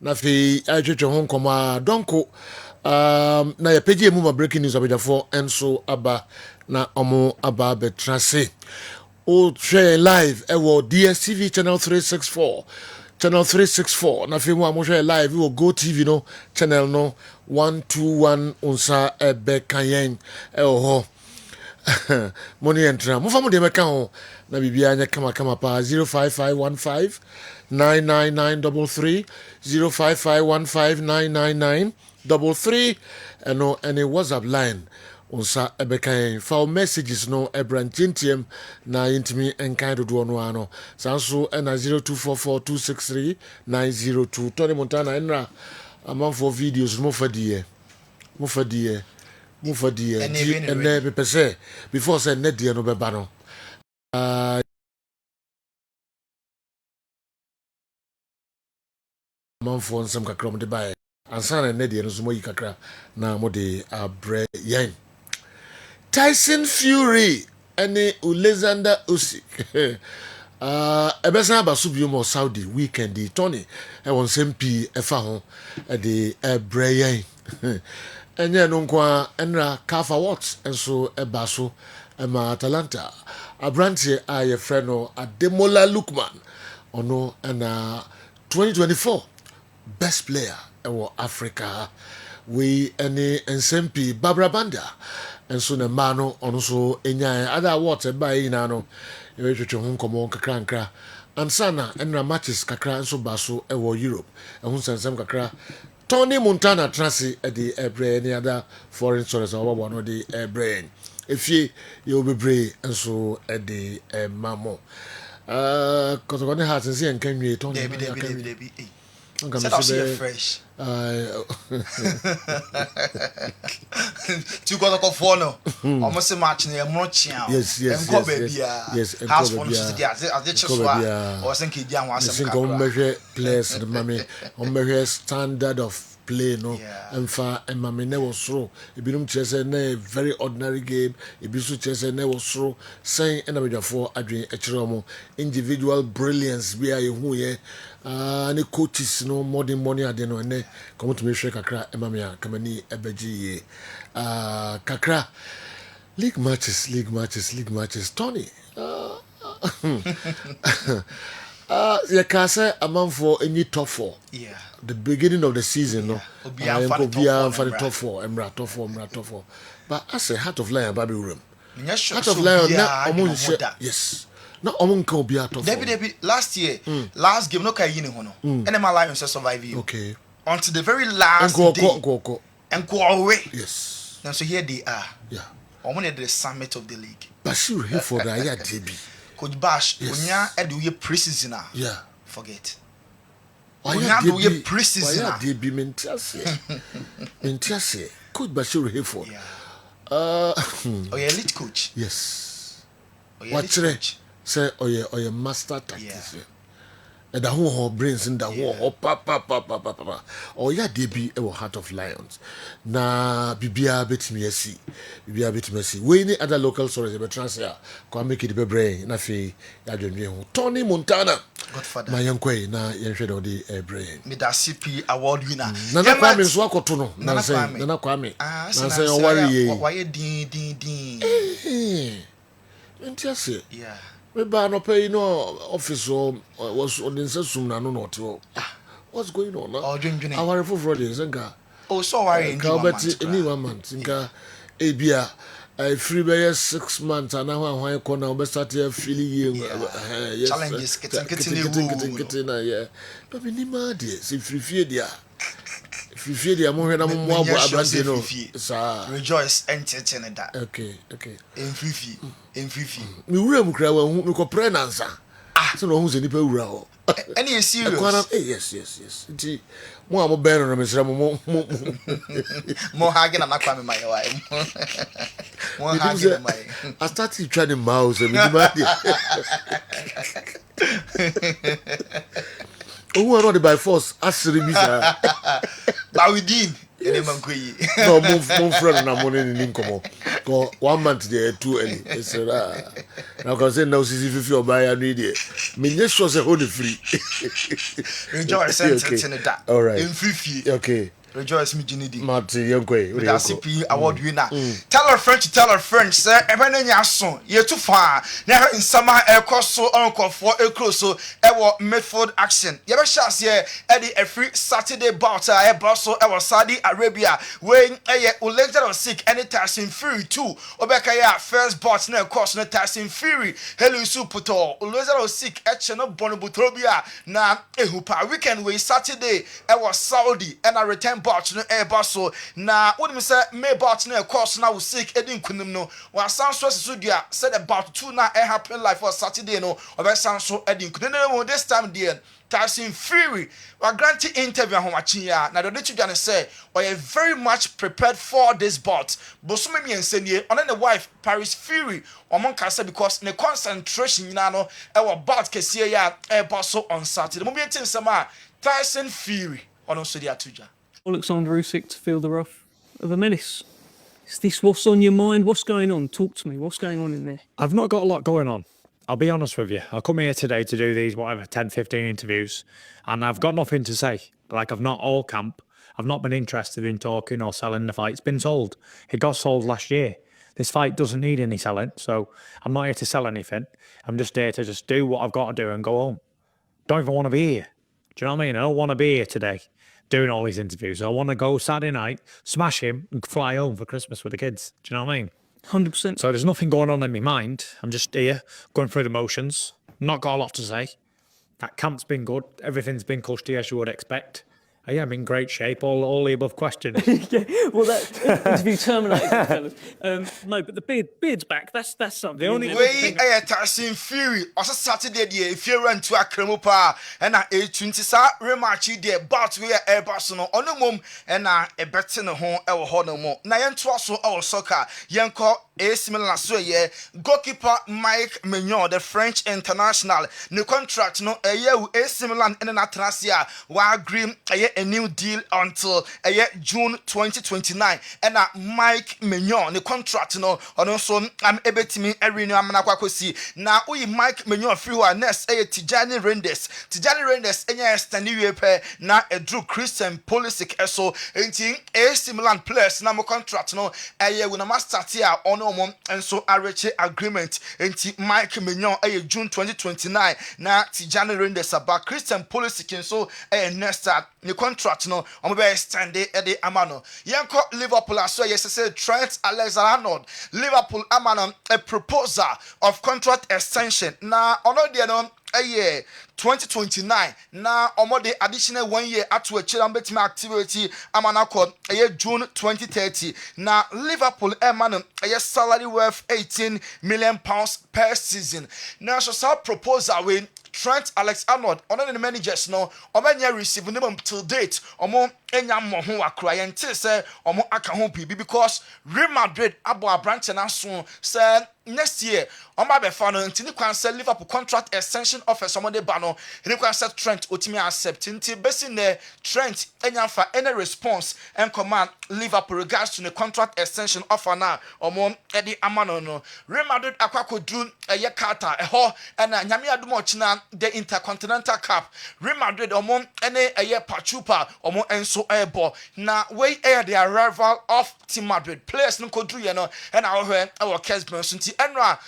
na fe ajwetwe ho nkoma donko na ya page mu ma breaking news abejafo enso aba na omo aba betrase o share live ewo DSTV channel 364 na fe mu amhwe live wo Go TV no channel no 121 unsa ebe kanyen ho money entra mo famu de meka ho na bibia nya kama pa 05515 99933 05515 and any WhatsApp line unsa ebekan for messages no ebrantintiem na intimi enkan dodo no ano sanso na 0244263902 Tony Montana enra among for videos mo fadie and be say before say net dia no beba no among for some kakra mo de bae ansana net dia no so mo yikakra na mo de abre yen Tyson Fury and Alexander Usyk ebesa ba subio mo Saudi weekend di Tony e won sempi efa ho de abre yen enye no nkwa enra Kafa Watts enso eba so ema Atalanta Abrante aye freno Ademola Lookman ono na 2024 best player ewo Africa we any NSMP Barbara Banda enso na mano ono so enya other awards eba ina no e twetwe ho nkomo kakra ansana enra matches kakra enso baso ewo Europe ehun sansam kakra Tony Montana Trasi at the Ebre any other foreign sources or one of the brain. If you'll be brave and so at the Mamo. Because when the heart and see and can you Tony Debbie. Fresh. Two got a follow. Almost a match near Mochian. Yes. House one or thinking young was a measure place the mammy on measure standard of play no and far and mammy never throw. If you don't chase a very ordinary game, if you chase a never throw, saying enemy for Adrian Echiromo, individual brilliance be a who ye. Any coaches no more than money I don't know. Come to me, shake kakra, emamia, kamani, ebeji, kakra. League matches. Tony, you can say a month for any top four. Yeah. The beginning of the season, no. Be for the top four, top four. But I say Heart of Lion, Baby Room. Heart of Lion, yes. No, omun can be out of Debbie, last year, last game, no Kayini Hono. And my Lions survive you. Okay. Until the very last day. And go away. Yes. Now, so here they are. Yeah. I'm at the summit of the league. Bashir here for the Aya Debbie. Coach Bash, when you do your preseason, yeah. Forget. When you do your preseason, Debbie Mentiase. Coach Bashir here for. Yeah. Oh, your elite coach. Yes. What's it? Say, or your master tactics. And the whole brains in the whole papa. Or ya debi ewo Heart of Lions. Na bibia betimi asi. We any other local stories be transfer. Kwa make it be brain na fe ya dwenwe ho. Tony Montana. Godfather. Ma yankwe na yenhwe do the brain. Me da CP award winner. Nana Kwame so akoto no. Nana Kwame. Na say o worry ye. Why din. Entiase. Yeah. We ba no pay no office was on the sesum na no not. What's going on now? Oh, dwendwene. Our for days nka. Oh, so worry any 1 month. Nka ebia free by 6 months and now when corner be start feeling yes. Challenges getting yeah. But we need mad yes if free dia. If you are more than one abrante no. Rejoice entertain that. Okay. In free. Me room cry when we ko pray nansa. So no who's any pe wura ho. Any serious? Yes. Nti mo am bear no mesra mo hagin na kwame my wife. Mo hagin my. I started trying to mouse me di who are not by force asiri bi sa. But we did. No, move friend na money ni nkomo. Go 1 month there too early. It's now cause say now sisi fifi oba ya no dey. Me nye sure say hold free. Rejoice and that. All right. In fifi. Okay. Rejoice me Ginidi. Martin Yankwe. With our CP award winner. Tell a friend to tell a friend, sir. Even in your son, you're too far. Now in summer, air cost so uncle for a close so our Midfield action. You ever chance here, Eddie a free Saturday bout a Brussels, our Saudi Arabia. When a elected or sick, any Tyson Fury too. Obekaya first bout no cost no Tyson Fury. Hello Suputo. Elected or sick, Etcheno Bonobutobia. Now a hooper weekend way Saturday. Our Saudi and I return bout no air Brussels. Now what me say me bout no cost now sick Eddie Kunum no. One sound stress studia said about 2 now air happen life for Saturday no. Obe sound so Eddie Kunum this time dear. Tyson Fury, we granted interview on Wachia. Now, the little Johnny say, we are very much prepared for this bout. But so many and say, on the wife, Paris Fury, or Moncasa, because the concentration, you know, our bout can see ya air bustle on Saturday. The moment in summer, Tyson Fury, on Osudia Tuja. Alexander Usyk to feel the wrath of a menace. Is this what's on your mind? What's going on? Talk to me. What's going on in there? I've not got a lot going on. I'll be honest with you. I come here today to do these, 10, 15 interviews, and I've got nothing to say. Like, I've not all camp. I've not been interested in talking or selling the fight. It's been sold. It got sold last year. This fight doesn't need any selling, so I'm not here to sell anything. I'm just here to just do what I've got to do and go home. Don't even want to be here. Do you know what I mean? I don't want to be here today doing all these interviews. I want to go Saturday night, smash him, and fly home for Christmas with the kids. Do you know what I mean? 100%. So there's nothing going on in my mind. I'm just here, going through the motions. Not got a lot to say. That camp's been good. Everything's been cushy as you would expect. I'm in great shape. All the above questions. Yeah, well, that interview terminated, fellas. No, but the beard's back. That's something. The only Way Tyson Fury, also Saturday, if you run to a Cremopa and a 20 rematch, dear, but we are a Barcelona on the mum and a better no home, our Honomo. Nayan Twasso, our soccer, Yanko, AC Milan, so yeah, goalkeeper Mike Mignon, the French international, new contract, no, a year with AC Milan and an Atrasia, while Green, a new deal until a year June 2029, and Mike Mignon, the contract, no, and also I'm able to me every new Amanakwasi. Now, we Mike Mignon, free one next, a Tijani Rendes, and yes, Tani now a Drew Christian Pulisic, so, and AC Milan players, now contract, no, a year when a master here on and so I reach agreement and Mike Mignon a June 2029 now Tijani Rendes about Christian Pulisic and so a next the contract no I'm be standing at the Amano Yanko Liverpool so yes say Trent Alexander-Arnold Liverpool Amano a proposal of contract extension now on the no a year 2029 now omode additional 1 year at a chilambet activity amanako a year June 2030 now Liverpool man a year salary worth 18 million pounds per season now so proposal when Trent Alexander-Arnold on the managers no omanya receive them till date omo enya mo ho akra yente say omo aka ho bibi because Real Madrid abo branch na so say next year omo be fa no ntini kwan say Liverpool contract extension offer somebody ba no ni kwan say Trent otimi accept nti besi ne Trent enya fa any response and command Liverpool regards to the contract extension offer na omo edi amano no Real Madrid akwakodu eye Carter eho na nyame adum ochina the Intercontinental Cup Real Madrid omo ene eye Pachupa omo enso ebo na we air the arrival of Team Madrid players no kodru ye no and our Kessben so nti enra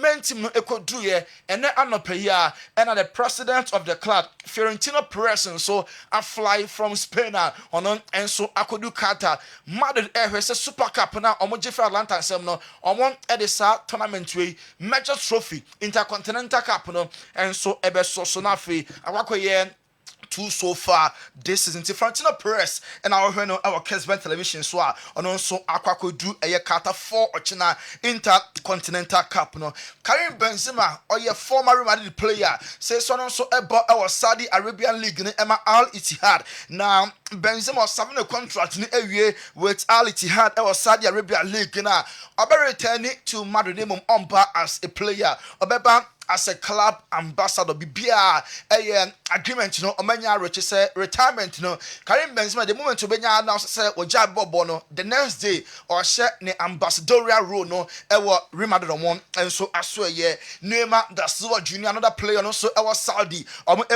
main team no ekodru ye ene anope ya and the president of the club Florentino Perez so a fly from Spain on and so akodu Carter Madrid air say Super Cup na omo jefe Atlanta sem no omo edisa tournament we major trophy Intercontinental Cup no and so ebe so na fe awakoye two so far this is into Florentino Perez and our Kessben television so on also akwako do a Carter 4 ochina Intercontinental Cup no Karim Benzema or your former Real Madrid player says so also about our Saudi Arabian League in Al Ittihad now Benzema signing a contract in a with Al Ittihad our Saudi Arabia League now returning to Madrid on bar as a player obeba as a club ambassador bibia agreement no omanya reche say retirement no Karim Benzema the moment obenya announce say oja bobo no the next day or share ne ambassadorial role no ewo Real Madrid on and so aso ye Neymar da Silva Junior another player no so ewo Saudi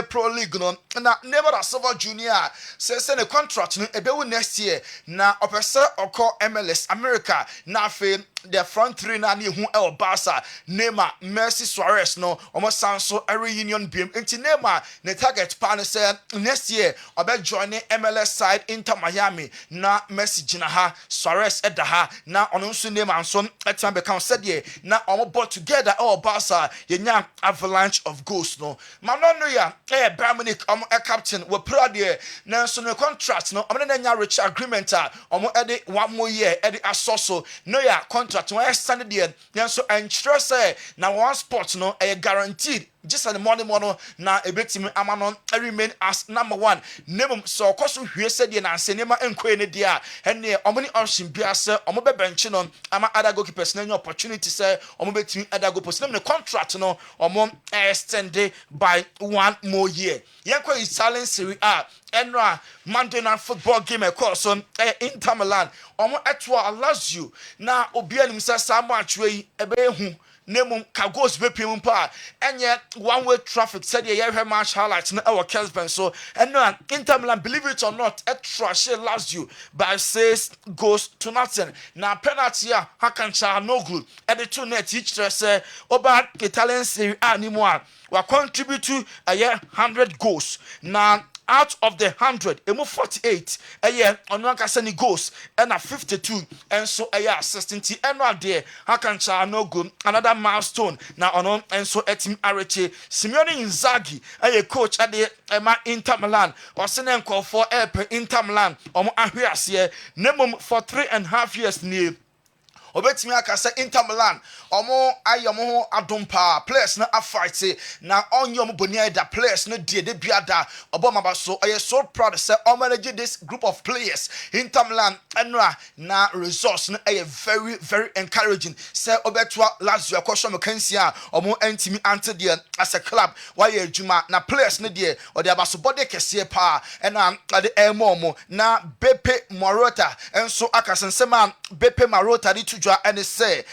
Pro League no na Neymar da Silva Junior say the contract no ebewu next year na opese oko MLS America na fe the front three na ni hu el Barca Neymar Messi Suarez no almost sanso every union beam into Neymar the target partner say next year obe join MLS side Inter Miami na Messi jinaha Suarez edaha na ono nso Neymar so etan be kan said ye na omo bought together el Barca yenya avalanche of goals no mano no ya Bayern Munich captain we proud there na so no contract no omo na nya rich agreement omo ede 1 more year ede asoso no ya contract when extended there so ensure say na one spot no guaranteed just at the morning mono na ebetimi amanon remain as number 1 name so koso hwie said ye na senema enko ne dia ene omoni option bia say omo be bench no ama other goalkeepers na opportunity say omo betimi other go post the contract no omo extended by 1 more year yenko Italian Serie A enra Monday night football game course on Inter Milan omo etwa Lazio na obi anim say Samu Achwe ebe hu Name Kagos Bepim Pa, and yet one way traffic said you have match highlights in our Kessben. So, and no, Inter Milan, believe it or not, a trash lost you by 6 goes to nothing. Now, penalty, Hakancha, no good. At the 2 net, each say, about Italian Serie A anymore. Will contribute to a year 100 goals. Now, out of the 100, emo 48 a year on one casani goals and a 52 and so a year assistant and right there Hakancha no good another milestone now on and so etim Areche Simeone Inzaghi a coach at the Inter Milan or senen call for Inter Milan ahwiase nemum for 3.5 years near obetimi aka say Inter Milan omo ayomo adompa players na afight na onyo boni da players na die de biada oboma so I am so proud to say manage this group of players Inter Milan enra na resource na very encouraging say obetwa Lazio akosho mekansia omo entimi ante die as a club why adwuma na players na die or the abaso body kese pa na ade elmo na Beppe Marotta enso akasensema Beppe Marotta di tujwa and say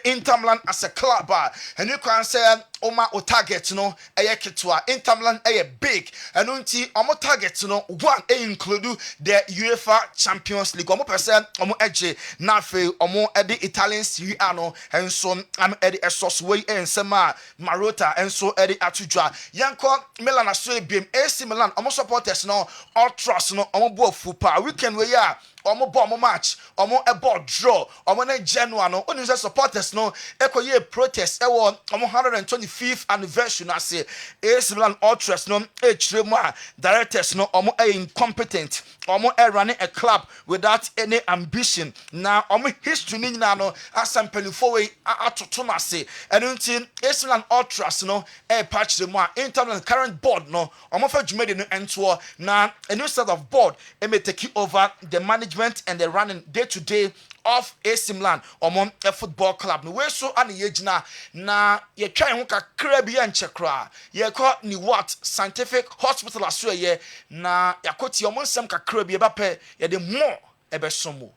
Inter Milan as a club and you can say Oma o target no kitwa Inter Milan big and unti omo target no one include the UEFA Champions League omo person omo edge na fe omo edi Italian Serie A no and so am edi esos way ensema Marotta and so edi atujwa yanko Milan aso biem AC Milan omo supporters no all trust no omo bo fupa weekend we ya omo bo match omo ebo draw omo na January no oni supporters no ekoye protest ewo omo 125th anniversary na say AC Milan ultras no echiremu directors no omo incompetent omo running a club without any ambition na omo history ni na no asampelifo we atoto na say enunti AC Milan ultras no patch them Inter Milan current board no omo fa dwumade no ento na a new set of board may take over the management and the running day to day of AC Milan omo a football club no we so ani yegina na ye twan ho kakra bi enchekra ye ko ni what scientific hospital aso ye na yakoti omo nsem kakra bi ebape ye de mo ebesomo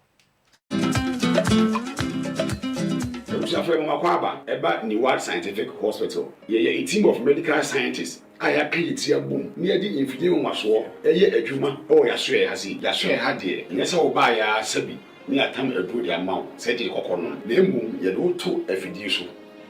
Jaffe Makwaba eba ni what scientific hospital ye a team of medical scientists aya create ya boom near the infidel waso eye adwuma o ya so hasi ya so ha de nyese oba ya sabi ni atam edu de amount said the kokono na emu ye do to afidie so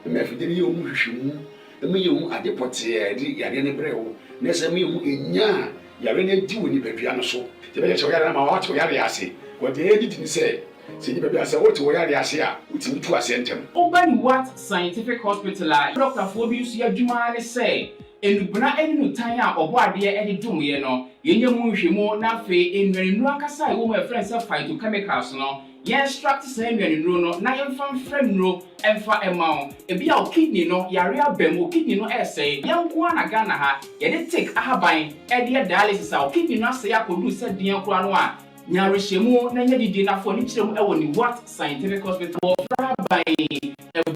me afidie ye omu hwehwemu me ye omu adepote ye yare ne brewo na se me omu enya yare ne di woni badua no so te be che yare na ma wa to yare ase ko de edit ni se ni badua se wo to yare ase a utimi tu ase ntem Obani what scientific hospital Dr. Fobius ya dwuma ne say enubuna eni no tan a obo ade e de dumye no yenye mu hwemu na fe enwanu akasa e wo ma friends phytochemicals no ye extract say enwanu no na yemfa frem no emfa emao ebi a kidney no yare abem kidney no say yenko na Ghana ha ye de take ahaban e de dialysis a kidney no say akodu se den kura no a nyarehyiamu na nya didi na fo ni kyerem ewo ni what scientific hospital by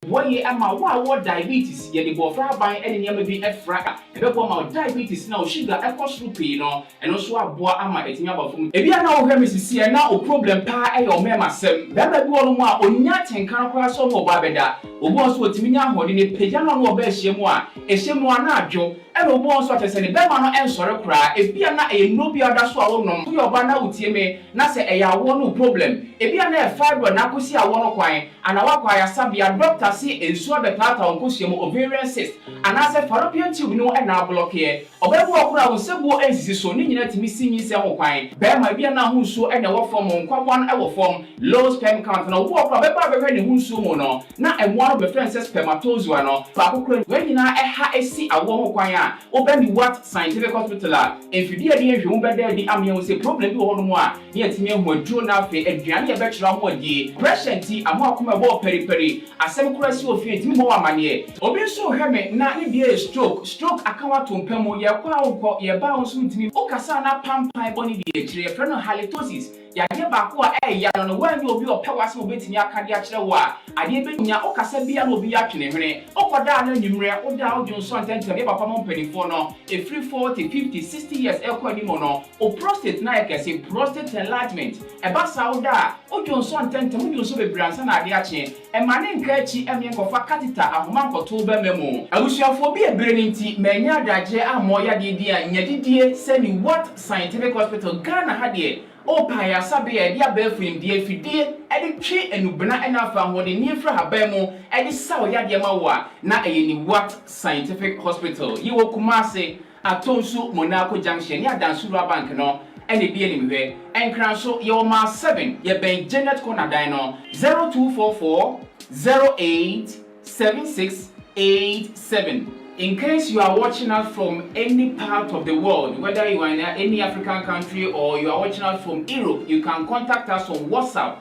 boye ama wa diabetes ye de bofra ban ene nyama bi efra ebebo ma diabetes na o sugar ekosru pii no eno so aboa ama etinya bafum ebia na wo hwe misisi na o problem pa e yo mema sem baba bi wono mu a onya tenkan kora so mo ba beda obo so otimi nya hode ne pagya no no oba ehyiamu a ehyiamu ana adwo ene obo so atese ne bema no ensore kora ebia na e no bi oda so a wonom so yoba na utie me na se e ya wo no problem ebia na e fibroid na akosi a wo no kwan ana wakwa ya sabia doctor si ensuo betata onkosuamu ovarian cyst ana se fallopian tube no e na block ye obebu okura wonsebu ensisi so ni nyina timi sinyi se ho kwan bema bia na ho nsuo e na wo form nkwabwa no e wo form low sperm count na obu okura beba bebe ne ho nsuo mu no na emo no be friend say spermatozoa no ba kokura we nyina e ha esi awo ho kwan a obendi what scientific hospital a enfidie de ehwe beda di amia wo se problem bi wo no mu a ne atimi ho aduro na afi aduane e be kyerɛ ho adi pressure nti amo akoma bo periperi asem kura si ofie ntimi bo amane obi so hwe me na ne bia stroke akawa tompam ye kwa wo ye ba wo so ntimi o kasa na pampan boni bi ekire frɛ no halitosis yade ba ko a ya no wan obi opɛ wase obetimi akade a kyerɛ wo a ade be nya o kasa bia na obi atwene hwene okoda na nyimre o da o jonso antentem ye papa mo mpanifo no e free 40 50 60 years e kwa ni mo no o prostate na yekese prostate enlargement e ba sa o da o jonso antentem o jonso bebransa na ade akye e mane nka achi emye nkofa catheter ahoma nkoto ba memo abusuafo bi ebere ni nti manya adagye amo ya de dia nyadidie se ni what scientific hospital Ghana ha de o pa ya sabe ya dia ba fim die fidie e de twe enubena ena afa ho de ni fra haba mu e de sa o ya de ma wo na e ni what scientific hospital yi wo Kumase atonsu Monaco junction ni adansuru bank no ene bi eni mhwe enkran so ye o ma 7 ye ben Janet Konadan no 0244 087687. In case you are watching us from any part of the world, whether you are in any African country or you are watching us from Europe, you can contact us on WhatsApp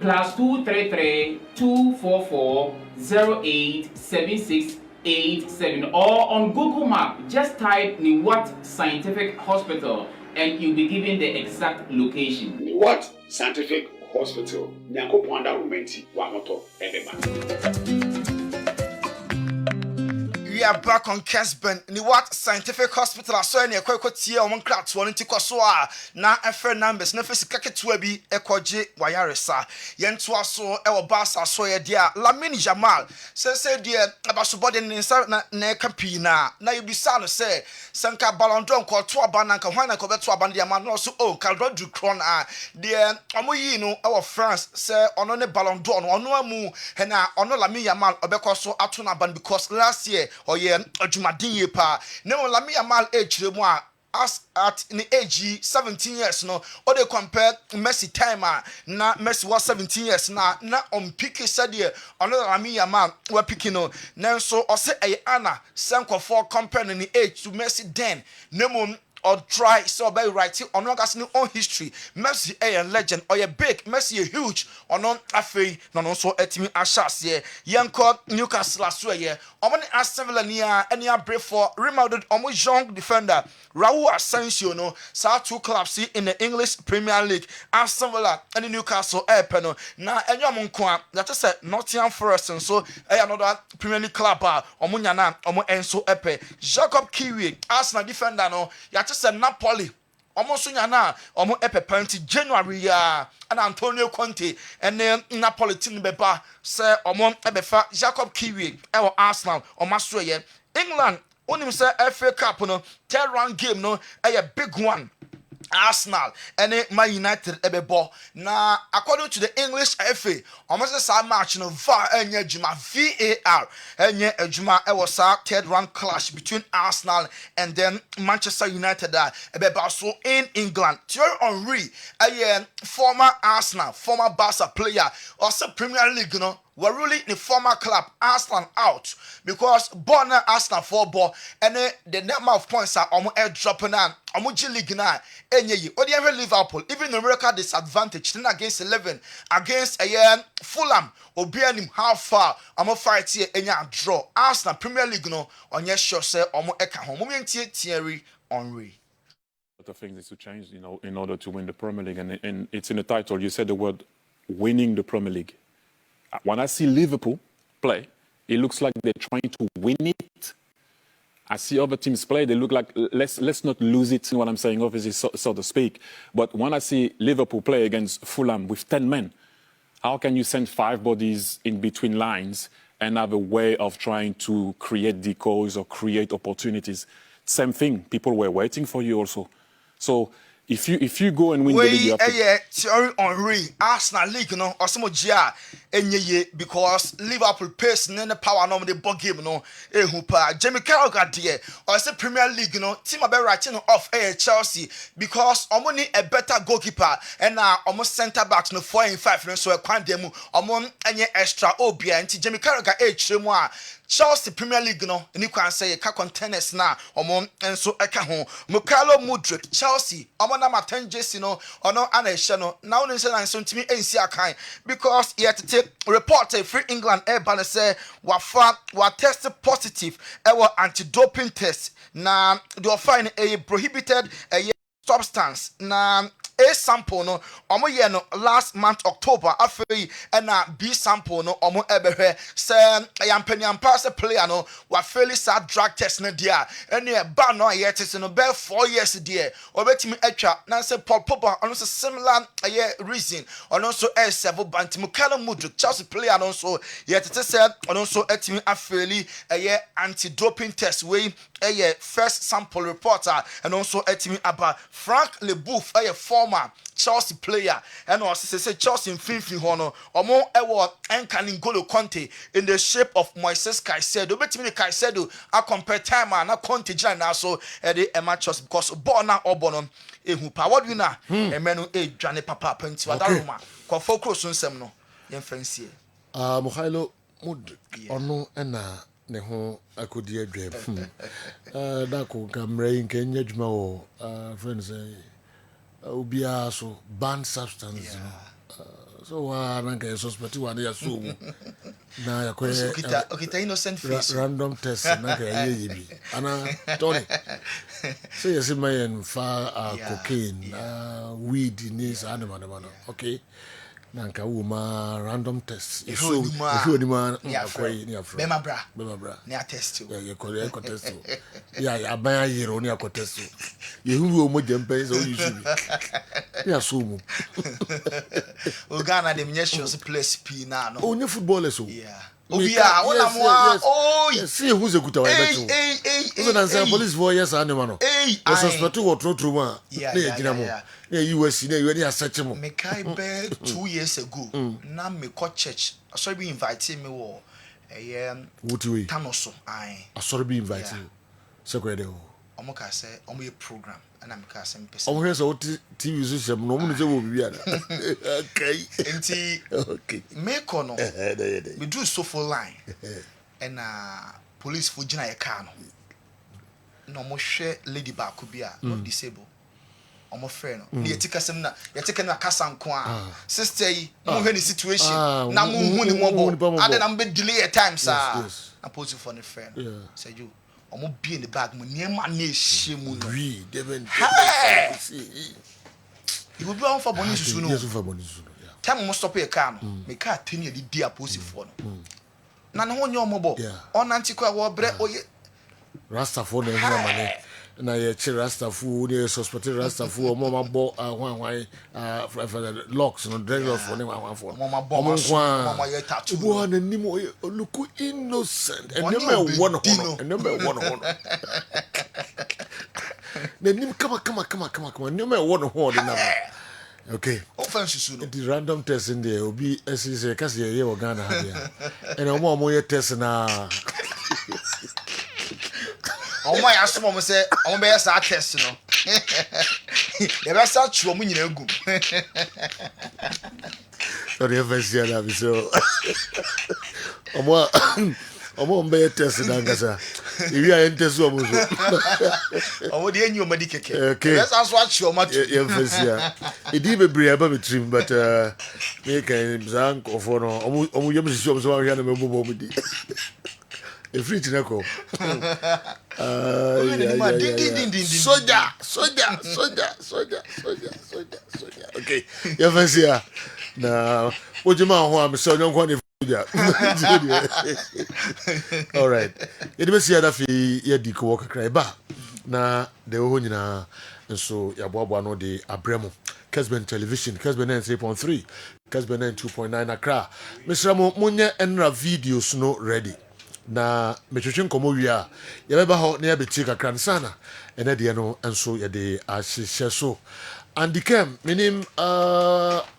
+233 244 087687 or on Google Map. Just type Niwat Scientific Hospital and you'll be given the exact location. What Scientific Hospital? Nyanko Panda Rumenti, Wamoto, Edema. We are back on Kessben. Ni what scientific hospital aso ne ekwa tie o nkra to no tikoso a na efe numbers na fesi kaketua bi ekoje wayaresa yento aso e wo basa so ye dia Lamine Jamal se dia abasobode ne nsa na kapi na yebisa no se sanka Ballon d'Or ko to aba na nka hwan na ko beto aba dia ma no so o Calrodru Cron a dia omoyi no e wo France se ono ne Ballon d'Or no ono amu he na ono Lamine Jamal obekoso ato na ban because last year oye adwumadin ye pa ne mo Lamine Jamal echiremu a as at in the age 17 years no or they compare Messi time na Messi was 17 years na on pick said here another Lamine Jamal we picking no nanso o say e ana sanko for compare in the age to Messi then nemo or try so by writing on no on history Messi a legend or a big Messi a huge or non afei no so etimi ashas ye yanko Newcastle aso ye omani Aston Villa nia any brave for remodeled omo young defender Raul Asensio no sa two clubs in the English Premier League Aston Villa and Newcastle no na enyom nko a that is Nottingham Forest and so another Premier League club omo nyana omo enso epe Jacob Kiwi Arsenal defender no just a Napoli almost nyana omo epepanti January ya and Antonio Conte and then Napolitan beba say omo ebefa Jacob Kiwi e Arsenal o maso ye England onim say FA Cup no third round game no a big one Arsenal and Man United ebebo na according to the English FA almost the match no VAR enye juma VAR enye ejuma e was a third round clash between Arsenal and then Manchester United ebeba so in England Thierry Henry a former Arsenal former Barca player also Premier League no were really the former club Arsenal out because born Arsenal for ball and the number of points are almost dropping on G League na enye yi odi ever Liverpool even numerical disadvantage 10 against 11 against Fulham obianim how far amo fight here enya draw Arsenal Premier League no onye sure say omo eka ho mo mentie Thierry Henry. lot of things need to change, in order to win the Premier League. And it's in the title. You said the word winning the Premier League. When I see Liverpool play, it looks like they're trying to win it. I see other teams play, they look like, let's not lose it, what I'm saying, obviously, so to speak. But when I see Liverpool play against Fulham with 10 men, how can you send 5 bodies in between lines and have a way of trying to create decoys or create opportunities? Same thing, people were waiting for you also. So if you go and win the league, you have to... Thierry Henry, Arsenal League, no, or some Gia, because Liverpool pace and the power no the ball game, no, Jamie Carroll got there, or say Premier League, no, team about writing off Chelsea because only a better goalkeeper and now almost centre backs no 4 and 5, so a quantum among any extra obia and Jamie Carroll got Chelsea Premier League no ni kwan say ka contenders na omo enso eka ho Mukalo Mudrik Chelsea omo na maten jesi no ono ana ehye no na wonu say na nso ntimi ensi akan because yet report free England ban say wa test positive anti-doping test na they find a prohibited substance na A sample no omo ye no last month October afei na B sample no omo ebehwe se yampaniam pass player no wa fairly sad drug test no dia ene ba no ye tese no be 4 years dia obetimi atwa na se Paul Pogba ono so similar reason ono so several bantim Callum Mudrik Chelsea player no so ye tese se ono so etimi afeli anti-doping test we first sample reporter and also etimi aba Frank Leboeuf former Chelsea player and also say Chelsea in Finfi Hono omo ewo N'Golo Conte in the shape of Moises Caicedo betimi Caicedo a compare time na Conte jana so the matches because ball na obono ehu pa what winner emenu dwane papa panti wadaroma ko focus nsem no yen fancy Mukhailo Mudrik ono na ne ho akodi adwam da ko kamre nke nyadwuma wo friends ubia so banned substance so nanka suspect one ya so na ya ko okita innocent face random test nanka yebi ana Tony so yes man fa cocaine weed in his animal okay nanka woman random test if you ni man akwai ni afro bema bra ni test ya ko test ya ban yero ni akotest yehu wo mo jempe so yusu ya so mu Ghana dem nyesho se place p na no onye footballer so Obia wona mo see who's a good way better so dan say police for yes animal no o suspect what true ma na ye gina mo na US na you any search mo me kai be 2 years ago na me ko church sorry be invite me wo what way Tanoso sorry be invite so ko dey omo ka say omo ye program and am ka say mpese omo hear what TV so sem no omo no say wo bibia na okay enti okay me ko no we do so for line and police for gina ye car no mo hwe lady ba ko bia not disabled omo friend no ye tika sem na ye tika na kasa nko sister yi mo hwe ni situation na mo hu ni mo bo ade na mo be delay at times na pose for the friend say you omo be in the bag mo niema na ehye mu no we deben you will be on for bonus soon no yes for bonus time mo stop your car no me car 10 year di apose for no na no onye omo bo on antikwa wo bre oye Rastafo na ehia mane na ye chi Rastafo ni suspect Rastafo omo ma bo hwan locks no dreadlocks for ni hwan for omo ma ye tattoo bo na nim look innocent and never one na nim kama never one na okay offense su no the random test in there obi say kasi ye Ghana ha dia and omo ye test na omo ya so mo say omo be sa test no ye be sa chuo mu nyina egum so the first year that so omo be test na ngasa iwi a test omo so omo de enyi omadi keke be sa so a chuo ma ye first year idi be bri aba me trim but me kan zank of no omo yem sisi omo so wa hia na me bobo omo di A free Chineko. Soldier. Okay. You ever see her? Now, what you man who I'm so young one. All right. You never see other fee, ye diko walk cry ba. Na the whole and so ya bobo no de abremo. Kessben television, Kessben 3.3, Kessben 2.9 Accra. Mr. Munye enra videos no ready. Na metwetwe nkomo wi a ye beba ho na ye beti kakra nsana ene de no enso ye de ahyehyɛ so andikem minim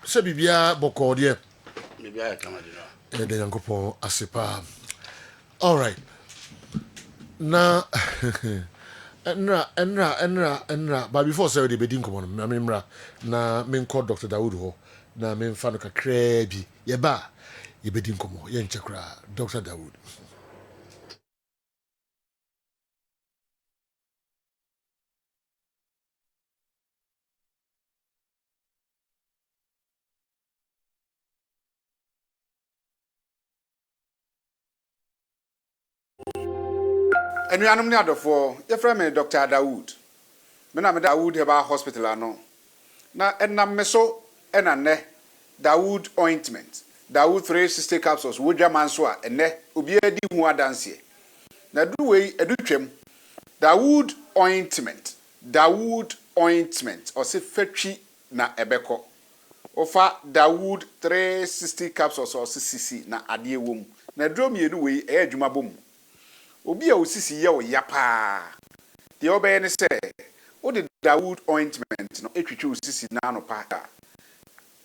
se bibia bokɔ de bibia kama de no de yankopɔn asepa. All right na enra but before say we de bedi nkomo no memra na menkɔ Dr. Dawood ho na memfa no kakra bi ye ba ye bedi nkomo ye nchekra Dr. Dawood. Enuanum ni adofo ye frɛ me Dr. Dawood me na me Dawood Heba Hospital ano na enam me so ena ne Dawood ointment Dawood 360 capsules wodwa manso a ene obi adi hu adanse na duwei edutwam Dawood ointment o se fatwi na ebeko ofa Dawood 360 capsules o se sisi na ade ewom na drom yenu wei e adwuma bom obi a osisi ye o yapa de obey ne se o de Dawood ointment no etwitwe osisi na anopa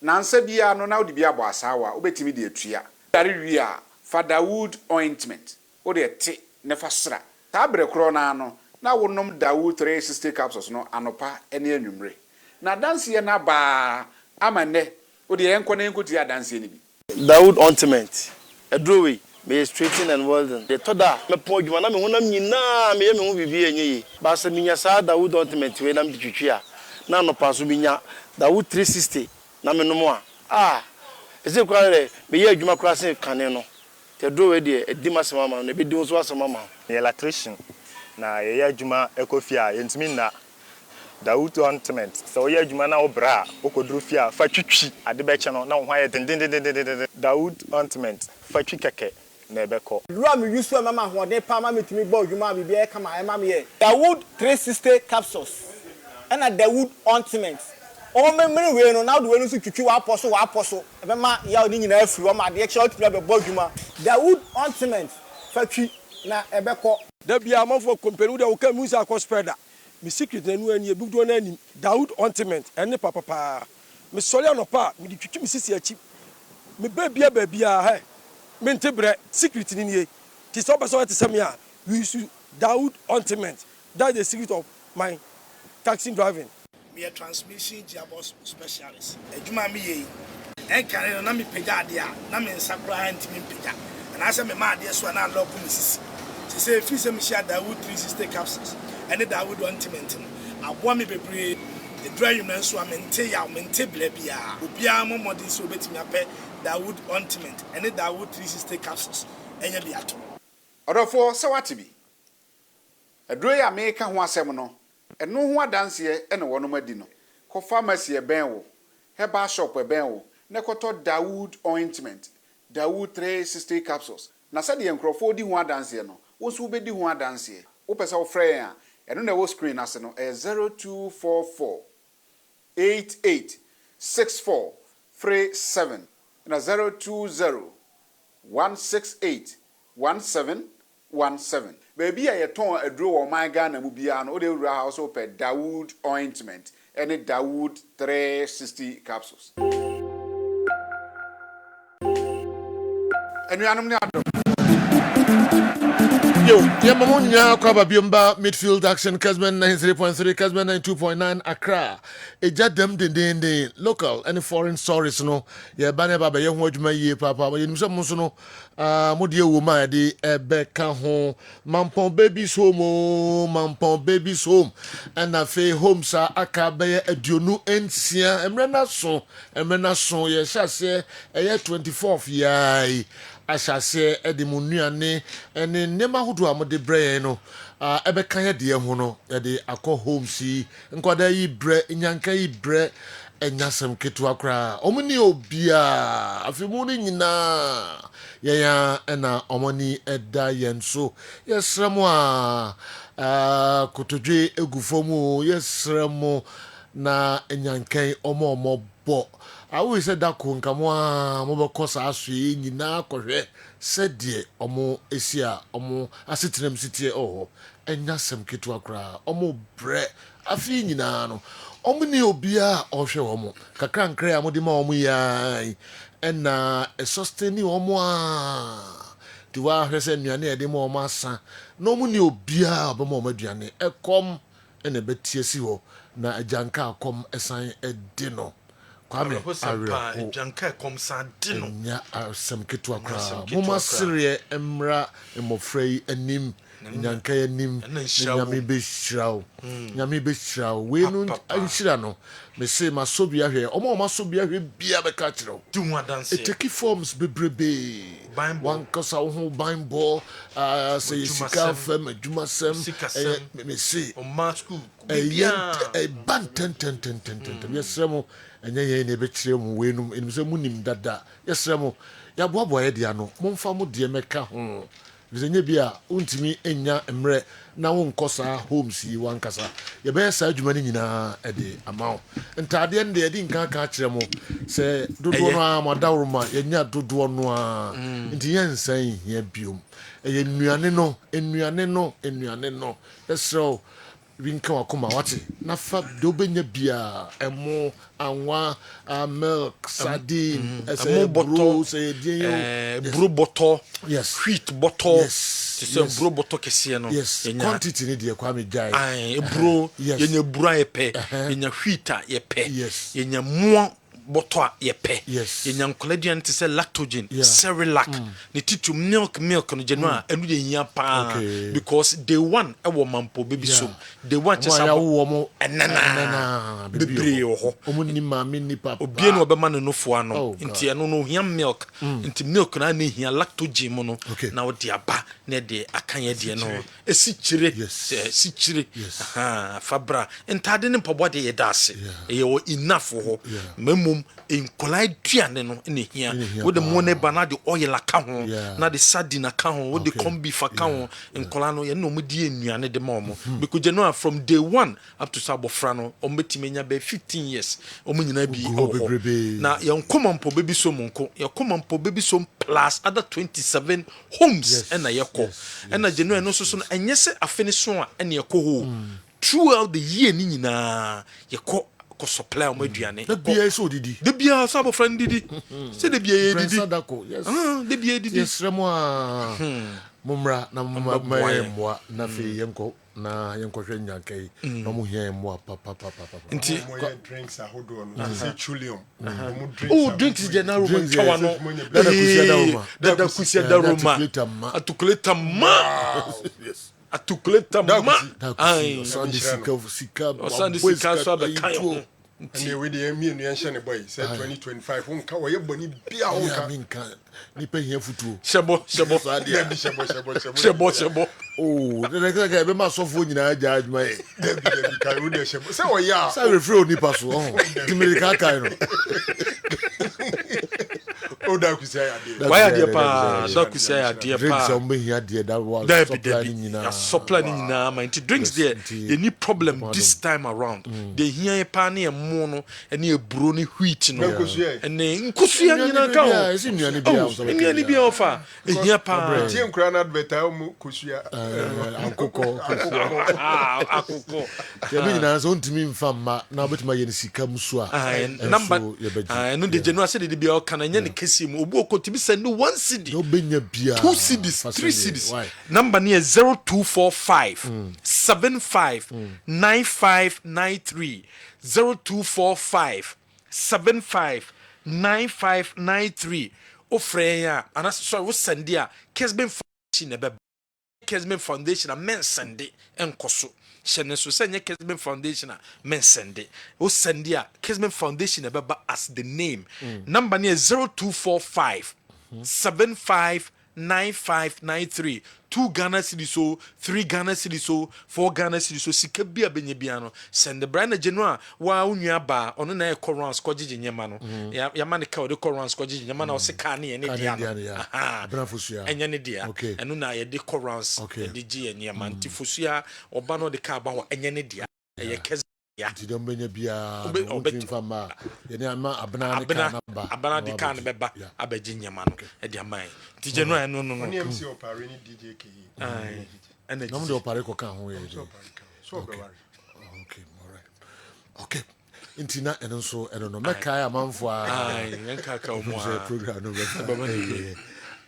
na nsa bia no na o de bia bo asawa obetimi de atua dare wi a fa Dawood ointment o de te ne fa sra ta bre kro na no na wonom Dawood 360 capsules no anopa ene anwumre na danse na ba amane o de enko na enko ti adanse ni bi Dawood ointment edrowe me straighten and welding the toda me po djuma na me honam nyina me hu bibi enyi ba se minya sa Dawood ointment we na me twitwi a na no paso binya Dawood 360 na me no mo a eze kware me ye adwuma kra se kane no te drowe de edi masema ma no be di so asema ma electrician na ye adwuma ekofia yentimi na Dawood ointment so ye adwuma na obra okodru fia fa twitwi ade be che no na ho aye den Dawood ointment fa twi keke na ebeko lua me use mama hode pa ma metimi bo adwuma bibia e kama e ma me ye Dawood 360 capsules and Dawood ointment o memre we no na do we no so twitwi wa aposo e be ma ya oni nyina afiri o ma de che otimi be bo adwuma Dawood ointment fa twi na ebeko da bia amafo company da wo ka musa akospreda mi secret na nu ani e bugdo na ani Dawood ointment ene papa me sori anopa mi di twitwi mi sisi achi me babia he Mentebre secret in here. Tis up so at Samia. We use Dawood ointment. That's the secret of my taxi driving. Me a transmission gearbox specialist. Ejuma mi ye. En kan na me pega dia, na me nsakura ntimi pega. And I say me ma dia so na lock me sisi. Ti say fi say me share Dawood 360 capsules. And the Dawood ointment. Aboa me bebre. The drive man so amente ya mente blebia. Obia mo modin so betimi apɛ Dawood ointment and the Dawood 360 capsules. Enya biato. Odofo se wate bi. Adro ya me ka ho asɛm no. Eno ho adanse ene wonom adi no. Ko pharmacy e ben wo. Heba shop e ben wo. Ne koto Dawood ointment. Dawood 360 capsules. Na se de enkrofo di ho adanse no. Wo so be di ho adanse. Wo pese wo frɛ ya. Eno na wo screen ase no 0244 886437 na 020-168-1717. Baby a yeton aduro wo man Ghana mu bia no o de wura house pe Dawood ointment any Dawood 360 capsules. Enuanum ne adom. Yo, Yamamunya Kwababiumba, midfield action, Kessben 93.3, Kessben 92.9, Accra. Eja dem de local, any foreign stories, no. Ya bane baba, ya wajuma ye papa, ya nusa musuno, mudi wuma di ebeka home, mampon baby's home, and a fe home sa akabe edionu ensia, emrena son, ye shase, 24th yai. ahyase de mu nnuane ne nneɛma ahodoɔ a mode brɛ no ɛbɛka yɛ deɛ ho no yɛde akɔ homes yi nkwadaa yi brɛ nyanka yi brɛ ɛnyasɛm ketewa koraa ɔmo ne obia afei mu no nyinaa yɛn ɛna ɔmo ni ɛda yɛn so yɛsrɛ mo a kotodwe egu fam yɛsrɛ mo na nyankan ɔmo bɔ awo sɛ dako nkamo a mobɛkɔ saa so yi nyinaa kɔhwɛ sɛdeɛ ɔmo esi a ɔmo asetenam sitie ɛnyasɛm ketewa koraa ɔmo brɛ afei nyinaa no ɔmo ne obia ɔhwɛ ɔmo kakra nkra a mode ma ɔmo yai ɛna sustain ɔmo a ti wa hwɛ sɛ nnuane yɛde ma ɔmo asa na ɔmo ne obia ɔbɛma ɔmo aduane ɛkɔm ɛna ɛbɛtie si hɔ na agyanka akɔm ɛsan ɛdi no kwame awerɛho agyanka akɔm san di no nya asɛm ketewa koraa moma sereɛ mmra mmɔfra yi anim nyanka anim nyame bɛhyira wo nyame bɛhyira wo wei no nhyira no mese masɔ bi ahwɛ ɔma so bi ahwɛ bia bɛka kyerɛ wo ɛtaki forms bebrebe wankasa wo ho banbɔ sɛ yɛ sika fam adwumasɛm mese ɛba ntɛntɛntɛntɛntɛm yɛsrɛ mo ɛnyɛ yɛn na ɛbɛkyerɛ mu wei nom ɛnim sɛ munim dada yɛsrɛ mo yɛaboaboa yɛ deɛ no momfa mo deɛ mɛka ho bisɛnyɛ bi a wontumi nya mmerɛ na wonkɔ saa homes yi wankasa yɛbɛyɛ saa adwuma no nyinaa ɛde ama wo ntadeɛ no deɛ yɛde nka ka kyerɛ mo sɛ dodoɔ no a madaworo ma yɛnya dodoɔ no a nti yɛnsan hia biom ɛyɛ nnuane no yɛserɛ wo winka wakoma wate na fa de wobɛnya bia ɛmo anwa milk sardine ɛsɛ bro sɛ bro bɔtɔ yes wheat bɔtɔ sɛ bro bɔtɔ kɛseɛ no quantity ne deɛ kwa me gyae bro yɛnya bro a yɛpɛ yɛnya wheat a yɛpɛ yɛnya moa bɔtɔ a yɛpɛ yɛnya nkɔla aduane te sɛ lactogen cerelac ne titu milk no gyɛ no a ɛno yɛ hia paa because day one ɛwɔ mampo baby so day one kyɛ sa ɛnana bebree wɔ hɔ obie no wɔbɛma no nofoa no nti ɛno no ohia milk nti milk no a ne hia lactogen mu no na wode aba na ɛde aka yɛ deɛ no sikyire fabra ntade ne mpɔbɔ de yɛda ase ɛyɛ wɔ enough wɔ hɔ nkɔla aduane no ne hia wode mo ne ba na de oil aka ho na de sardine aka ho wode corn beef aka ho nkɔla no yɛ no mo die nnuane de ma mo because you know from day one up to sabofra no ombetime nya be 15 years omo nyina bi na yɛ nkomampo bebi so monko yɛ komampo bebi so plus other 27 homes ɛna yɛkɔ ɛna January no so no ɛnyɛ sɛ afene so a ɛna yɛkɔ ho throughout the year ni nyinaa yɛkɔ ko supply o aduane da bia so didi da bia so abofra ndidi se da bia didi da bia didi yesremo a mumra na mmoa na fe yenko na hwɛ nyankai na mo hia mmoa papa nti drinks ahodo no say chulium drinks general room chawa no da kusia da roma atukuleta ma atukuleta ma ai sandi sika so da kayo and we dey me no yenhye ne boy say 2025 wonka wo ye boni bia wonka ni pe hia futuo shebo de be ma sofo nyina ja adwuma e de kai wo de shebo say wo ya say refre oni paso dimilika kai no da kusia ya de why are pa da kusia ya de pa drinks on be hia de that was supply ni nyina ma nti drinks there any problem this time around they hia pa na mo no ene eburo ne wheat no ene nkusua nyina ka ho nnuane bia ofa ehia pa tie nkura na advertise mu kusua akoko ya bi nyina so ntimi mfa ma na obetima ye ne sika musu a number no de January say de bia o kana nya ne kesi mu obu okotimi send 1 cedi no benya bia 2 cedis 3 cedis number near 0245 75 9593 0245 75 9593 ofreya ana so wo sende a Kessben Foundation na be Kessben Foundation a men sende enkoso hyene so sɛ Kessben Foundation a men sende wo sende a Kessben Foundation na be as the name number near 0245 759593 2 Ghana cedis so 3 Ghana cedis so 4 Ghana cedis so sika bia benye no send the brand genua wa unua ba ono na e corrans ko gigi nyema no ya man ka o de corrans ko gigi nyema na o se ka ne ne dia no abena fosua enye ne dia eno na ye de corrans de gi nyema nti fosua oba no de ka ba ho enye ne dia ye Kessben ti dem benya bia obetun fama ye ne ama abena ne ka na ba abena de ka na beba abaji nyema no e de amai ti genua no oni MC opare ni DJ ke ai energy no de opare ko ka ho ye so okay all right okay intina eno so eno no meka ya manfo ai yanka ka omo program no be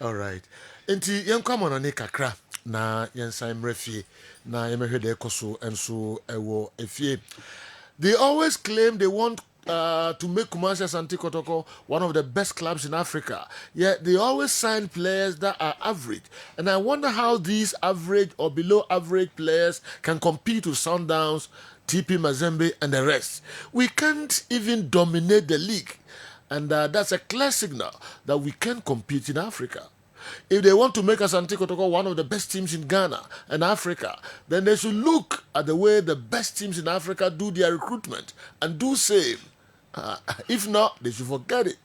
all right inti yanka mo no ne kakra na yensan mrefie na yemehwede ekoso enso ewo efie. They always claim they want to make Kumasi Asante Kotoko one of the best clubs in Africa. Yet they always sign players that are average. And I wonder how these average or below average players can compete with Sundowns, TP Mazembe and the rest. We can't even dominate the league. And that's a clear signal that we can compete in Africa. If they want to make Asante Kotoko one of the best teams in Ghana and Africa, then they should look at the way the best teams in Africa do their recruitment and do same. If not, they should forget it.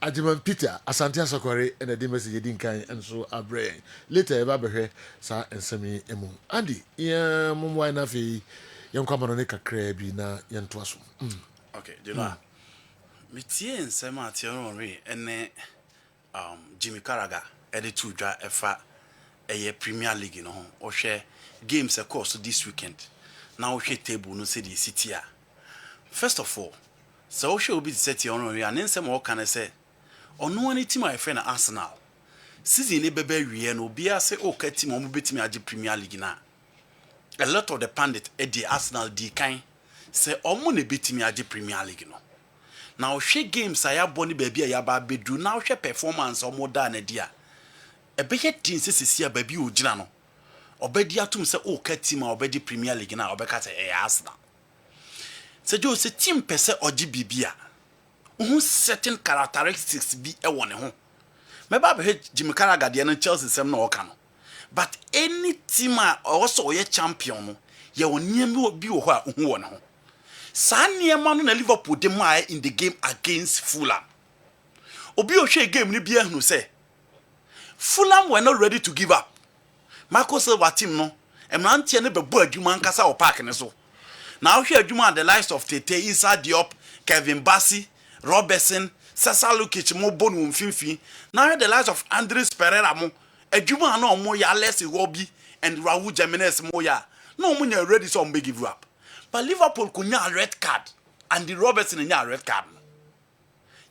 Ajiman Peter, Asante Asakware, and the Dimasi Yedinkai, and so our brain. Later, Ebabehe, Sa and Semi Emu. Andy, Mumwa Nafi, Yam Kamanoneka Krebi na Yantuasu. Okay, do you know? Mitie and Sema Tionori, and Jimmy Karaga. Editu dwa efa Premier League no ho o hwe games e course this weekend na o hwe table no say the city a first of all so o hwe obi set on we anensem o kan say ono ani team a friend Arsenal season ne bebe wie no obi ase o ka team o mo betimi age Premier League na a lot of the pundit e the Arsenal di kan say o mo ne betimi age Premier League no na o hwe games a ya boni ba bia ya ba bedu na o hwe performance o mo da na dia ebeye tin sesisi ababi ogina no obedi atum se o ka team a obedi Premier League na obeka se Arsenal se jo se team pese ogi bibia certain characteristics bi e wone ho meba be Jimmy Carragher de na Chelsea sem na oka no but any team a also ye champion no ye woniam bi wo ho a hu wone ho sa niema no na Liverpool de mo in the game against Fulham obi o hwe game ni bia hunu se Fulham were not ready to give up. Marco Silva team no. Emrantie ne bebo adwuma nkasa o park ne so. Now hwe adwuma the likes of Tete, Issa Diop, Kevin Bassi, Robertson, Cesar Lukic mo bonu mfimfi. Now the likes of Andres Pereira mo adwuma na omo ya Alexis Iwobi and Raul Jimenez mo ya. No omo nya ready so omo give up. But Liverpool kunya a red card and the Robertson nya a red card.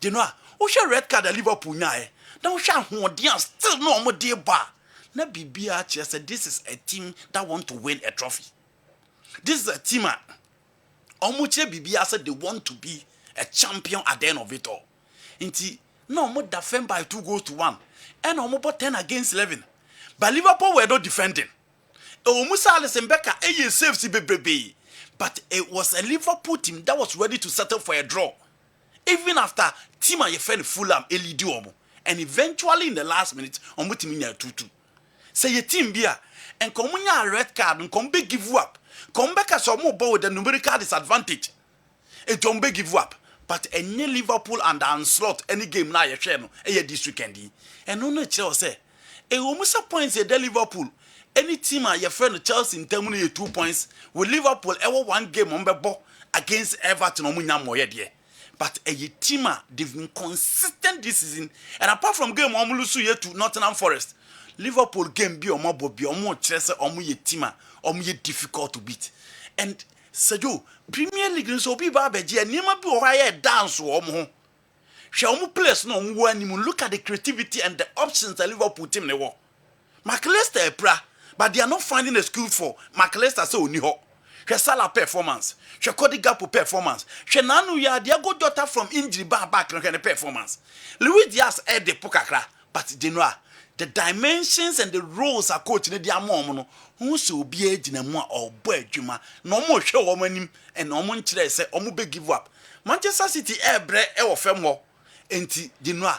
You know, o share red card the Liverpool nya now still no more dear bar. Na Bibia said this is a team that want to win a trophy. This is a team Omuche Bibia said they want to be a champion at the end of it all. Inti no more defend by 2-1. And almost 10 against 11. But Liverpool were not defending. Musa Alisson Becker saved CBB. But it was a Liverpool team that was ready to settle for a draw. Even after team and Fulham Elidio. And eventually in the last minute, on what mean 2-2. Say a team beer and come a red card and come back give up. Come back as some more ball with the numerical disadvantage. And don't give up. But any Liverpool and onslaught any game now you share no this weekend. And no Chelsea. A almost points a Liverpool. Any team your friend Chelsea in terms of 2 points with Liverpool ever one game on the ball against Everton on Munya dear. But a team they've been consistent this season. And apart from game Omulusu here to Nottingham Forest, Liverpool game be more Bobby or more Chelsea or more team or more difficult to beat. And Sergio Premier League so be babeji and never be or dance or more. Shall more place no one look at the creativity and the options the Liverpool team they were. McAllister pra, but they are not finding a school for McAllister so ni ho. She Salah performance, she Cody Gakpo performance, she Nanu ya dia go daughter from injury back no performance. Louis Diaz head the pokakra, but they know the dimensions and the roles are coach in the mom no who so be age na mo or boy adwuma no mo hwe wo manim and no mo nkyere say omo be give up. Manchester City bre e wo fam ho enti they know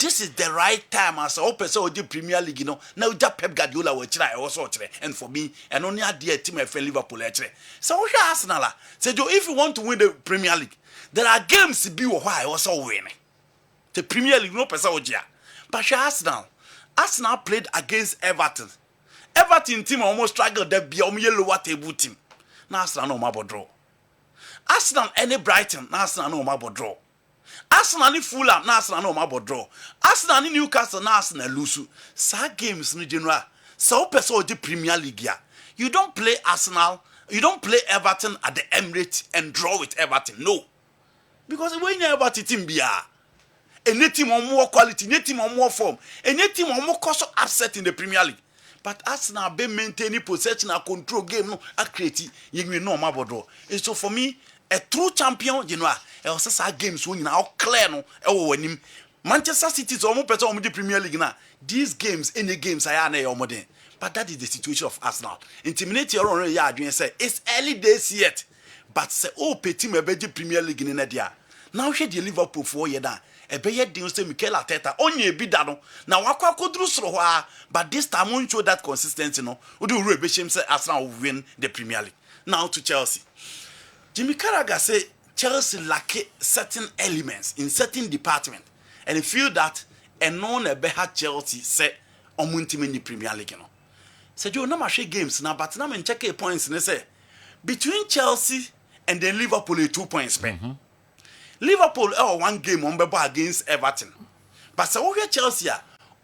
this is the right time as a person of the Premier League, you know. Now just Pep Guardiola will try also try, and for me, and only a dear team for Liverpool actually. So we Arsenal. Say Joe, if you want to win the Premier League, there are games to be why also win. The Premier League no person ojia. But Arsenal played against Everton. Everton team almost struggled that be lower table team. Now Arsenal no more draw. Arsenal any Brighton, now Arsenal no more draw. Arsenal ni Fulham, now Arsenal no more draw. Arsenal ni Newcastle, now Arsenal lose. Sa games ni general. So person of the Premier League ya. You don't play Arsenal, you don't play Everton at the Emirates and draw with Everton. No. Because when you Everton team be any team on more quality, any team on more form, any team on more cost upset in the Premier League. But Arsenal be maintaining possession and control game no accurate you know mabodro. And so for me, a true champion, you know, also games when now clear no when him Manchester City is almost better on the Premier League now. These games, any games I are almost there. But that is the situation of Arsenal. Intimidate your own yard say it's early days yet. But say oh petit me be the Premier League in India. Now she the Liverpool for you now. Ebeye din say Mikel Arteta onye bi da no na wakwa kodru soro ho a but this time won't show that consistency no we do ru ebehim say Arsenal will win the Premier League. Now to Chelsea. Jimmy Carragher say Chelsea lack certain elements in certain department and he feel that non beha Chelsea say omuntime in the Premier League no. Say you no match games now but now men check points and say between Chelsea and then Liverpool 2 points spent. Liverpool one game on against Everton. But so we Chelsea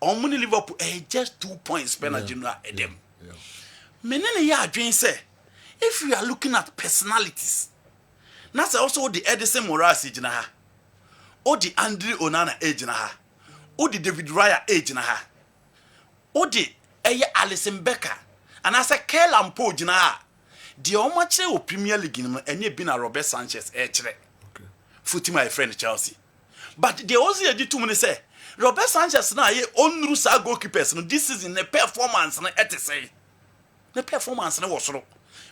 on money Liverpool just 2 points spent general them. Menene ya adwen say if you are looking at personalities, that's also the Edison Morales age na ha. Or the Andre Onana age na ha. Or the David Raya age na ha. Or the Alisson Becker. And as a Kellam Po na ha. The omache o Premier League enye bi na Robert Sanchez echere. Footy my friend Chelsea. But they also did 2 minutes say Robert Sanchez na ye onru sa goalkeepers no this season the performance na say. The performance na was so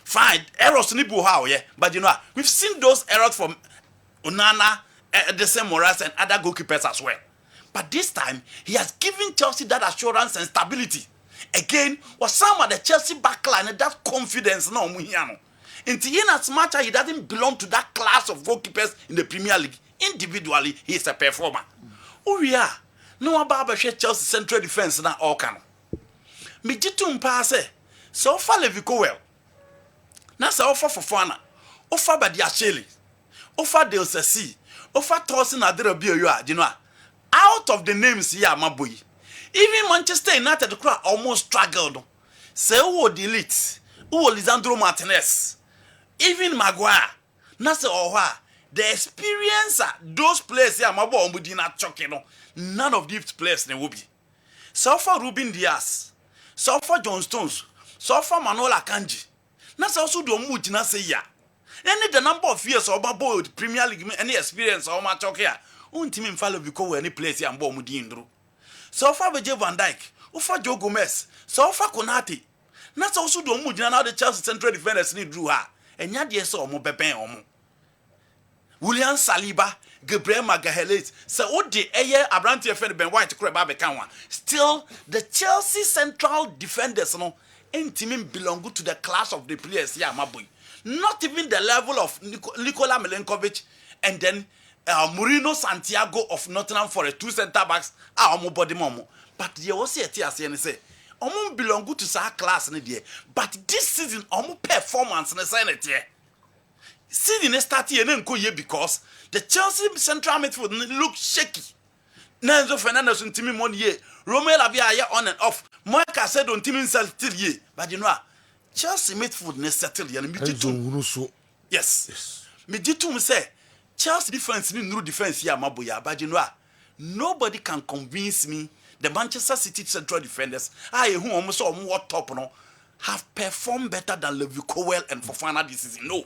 fine errors ni bu how yeah but you know we've seen those errors from Onana, Edison Morales and other goalkeepers as well. But this time he has given Chelsea that assurance and stability. Again, was some of the Chelsea backline and that confidence no muhiano. In as much as he doesn't belong to that class of goalkeepers in the Premier League, individually he is a performer. Oh yeah, no about Chelsea central defense na all can. Me jitum pass so far Levi well. Na sa offer for Fofana, offer by the Asheli, offer Del Sassi, offer Torsen Aderabio you know. Out of the names here, my boy. Even Manchester United almost struggled. Say who delete, who Lisandro Martinez. Even Maguire, Nasa Oha, the experience those players here, my boy, not choking. None of these players they will be. So far, Ruben Diaz, so far, John Stones, so far, Manola Kanji. Nasa also do much na say ya. Any the number of years or my boy, Premier League, any experience or my talk here. Team follow because any place here and bomb Mudindro. So far, Van Dijk, Ufa Joe Gomez, so far, Konate. Nasa also do much now the Chelsea central defenders need drew her. And yet, yes, or more Pepe or more. William Saliba, Gabriel Magalhaes, so what the air Abranti offended Ben White to Crab. Still, the Chelsea central defenders, no, intimate belong to the class of the players here, my boy. Not even the level of Nikola Milenkovic and then Mourinho Santiago of Nottingham Forest, 2 center backs, our body momo. But the OCT and say. Omo belong to sa class in there. But this season, omo performance in the Senate here. Season start here because the Chelsea central midfield look shaky. Nenzo Fernandez on team 1 year. Romelu Lavia on and off. Moika said on team still here. But you know, Chelsea midfield ne settle here. Yes. Me jitu say Chelsea defense ni no defense here maboya. But you know, nobody can convince me. The Manchester City central defenders, who almost saw more top no, have performed better than Levi Colwill and Fofana this season. No.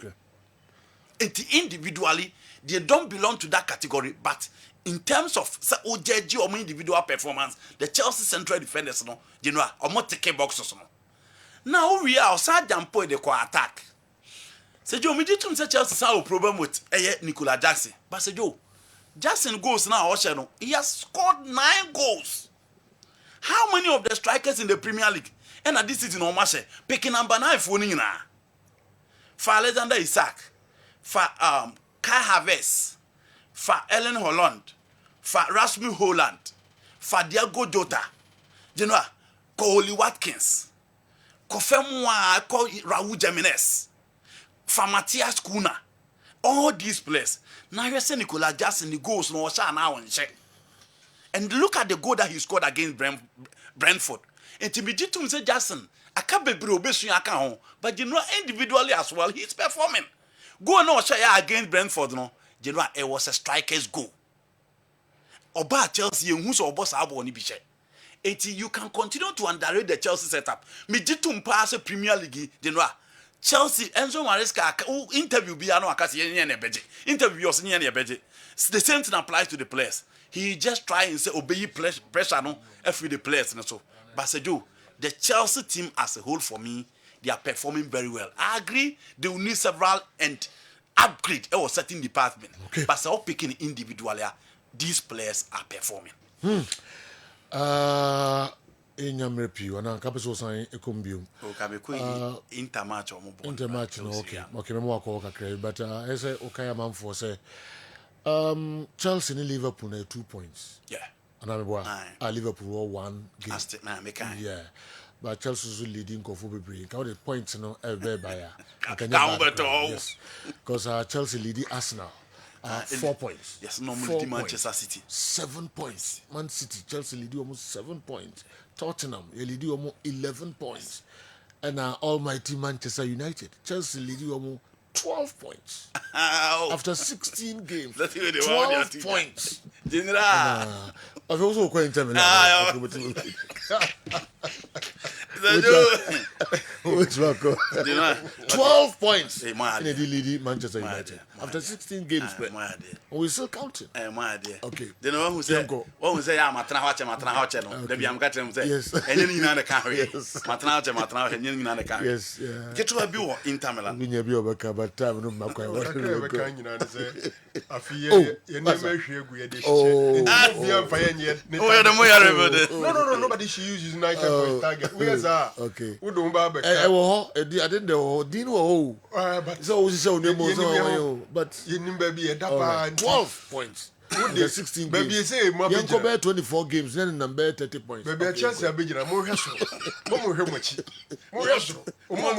Individually, they don't belong to that category. But in terms of OJG or individual performance, the Chelsea central defenders, no, you know, are more take boxes. No. Now we are outside and point the attack. Say Joe, me did say Chelsea have a problem with Nicola Jackson. But say Joe, Justin goals now, Osheno. He has scored 9 goals. How many of the strikers in the Premier League? And at this season, Omashe, picking number 9 for Nina. For Alexander Isak, for Kai Havertz, for Ellen Holland, for Rasmus Holland, for Diego Jota, you know, Koholi Watkins, Kofemwa, Raul Jimenez, for Matthias Kuna. All these players. Now you say Nicola Jackson, the goals no now and check. And look at the goal that he scored against Brentford. And to be to say Jackson, I can't be brobesu but you know individually as well, he's performing. Go no share against Brentford, no. You know, it was a striker's goal. Oba Chelsea, who's or boss abo ni biche. You can continue to underrate the Chelsea setup. Me jitum pass Premier League, you know. Chelsea Enzo Maresca interview bi ano akasi yen na beje interview os yen na beje. The same thing applies to the players. He just try and say obey pressure no every the players and so. But Sejo, the Chelsea team as a whole for me, they are performing very well. I agree they will need several and upgrade a certain department. Okay. But so picking individually, these players are performing. Enyamrepi wana kapeso san ekombium intermatch intermatch no okay memo akọ kakra but I say okay man for say Chelsea and Liverpool na 2 points Liverpool 1 game yeah but Chelsea is leading for bebre count the points no by yes because Chelsea leading Arsenal 4 points. Yes, normally Manchester City. 7 points. Man City, Chelsea lead almost 7 points. Tottenham, they lead almost 11 points. And almighty Manchester United, Chelsea lead almost 12 points. After 16 games, 12 points. General. I've also quite 12 points in the lead Manchester United after 16 games played. We still counting. Okay. The one who say I'm a Matana no. Maybe I'm getting say. Yes. And then you know the car. Matana and you know the car. Yes. Get to a bill Inter Milan. We never be over but time no makwa. No, nobody should use United for his target. Where's that? Okay. We don't buy back. I didn't know. Dino. But so we say but you need baby a dapa 12 points. The 16 games. Baby say more you compare 24 games then number 30 points. Baby Chelsea abijina mo hweso. Mo hwemochi. Mo hweso. Mo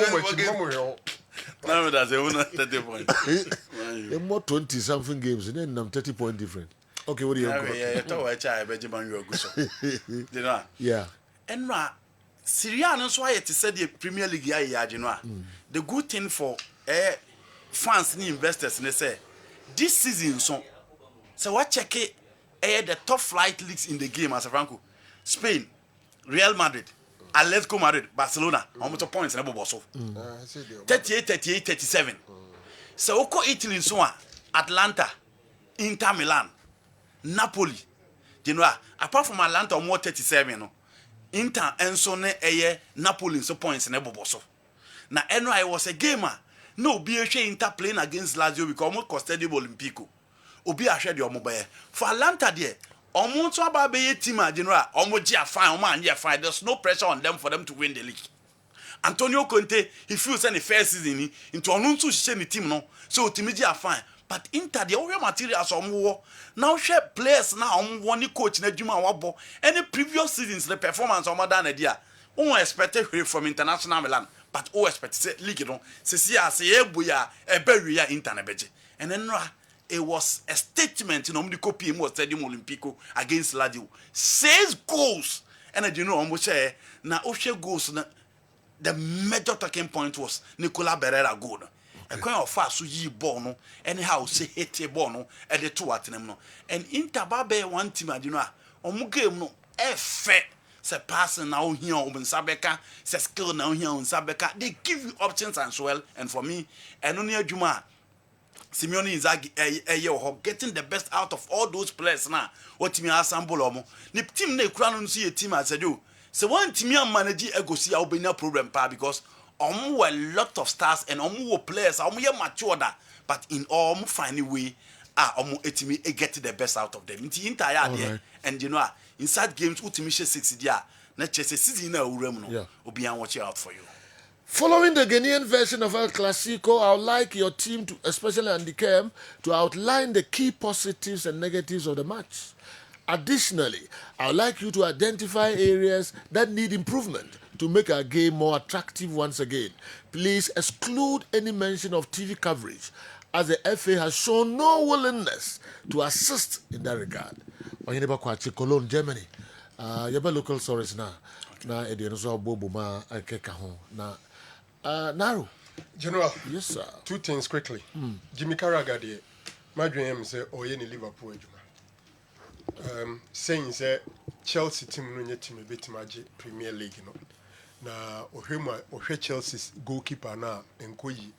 now that's a 30 points. More 20 something games and then 30 point different. Okay, what do you Yeah. And Syria no so to say the Premier League the good thing for fans and investors they say this season so what check the top flight leagues in the game as a Franco. Spain, Real Madrid, Atletico Madrid, Barcelona, how much points na bobo so 38 37. So oko Italy so Atlanta, Inter Milan, Napoli. You know, apart from Atlanta more 37 no. Inter enso ne Napoli so points na bobo so. Na I was a gamer. No be a Inter playing against Lazio because almost costed the Olympico. Obi a share the omobaye. For Atlanta there, almost about be team general, almost dia fine, fine. There's no pressure on them for them to win the league. Antonio Conte, he feels any first season into onunsu share the team no. So team dia fine. But Inter the all materials on now share players now one coach na Juma wabo. Any previous seasons the performance on than a dia. On expected from International Milan, but all expected league no. Se buya e beria Inter na beje. And then it was a statement in the copy was Stadium Olympico against Lazio. 6 goals. And you know almost say na Oshe goals na the major talking point was Nicola Barella goal. A kind of fast so ye ball no anyhow say hit a ball no at the 2 at them no. And Inter Babe one team you know omu game no effect se passing now here on Sabeka, se skill now here on Sabeka. They give you options as well. And for me, and only Juma Simeone Inzaghi getting the best out of all those players now. What me assemble omo. Ni team ne kura no see a team as do. So one team manage go see Albania problem pa because omo a lot of stars and omo players omo mature that but in all find a way omo etimi get the best out of them. Nti Inter ya there and you know inside games utimi she 6 dia na chese season na urem no obi an watch out for you. Following the Ghanaian version of El Clasico, I would like your team, to, especially Andy Kem, to outline the key positives and negatives of the match. Additionally, I would like you to identify areas that need improvement to make our game more attractive once again. Please exclude any mention of TV coverage, as the FA has shown no willingness to assist in that regard. Oyineba Kwachi, Cologne, Germany. Yaba local stories now. Na ediano so bobo ma keka ho na Naro. General. Yes, sir. Two things quickly. Jimmy Carragher, my dream say, oh, you Liverpool. Saying say Chelsea team no team a bit magic Premier League, you know. Na ohwe Chelsea's goalkeeper na Nkoyi,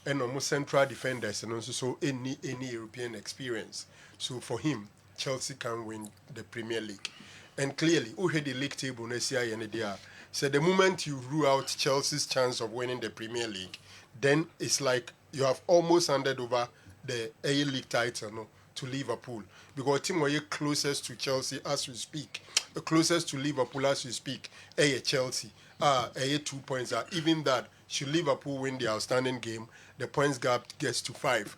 and almost central defenders, and also so any European experience. So for him, Chelsea can win the Premier League. And clearly, who had the league table next year and the so the moment you rule out Chelsea's chance of winning the Premier League, then it's like you have almost handed over the A League title to Liverpool. Because team were closest to Chelsea as we speak, closest to Liverpool as we speak, Chelsea. 2 points are even that. Should Liverpool win the outstanding game, the points gap gets to 5.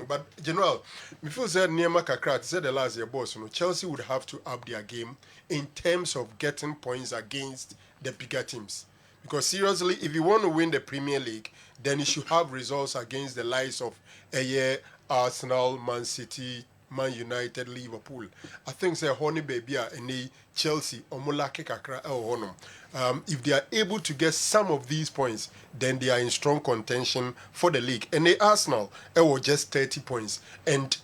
But General, me feel said Niema Kakrat said the last year boss, Chelsea would have to up their game in terms of getting points against the bigger teams. Because seriously, if you want to win the Premier League, then you should have results against the likes of Arsenal, Man City, Man United, Liverpool. I think say honey baby and Chelsea omolake kakra honum. If they are able to get some of these points, then they are in strong contention for the league. And the Arsenal was just 30 points. And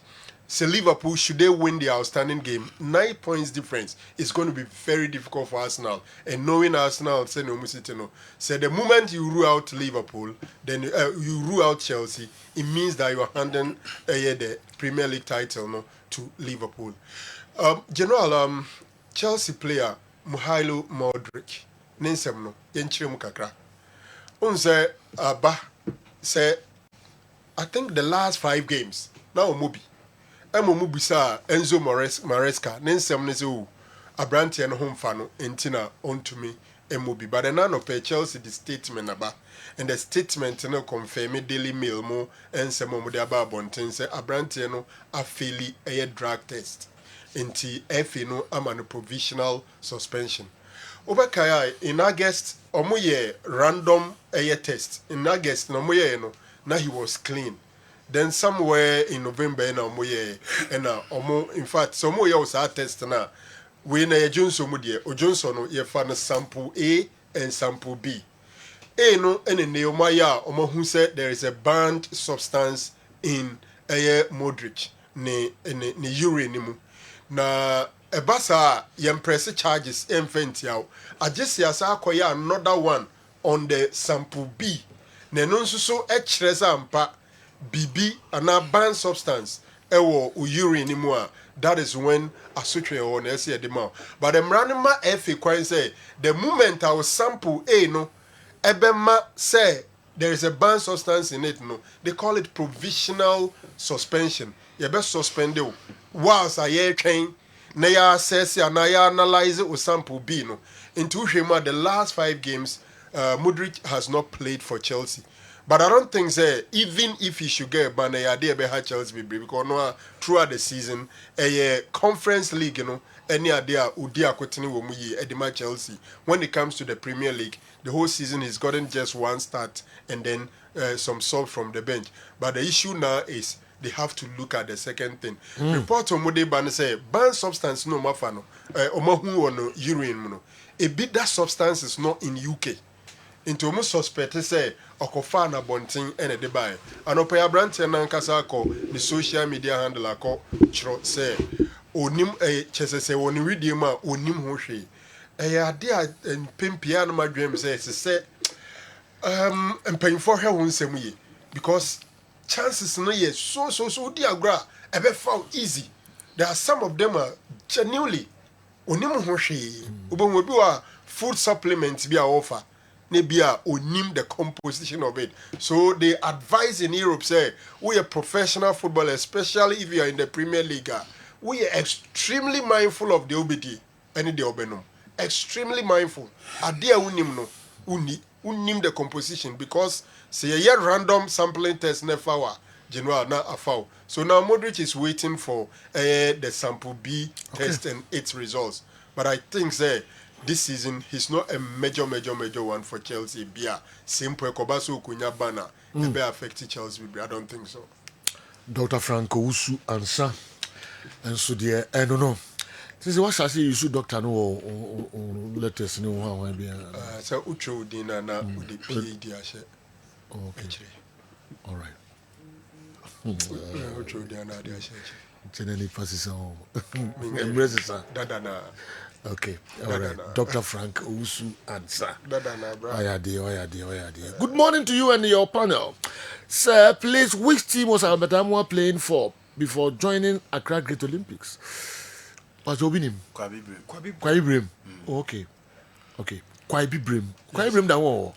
say Liverpool, should they win the outstanding game, 9 points difference is going to be very difficult for Arsenal. And knowing Arsenal, say no musitino. So the moment you rule out Liverpool, then you rule out Chelsea, it means that you are handing the Premier League title to Liverpool. General, Chelsea player Mihailo Modric, Ninsem no, Yenchire Mukakra. Unse say, I think the last 5 games, now Mobi. Emo bisa Enzo Maresca nensem ne se o abrante no home fa no entina ontumi emobi but none of Chelsea the statement aba and the statement no confirm Daily Mail mo ensem mo de aba bonten se abrante no afeli drug test enti FA no ama no provisional suspension obekaya in August omoye random test in August no moye no na he was clean. Then somewhere in November, in fact, some more was our test now. We na Johnson or Johnson, ye found sample A and sample B. A no any neomaya who said there is a banned substance in Modric ne urine. Na a basa yempress charges infant I just saw another one on the sample B. Ne non so ampa. BB and a banned substance urine anymore. That is when a suture on SC the mouth. But the Mranima FA quite say the moment I will sample A no Ebema say there is a banned substance in it no. They call it provisional suspension. You best suspend it. Whilst I hear train Naya says ya Naya analyze it with sample B no. Into the last 5 games Modric has not played for Chelsea. But I don't think even if he should get a ban, idea behind Chelsea because no throughout the season, a conference league, any idea udia kwetini womuyi edima Chelsea. When it comes to the Premier League, the whole season he's gotten just 1 start and then some sub from the bench. But the issue now is they have to look at the second thing. Report on Mode Ban say ban substance no mafano omahu no urine no. A bit that substance is not in UK. Into almost suspect say okofa na bontin ene de buy anopa ya brand na nkasa ko the social media handle ko chro say onim chese say woni video ma onim ho hwe ade a pempia no madwem say empanfo hwe ho nsem yi because chances no ye so di agra ebe found easy. There are some of them are genuinely onim ho hwe obo bi wa food supplements bi a offer maybe onim the composition of it. So they advise in Europe say we are professional football, especially if you are in the Premier League. We are extremely mindful of the OBD and the Obenum. Extremely mindful. Adia unim no unim the composition because say a year random sampling test never general na afau. So now Modric is waiting for the sample B test and its results. But I think say this season he's not a major one for Chelsea. Bia simple Kobaso Kunya Bana be affect Chelsea. I don't think so. Dr. Franco Usu answer and so dear I don't know. This is what I say you should doctor no or let us know how I be. So Ucho Dina na the PhD ashe. Okay. All right. Ucho Dina the ashe. Tenany passes on. Embrace Dada na. Okay, all right. Dr. Frank Usu answer. Dadana, bro. Good morning to you and your panel. Sir, please, which team was Albert Amwa playing for before joining Accra Great Olympics? What's your name? Kwabi Brim. Oh, okay. Kwabi Brim that one.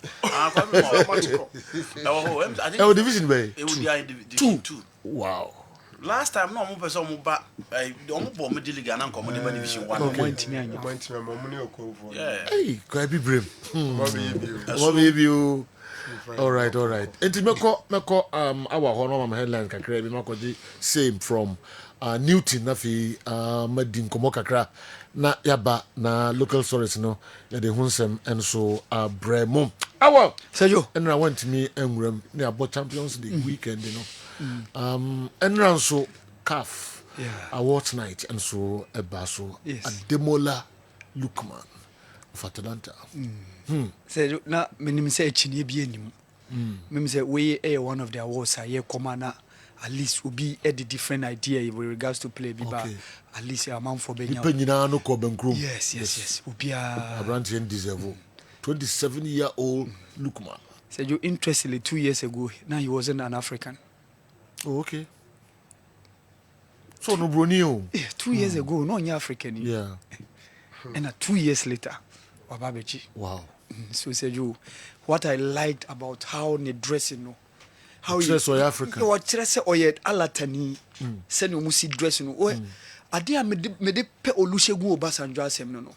Oh, division bay. Two. Wow. Last time no mo person mo ba omo bo mo league anan ko mo de division 1 Hey, Kwabi Brim. What baby you? All right. Enti meko our hono headlines kakra bi mako di same from Newton na fi madin komo kakra na yaba na local stories no ya de hunsem enso bremo awa Sergio and I went to me enwram na about Champions League weekend you know and so CAF awards night and so ebaso Ademola Lukman of Atalanta Sergio na menim say chini bi anim menim say we one of the awards here commander at least will be a different idea with regards to play biba at least a man for Benya. No Kobenkrum. Yes. Ubia Abrantian deserve 27-year-old Lukman. Said you interestingly 2 years ago, now he wasn't an African. Oh, okay. So no Brunio. 2 years ago, no African. Yeah. And 2 years later, Wababechi. Wow. So said you what I liked about how they dressing no. How you dress African. You dress oyed alatani. Send you musi dress no. Adia me de pe Olusegun Obasanjo asem no.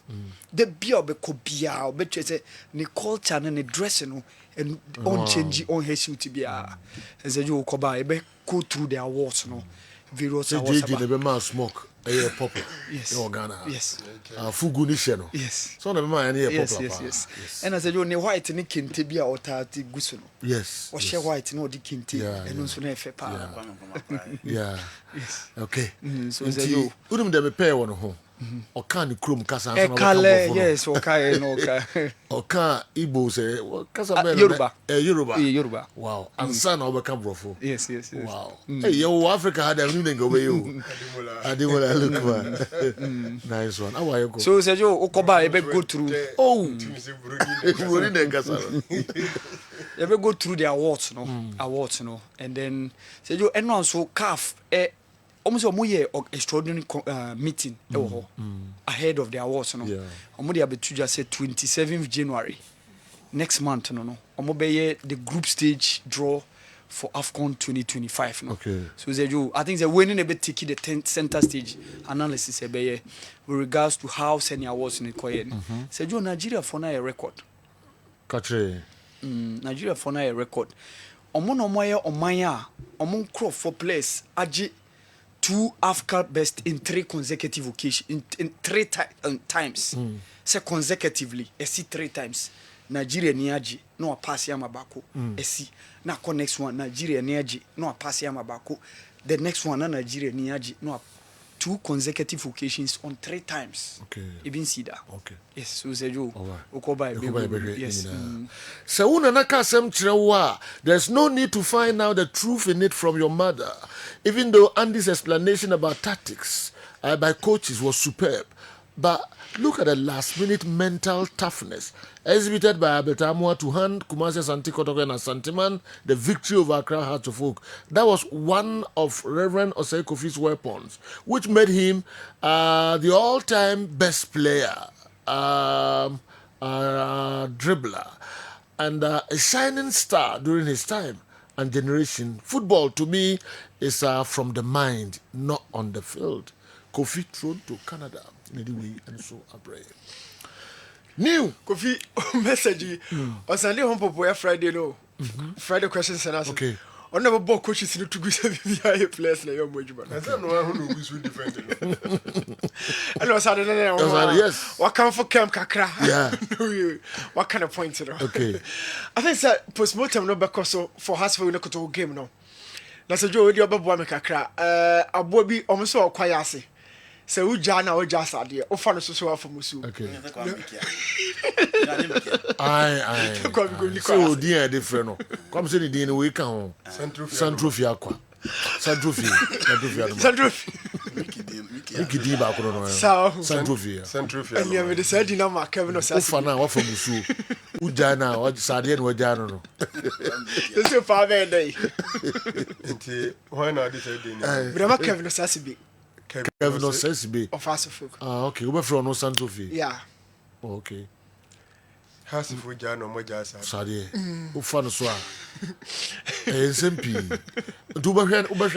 The bia obeko bia obetre say ni culture na ni dress no and on change on her shoot bia. And say you koba e be go through the awards no. Various awards. They be smoke. Pop. Yes. Ghana. Yes. Fugu ni sheno. Yes. So na be man pop. Yes. And I said you ne white ni kente bia otati gusu no. Yes. O share white no di kente and so na efe pa. Yeah. Yes. Okay. So say you udum de me pay won ho. Oka ni krom kasa so na yes, oka no oka. Oka Igbo say kasa be Yoruba. Wow. Ansa na obeka brofo. Yes. Wow. Hey, yo Africa had a new go way you. Ademola Lukman. Nice one. How are you go? So say you okoba e be go through. Oh. You be go through the awards no. And then say you and also CAF almost a year extraordinary meeting ahead of the awards no. Omo dey abetu just say 27th January next month no. Omo be the group stage draw for AFCON 2025 no. Okay. So say you I think they winning a bit take the center stage analysis with regards to how senior awards in Koyen. Say you Nigeria for now a record. Katre. Nigeria for now a record. Omo no moye omanya omo crop for place agi 2 Africa best in 3 consecutive occasions in 3 times. Say consecutively, see 3 times. Nigeria niaji no pass ya mabako. See na next one Nigeria niaji no pass ya mabako. The next one na Nigeria niaji no 2 consecutive occasions on 3 times. Okay. Even see that. Okay. Yes, so say you. Okoba yes. So there's no need to find out the truth in it from your mother. Even though Andy's explanation about tactics by coaches was superb. But look at the last-minute mental toughness exhibited by Abetamwa to hand Kumasi Santi Kotoko and Santiman the victory over Accra Hearts of Oak. That was one of Reverend Osei Kofi's weapons, which made him the all-time best player, dribbler. and a shining star during his time and generation. Football to me is from the mind, not on the field. Kofi thrown to Canada. Anyway, and so Abraham. New Kofi message on Sunday home for Friday no. Friday questions and answers. Okay. On never bought coaches in to go to the place na your mojuba. I don't know who will be different. And was Saturday. Yes. What come for camp kakra? Yeah. What kind of points it? Okay. I think that post-mortem no because for Hasfield no koto game no. Na se jo odi obabo me kakra. Abo bi omso okwaya se uja na oja asade o fa no so afa musu. Okay. Aye. So dia different no. Come say the day no we can Centrofia kwa. Centrofia. Miki di ba ko no. Centrofia. And me dey say di na ma Kevin no say. Ufa na wa fa musu. Uja na o sade no waja no. This is fa be dey. Nti why na dey say dey ni. Brema Kevin no say be. Kevin no says be. Of Hasfield. Okay. We from no Centrofia. Yeah. Oh, okay. Hasfield ja no mo ja sa. Sade. Ufa no so a. SMP. Do be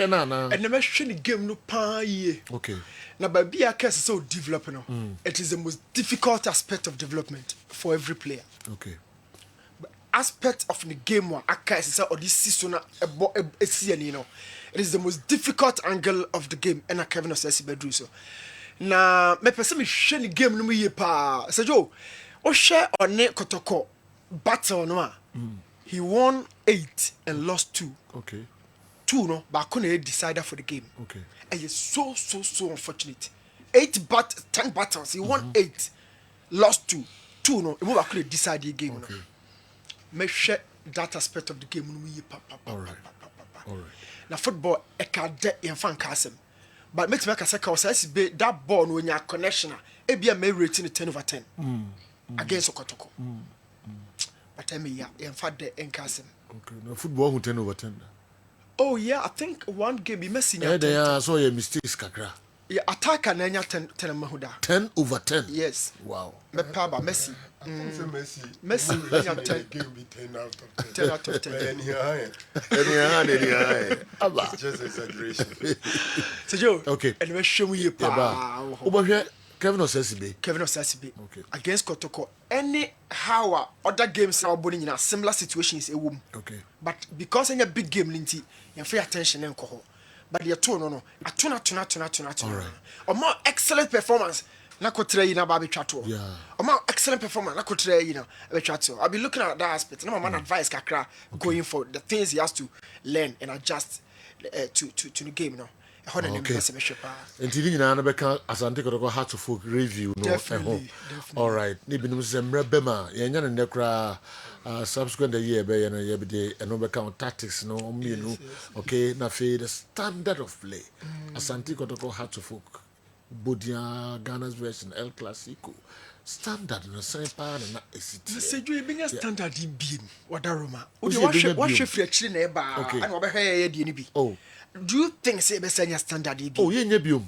na na. And never share the game no pa ye. Okay. Now by be a case so develop no. It is the most difficult aspect of development for every player. Okay. But aspect of the game one aka is or this season you know. It is the most difficult angle of the game and I Kevin says bedru so. Na me person me share the game no ye pa. Say Joe, o share on ne kotoko battle no a. He won 8 and lost 2. Okay. 2 no, but couldn't decider for the game. Okay. And it's so unfortunate. 10 battles. He won 8, lost 2. 2 no, he couldn't decide the game. Okay. No. Make sure that aspect of the game. All right. Now football, I can't de in fan casem. But makes me say be that ball when you connection. It be a may rating 10 over 10 against Okotoko. But I mean, in fact, the Enkasem. Okay, no football who 10 over 10. Oh, yeah, I think one game be messing. Yeah, they are so your mistakes, Kakra. Yeah, attack and 10 Mahuda. 10 over 10. Yes. Wow. Papa Messi. Messi. 10 out of 10. 10 out of 10. It's just exaggeration. So, Joe, okay. And we show you Kevin Osesibe. Okay. Against Kotoko. Any how other games are boning in a similar situations a womb. Okay. But because in a big game, Linty, you free attention and coho. But you're two no. A tuna. All right. A more excellent performance. Nakotre in a baby chato. Yeah. A more excellent performance. Nakotre in a chato. I'll be looking at that aspect. No man advice Kakra going for the things he has to learn and adjust to the game, you know. Okay. Until you know, as I take a heart of review. No, definitely. All right. Nibin was a rebema. Yan and Necra subsequent year by a year day and overcome tactics. No, me no. Okay, na fe the standard of play. As I take a heart of folk. Bodia Ghana's version El Clasico. Standard no same part and not a city. Say you being a standard in beam. What Roma? What you free actually neighbor? Okay. And over here, DNB. Oh. Do you think say be send standard e be? Oh, ye biom.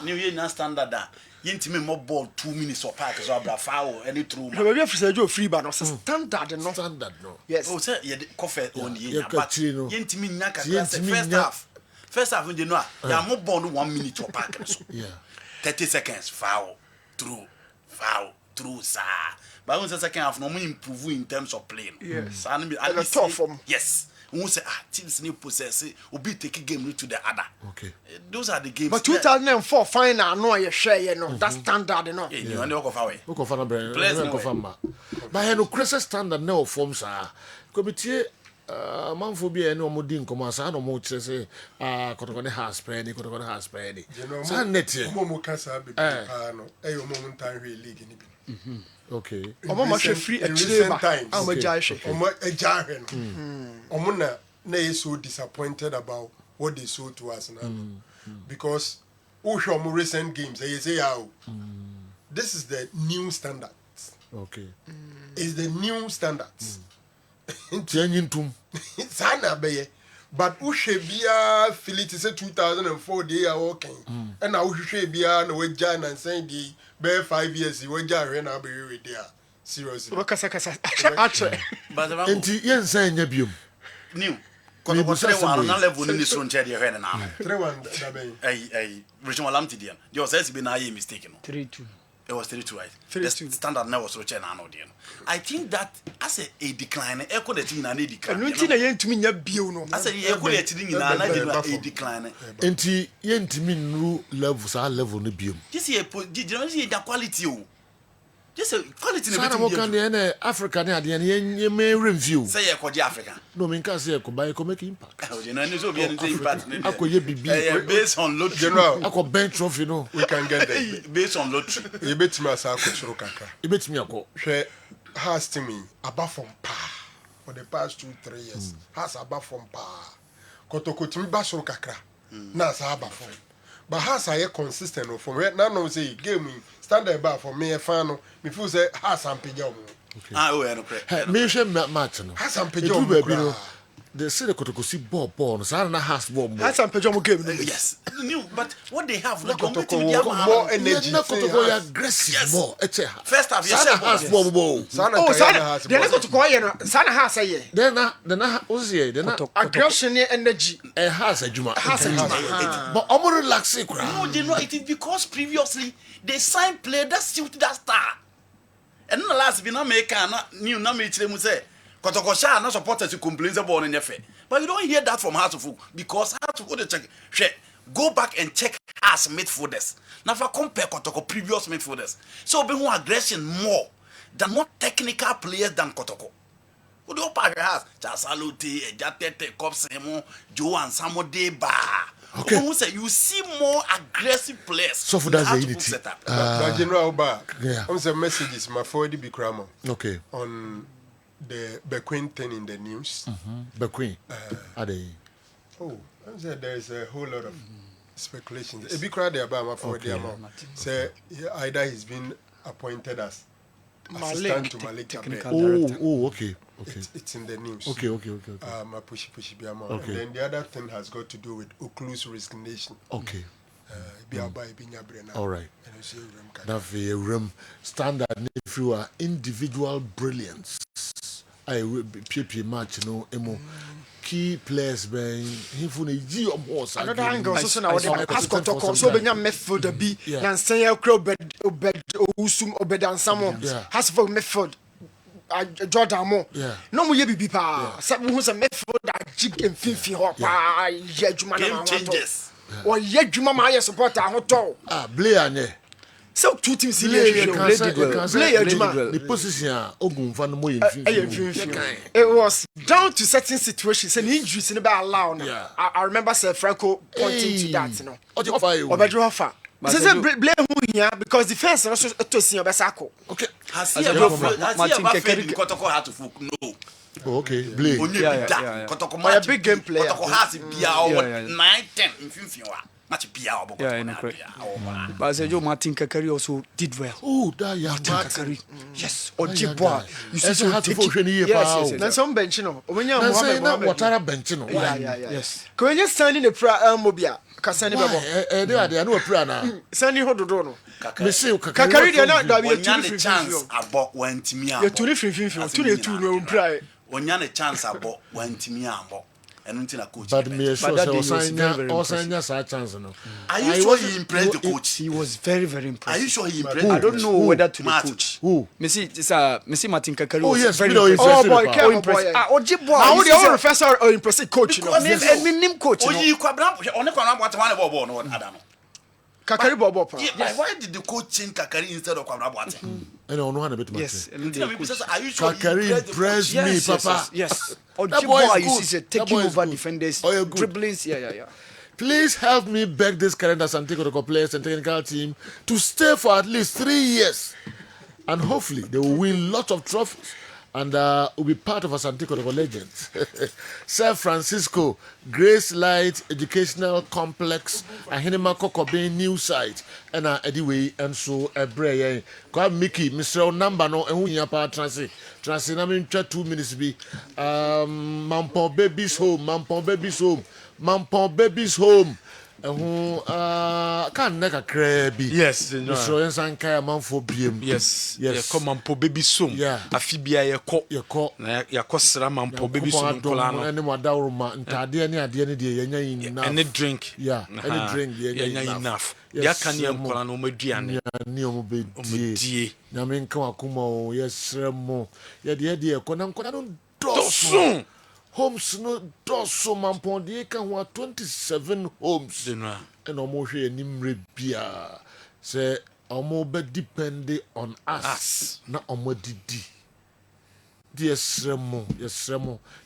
New year na standard da. Yentimi mo ball 2 minutes or park so abra foul any true. No be say you free ba no standard no. Standard no. Yes. Oh say ye coffee on the but yentimi nya kakra first half we know ya mo ball 1 minute or park so. Yeah. 30 seconds foul through sir. But when second half no more improve in terms of playing. Yes. And a tough form. Yes. We say teams need possess it will be take game to the other. Okay. Those are the games. But 2004 final no you share you know that standard no. You want to go far away. Go for number. Go for ma. But no crazy standard no form sir. Committee manphobia no mo din komo asa no mo kire say kotokone has spray ni kotokone has spray ni. Sa net ye. Mo kasa be no. Eyo mo ntan hwe league ni bi. Okay. Omo ma hwe free actually ba. Omo jahwe. Omo jahwe no. Omo na is so disappointed about what they showed to us now. Because omo recent games they say this is the new standards. Okay. It's the new standards. Changing to Sana beye. But Ushebia Philip say 2004 they are working. And now Ushebia no we Jan and saying the bare 5 years you were Jan and I'll be there. seriously. Enti yen san nya biom. New. Kotoko 3-1 na level ni so nche de hwe na. 3-1 da ben. Hey, Richmond Lam tidian. You say be na mistake no. 3-2. It was 3-2, right? 3-2. The standard never so chen na no dey. I think that as a decline, e ko the team na decline. No nti na yentumi nya bio no. As e ko the team nyina na dey decline. Enti yentumi nru level sa level no biom. This is the quality o. Just a quality in the African Africa ne ade ne me review. Say you go Africa. No me can say go buy make impact. You know so be any impact. Akoye bibi. Based on lottery. General. Ako bench trophy no. We can get there. Based on lottery. You betimi asa akotoro kakra. You betimi akọ. Hwe has to me above from pa for the past 2-3 years. Has above from pa. Kotoko timi ba soro kakra. Na asa above from. But has I consistent from where now no say game standard bar for me fan me feel say has am pejam. Okay. Ah oh no correct. Me hwe match no. Has am pejam. They say the Kotoko see ball no so na has ball. Has am pejam game no. Yes. New but what they have like more energy. Na Kotoko ya aggressive ball. First half yes has ball. Oh sana they na Kotoko ye no. Sana has ye. Then na ozie then na aggression energy. Has adwuma. But omo relax it. No, they know it is because previously they signed player that suit that star. And the last be na make na new na me chire mu say Kotoko sha na supporters to complain about in the but you don't hear that from Heartful because Heartful they check go back and check as midfielders. Now for compare Kotoko previous midfielders. So be more aggression more than more technical players than Kotoko. Who do part has Chasalute, Ejatete, Kopsemo, Joe and Samode Ba. Okay. You see more aggressive players. So for that's the unity. But General Ba, on the messages, my forward be Kramo. Okay. On the Bequin thing in the news. Bequin. Are they? Oh, there is a whole lot of speculations. A big crowd there about my forward amount. Say either he's been appointed as assistant to Malik. Oh, okay. It's in the news. Okay. Pushy Biama. Okay. And then the other thing has got to do with Oculus resignation. Okay. All right. Now for a room standard if you are individual brilliance. I will be PP match no emo. Key players being another angle so now they ask Kotoko so benya midfield be na say obed usum obedan samo has for midfield Jordan mo no mo ye bibi pa say mo say midfield that jig and finfin ho pa ye adwuma na changes o ye adwuma ma ye supporter ho to play anye so two teams play the position ogunfa no mo ye finfin it was down to certain situations and injuries in the allow now I remember Sir Franco pointing to that you know Obedrofa say blame who here because the first also to see Obesako okay has he ever Kotoko had to fuck no okay blame Kotoko a big game player Kotoko has bia over 9-10 in finfin wa match bia obo but I said Joe Martin Kakari also did well. Oh that Kakari yes Ojibwa you see so hard to function here yes na some bench no omenya Mohammed water bench no yes ko enye standing the pra mobia kasani bebo they no pra na sani hododo no Kakari dey na da be a chance abo wantimi abo you tuni finfin tu dey tu no pra onya ne chance abo wantimi abo coach. But me sure Osanya sa chance no. Are you sure he impressed the coach? He was very, very impressed. Are you sure he impressed? I don't know whether to the coach. Who? Missy Martin Kakari was very impressed. Oh boy, Ojibwa. How the professor or impressive coach no. Name coach. Oji kwabra one kwabra what one ball no Adam. Kakari bobo pa. Yes. Why did the coach change Kakari instead of Kwabra Boateng? I don't know a bit yes. Are you sure Kakari impressed me, Papa? Yes. Ojibwa, you see, taking over defenders, dribblings. Yeah. Please help me beg this current Asante Kotoko players and technical team to stay for at least 3 years. And hopefully they will win lots of trophies. And will be part of Asante Kotoko legends. Sir Francisco, Grace Light Educational Complex, Ahinema Kokobe new site, and anyway, and so a bray. Kwa Mickey, Mr. Number no, and who pa transi na min 2 minutes be. Mampon baby's home, Mampon baby's home. ɛho kan na kakra bi yes no so yensan kai amanfo biem yes ye ko mampo baby som afi bia ye ko na ya ko sra mampo baby som kola no ene wadawroma ntade ne ade ne de yenya enough any drink any drink yenya enough ya kan ye kola no maduane ne o bedie na men kan akoma o yesremo ye de ko na nkoda no dosun homes no dosun mampon de kan ho 27 homes and omo hwe animre bia say omo be depend on us na omo didi yesremo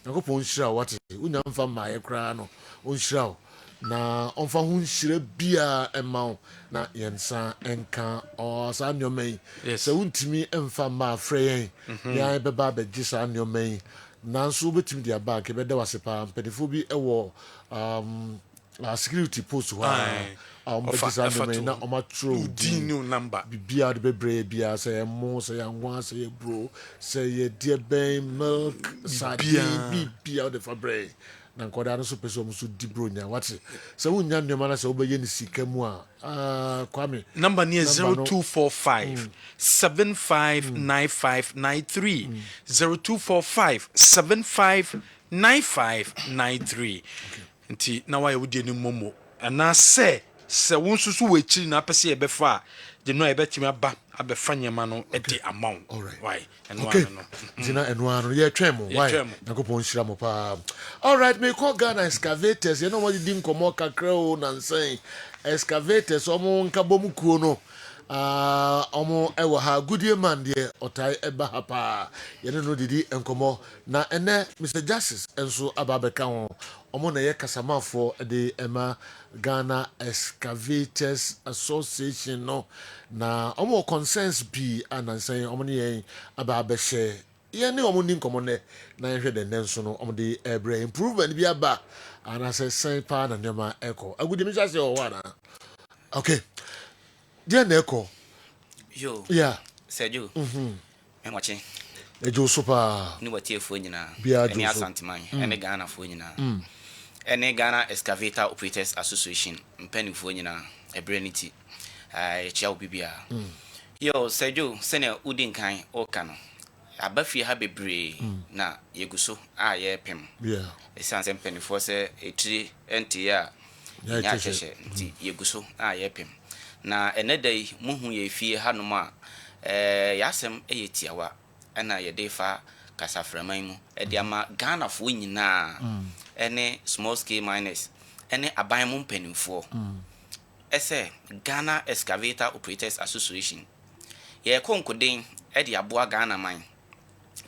na ko pon hira wate unya mfa maaye kra no onhira na onfa hu nhira bia ema na yensa enka o sa nyomen se untimi emfa ma freyen ya beba be gisa nyomen nanso betim dia bag ke beda wasepa mpedifo bi ewo security post ho begisa nyomen na omatro dinu number bibia de bebre bia say mo say anwa say bro say ye dear ben milk sardine bibia de fabre na nkoda no so peso mo so di bro nya wate say wonya nyoma na say obeye ni sika mu a kwame number ni 0245 759593 0245 759593 nti na wa ye wodi ni momo ana se wonsusu wechiri na pese ye befa de no ebetimi aba abefa nyema no edi amount why eno no zina eno ano ye twem why nakopon hira mo pa all right me call Ghana excavators you know what di nkomo kakra o nansan excavators omo nkabom kuo no omo ewo ha goodie man de otai eba ha pa ye no didi nkomo na ene Mr Justice enso ababeka ho omo na ye kasamafo de ema Ghana Excavators Association no na omo concerns bi anansan omo ne yen ababehye ye ne omo ni nkomo ne na ye hwe de nenso no omo de ebre improvement bi aba anase sen pa na nyama eko agudi mi sase o wana okay dia na eko yo yeah Sergio enwache ejo super ni watiefo nyina eni asanteman ene Ghana fo nyina ene Ghana Excavator Operators Association mpanifo nyina ebrenity chia obibia yo Sergio sene udin kan oka no abafie ha bebre na yeguso ye pem esanse mpanifo se etiri enti ya nya cheshe nti yeguso ye pem na enedai muhu ye fie hanom a yasem eyetiawa ana yedefa kasaframan mu ediama Ghana fo nyina ene small scale miners ene aban mu mpanimfo ese Ghana Excavator Operators Association ye konkoden edi aboa Ghana man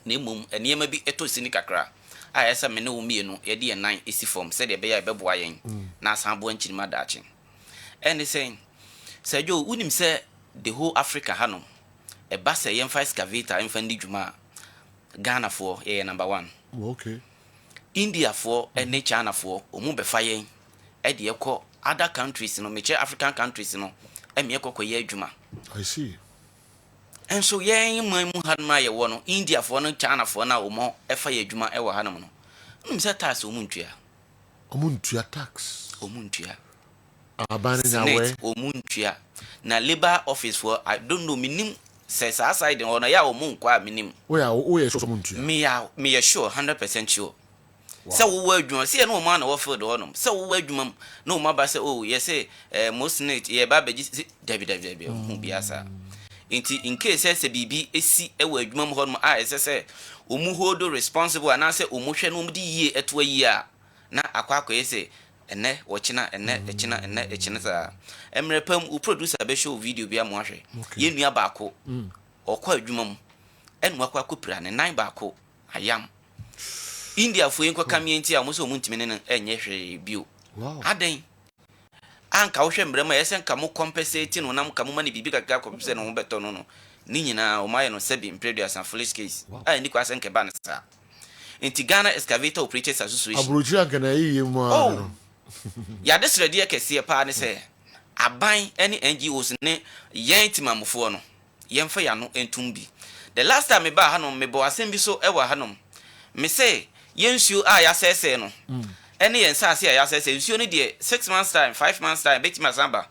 na mum eniyema bi etosi ni kakra a ese me ne wo mienu ye de nan esi form se de be ya beboa yen na asanbo anchirima dache ene sen Sergio unim se the whole Africa hanom e ba se yemfa excavator emfa ndi dwuma Ghana for number 1 okay India for and China for omu befa yen e de ekọ other countries no meche African countries no e me ekọ koye adwuma I see and so yen man mu hanma ye wo no India for no China for na omo efa ye adwuma e wo hanom no se tax omu ntua tax omu ntua abane nyawe omu ntua na labor office for I don't know minim says aside on ya omu nkwa minim we so muntua me sure 100% sure se wo adwuma se no ma na wo field honom se wo adwuma no ma ba se oh yes most net ye ba beji david hu biasa inti in case se bibi esi e wo adwuma honom a se omu hold responsible na se omu hwe no mudi yie eto yi a na akwa yese ene wochina echina za emrepam u producer be show video bia mo ahwe ye nua baako okwa adwuma mu enu akwa kopira ne nan baako ayam India fo enko kamienti a mo so muntimi ne enye hwe bio aden anka wo hwe mbrema yesen ka mo compensate no nam ka mo mani bibi kakka ko se no ho beto no ni nyina o maye no sebi impreduous and foolish case ni kwa sen ke ban sa enti Ghana Excavator Operators Association abrochira kana yiye mu a ya desredi ekese pa ne se aban any NGOs ne yen timamfo no yemfa ya no entumbi the last time me ba hanom me bo asem bi so e wa hanom me say yensuo a ya sese no Any and sassy, I say, you need 6 months' time, 5 months' time, bet my samba.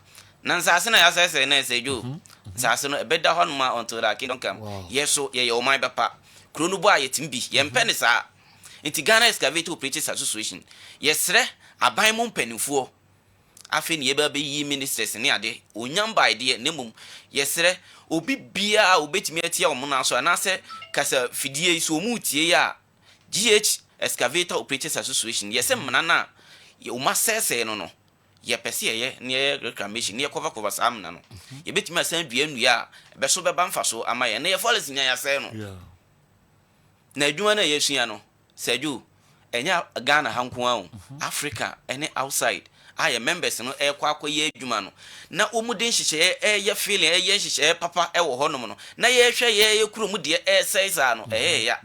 Nansasina, as I say, and I say, you. Sassino, a better honma onto that kingdom come. Yes, so, ye, oh, my papa. Kronuba, ye timbi, ye penisa. Inti Ghana Excavator Operators Association. Yes, sir, a buy mon penny for. I think ye be ye ministers near de, unyamba idea, nemum. Yes, sir, obi bia, obet me at your monaso, and I say, Cassa Fidie so muti ya. GH Excavator Operators Association. Yes, manana. You must say no. Ye perceive near reclamation, near cover some nano. You bet me send you ya, Besoba Banfaso, am I near follows near Seno? Na Juana Yesiano, said you, and ya Ghana Hankuan, Africa, any outside. I am members no air quaco ye jumano. Na umudin share air ye feeling a yes share papa ewo honomono. Na ye share ye krumudia air says ano, ya.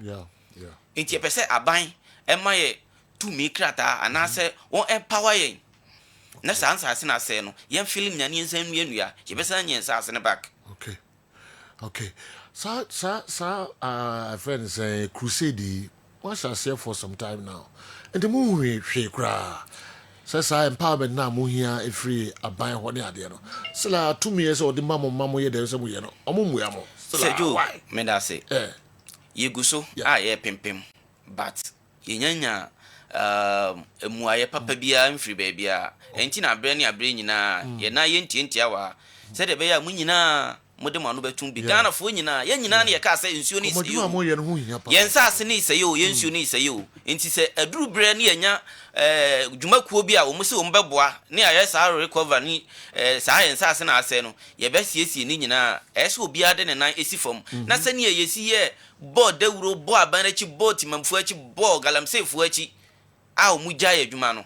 Inti pese aban, and my 2 me crata, and I say, one empower ye. Na sans as I say no, young feeling yan same year, you better yes ass in the back. Okay. Friend say crusade. What shall say for some time now? And the movie shake cry. Says I empowerment now here a free a buy one idea. So 2 years or the mamma ye there's a way. Omumuamo. Say you, may I say, ye guso, I pim, but yenya muaye papa bia mfiri babia enti na brani abrani na ye na ye ntientia wa se de be ya munyina modema no betum bi Ghana fo nyina ye nyina na ye ka se nsuo ni seyo ye nsa ase ni seyo ye nsuo ni seyo enti se aduru bre na yenya dwumakuo bi a wo mse wo mbeboa ne aye sa recover ni sa ye nsa ase na ase no ye be siesie ni nyina ese obi ade ne nan esi fom na se ne ye si ye board dawuro bo abanachi board timamfu achi board galamsefu achi a muja ye adwuma no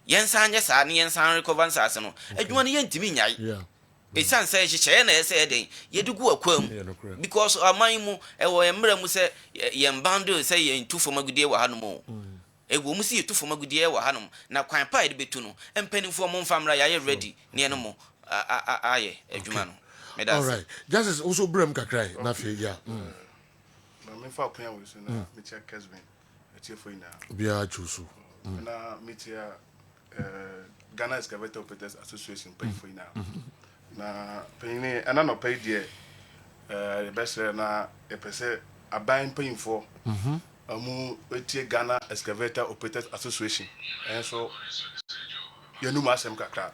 yensa anye sa ne yensa recover nsa ase no adwuma no yentimi nyai esan say hyehyɛ na ɛsɛ den yedugu akwam because aman mu ɛwɔ emra mu sɛ yembando sɛ yentu fomagudie wɔ hanom ewo mu sɛ yetu fomagudie wɔ hanom na kwan pa de betu no empanimfo mo mfamra ya ready ne no mo aye adwuma no all right just is also brem kakrai na fe ya na me fa kwan wo so na me tia Kessben etie fo ina bia chusu na me tia Ghana Excavator Operators Association pay fo ina na payne ana no pay die the best na e pese aban payinfo amu etie Ghana Excavator Operators Association and so yenu masem kakra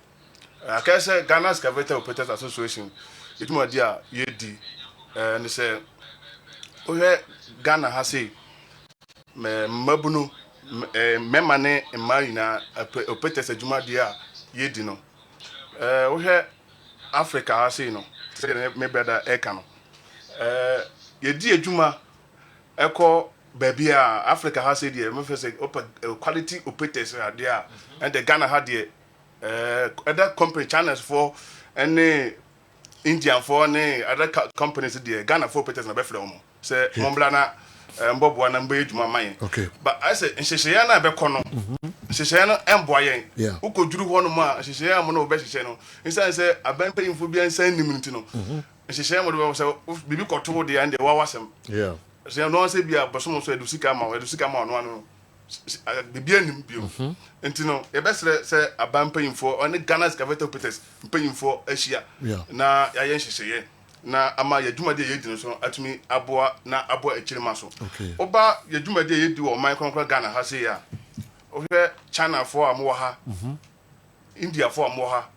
akase Ghana Excavator Operators Association ituma dia yedi ne se ohe Ghana ha sei me mabunu memane marina operators adwuma dia yedi no ohe Africa ha sei no say me brother eka no yedi adwuma eko baby a Africa ha sei dey me say quality operators there and the Ghana ha dey other company channels for any Indian for any other companies there Ghana for operators na be frɛ mo say mombla na mbobo na mbe adwuma man but I say nhyehyɛ na be kɔ no nhyehyɛ no emboa yen ukoduru ho no ma nhyehyɛ mo no be hyehyɛ no insan say aban payinfo bia nsan nim nti no nhyehyɛ mo do say bibi kɔto de and wa wasem say no say bia bosom so edusika ma no ano bibi anim bio enti no e be say aban payinfo on Ghana Excavator Operators payinfo ahia na ya yen nhyehyɛ na ama yadwuma de yedi no so atumi aboa na aboa ekirima so oba yadwuma de yedi wo man konkro Ghana ha sei ya ohwe China for amwo ha India for amwo ha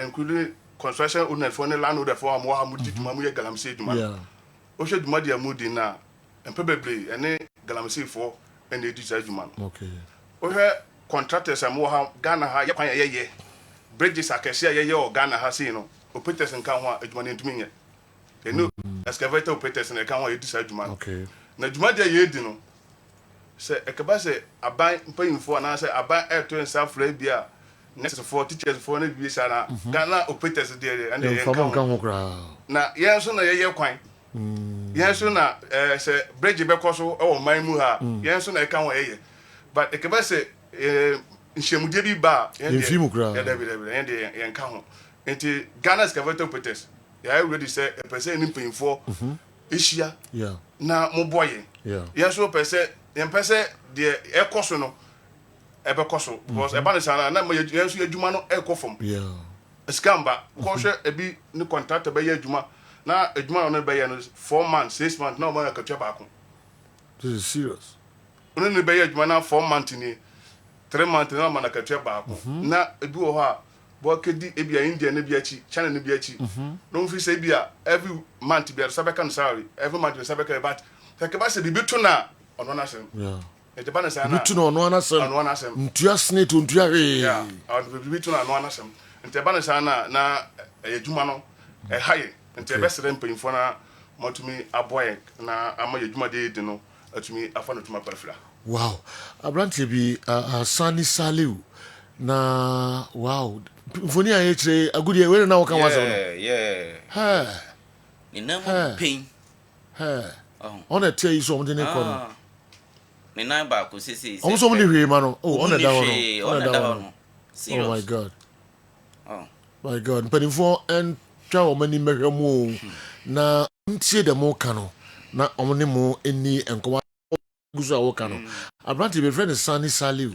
including construction owner for ne land owner for amwo ha mudi dwuma mu ye galamsey dwuma ohwe dwuma de amudi na empebebre ene galamsey for ene edi sa dwuma ohwe contractors amwo ha Ghana ha ye kwan ye bridges akese ye o Ghana ha sei no operators nka ho adwuma ne ntumi nye enu Excavator Operators na ka ho edi sa adwuma na adwuma de ye edi no se ekaba se aban mpanyinfo na se aban airto nsa fra bia next for teachers for na bi sa na Ghana Operators de and ye na ye so na ye kwan ye so na se bridge be koso e wo man mu ha ye so na e ka ho ye but ekaba se nhyemude bi ba ye de ye nka ho enti Ghana Excavator Operators ya already say a person in paying for issue na mo boye ya so person de e koso no ɛbɛkɔ so because ɛba ne saa na ma yɛnso adwuma no ɛkɔ fam skamba kɔhwɛ ebi ne contractor bɛyɛ adwuma na adwuma no bɛyɛ no 4 months 6 months na ɔma akatua baako. This is serious. Ono ne bɛyɛ adwuma na 4 months ni 3 months na ɔma akatua baako na ebi wɔ hɔ a bɔkedi ebi a India ne bi akyi China ne bi akyi no mfi sɛ ebi a every month bi a sabeka no salary every month sabeka but takeba sɛ bibi to na ɔno na asɛm ɛteba ne saa na bibi to na ɔno na asɛm ntua sne to ntua hwee bibi to na ɔno na asɛm ntɛba ne saa na adwuma no ɛhaye ntɛbɛsrɛ mpanyimfoɔ na matumi aboyɛ na ama adwuma de no atumi afa no tuma parafra. Wow, abrantie bi Sani Saliu na wow mfoni a yɛkyerɛ agudi we na wɔka wasɛm no ne nam pain ɔna tia yi so ɔmde ne kɔ no ne nan ba ko sisi ɔmo so ɔmo de hwee ma no ɔna da hɔ no serious. Oh my god my god mpanimfoɔ ɛntwa wɔn ani mmɛhwɛ mu o na ntie dɛm woka no na ɔmo ne mo ani nkɔmɔ gusu a woka no abrante be friend Sani Saliu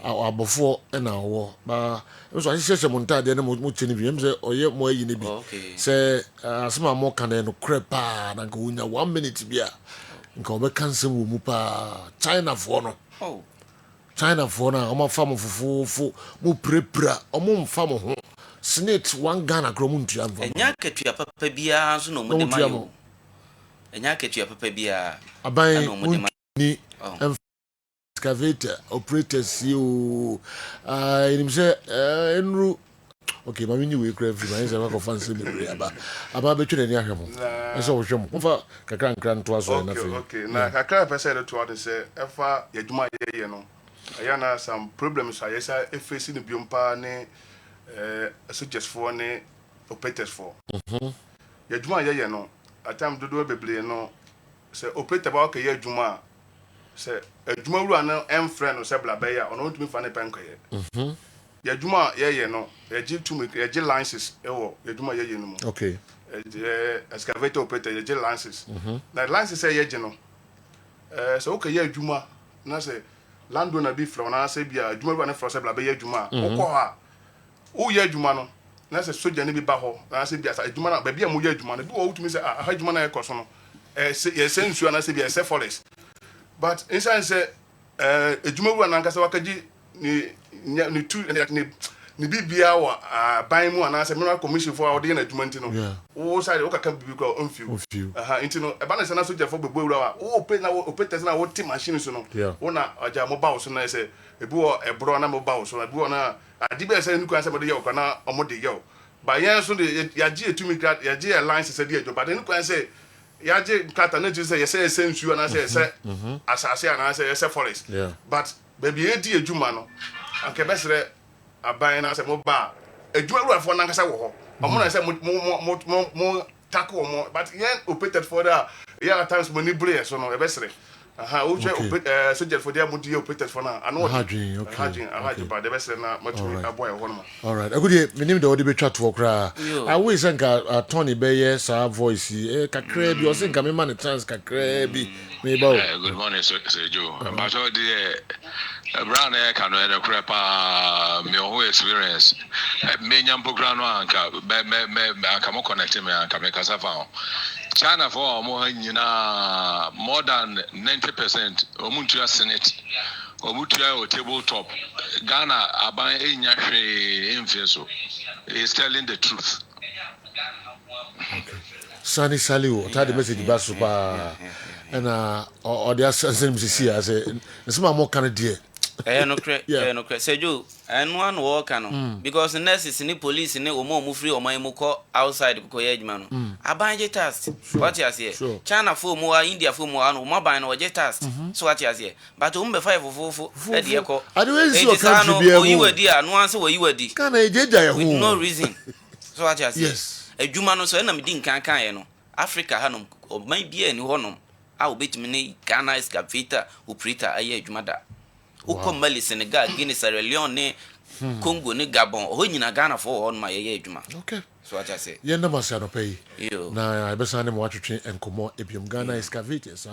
abɔfoɔ ɛna ɔwɔ ba nso ahyehyɛ mo ntaade na mo kyɛ ne bi em sɛ ɔyɛ mo ayi ne bi sɛ asema mo ka na no crep pa na nka wonya 1 minute bi a nka ɔbɛka nsɛm wɔ mu pa Chinafoɔ no Chinafoɔ no a ɔmo afa mo fofofo mo prepra ɔmo mfa mo ho snake 1 Ghana kro mo ntua mfa enya katua papa bia so no mo de ma yo enya katua papa bia aban ni excavator operators you inim say enru okay ma winyi we craft ma nse ma ko fancy be aba betwe ni ahwemo nse wo hwemo mfa kakra nkra nto aso na fe okay na kakra pese de to ade say efa yadwuma ye no aya na some problems ayesa efesi ne biompa ne suggest for ne operators for yadwuma ye no atam dodo beble no say operator ba okay yadwuma sɛ adwuma wura no ɛmfrɛ no sɛ blabeya ɔno ntumi fa ne pɛnkɔyɛ yɛadwuma yɛyɛ no yɛgye licenses ɛwɔ yɛadwuma yɛyɛ no mu okay excavator operator yɛgye licenses na licenses yɛgye no sɛ wokɛyɛ adwuma na sɛ landowner bi frɛ na sɛ bia adwuma wura no frɛ sɛ blabeya adwuma wokɔ hɔ a woyɛ adwuma no na sɛ soja ne bi ba hɔ na sɛ bia adwuma no baabi a moyɛ adwuma no bi wɔ wotumi sɛ aha adwuma no yɛkɔ so no yɛsɛ nsuo na sɛ bia yɛsɛ forest but inside say edwuma wura nankasa wakaji ni tu ni bibia wa ban mu ana say mineral commission for odi na adwuma ntino wo side wo kaka bibi ko onfiu ntino e ba na say na soja for bebo wura wa wo pe na wo test na wo ti machine so no wo na aja mo ba so na say ebi wo ebro na mo ba so ebi wo na adi be say ni kwan say mo de ye ko na omo de ye ba yen so de yaji etumi grad yaji alliance say de adwo but ni kwan say yaje kata na jise yese sensu na say asase na say yese forest but baby edi adwuma no anke besere aban na say mo ba adwuma ruafo na nkasa wo ho omo na say mo tackle mo but yen operated for that yeah at times money break so no e besere o je soldier for there mo di operated for na ano okay but the besere na mo aboy ho no all right agudi minim de odi betwa to kra I wish nka Tony Beye sa voice kakra bi o se nka me man chance kakra bi me ba good morning sir Joe but all the Brown can no kra pa me ho experience me nyam program no anka me anka mo connect me anka me kasa fa China for more more than 90% omuntu senate omutua tabletop Ghana aban enya hwe emfeso is telling the truth. Okay. Sani Saliu ta the message ba so pa na o dia sensem sisi ase nsema mo kan de no kre Sejo enu an wo ka no because nurses ni police ni omo free oman mu ko outside ko ye adwuma no abanje task what you say China for mu India for mu no mo ban no je task so what you say but o mbe 5 fofofo e de ko adwe o country bia mu yiwadi a no anse wo yiwadi kana ejeja ye ho with no reason so what you say yes adwuma no so na me di nkan kan ye no Africa hanom oman bia ni honom a obetimi ni Ghana excavator operator aye adwuma da Uko Mali, Senegal, Guinea, Sierra Leone, Congo, ni Gabon. Oh, you na Ghana for on my ejuma. Okay. So what I say. Yenda masano pay. Yo. Na ibesane mo watch train and komo ebium Ghana excavators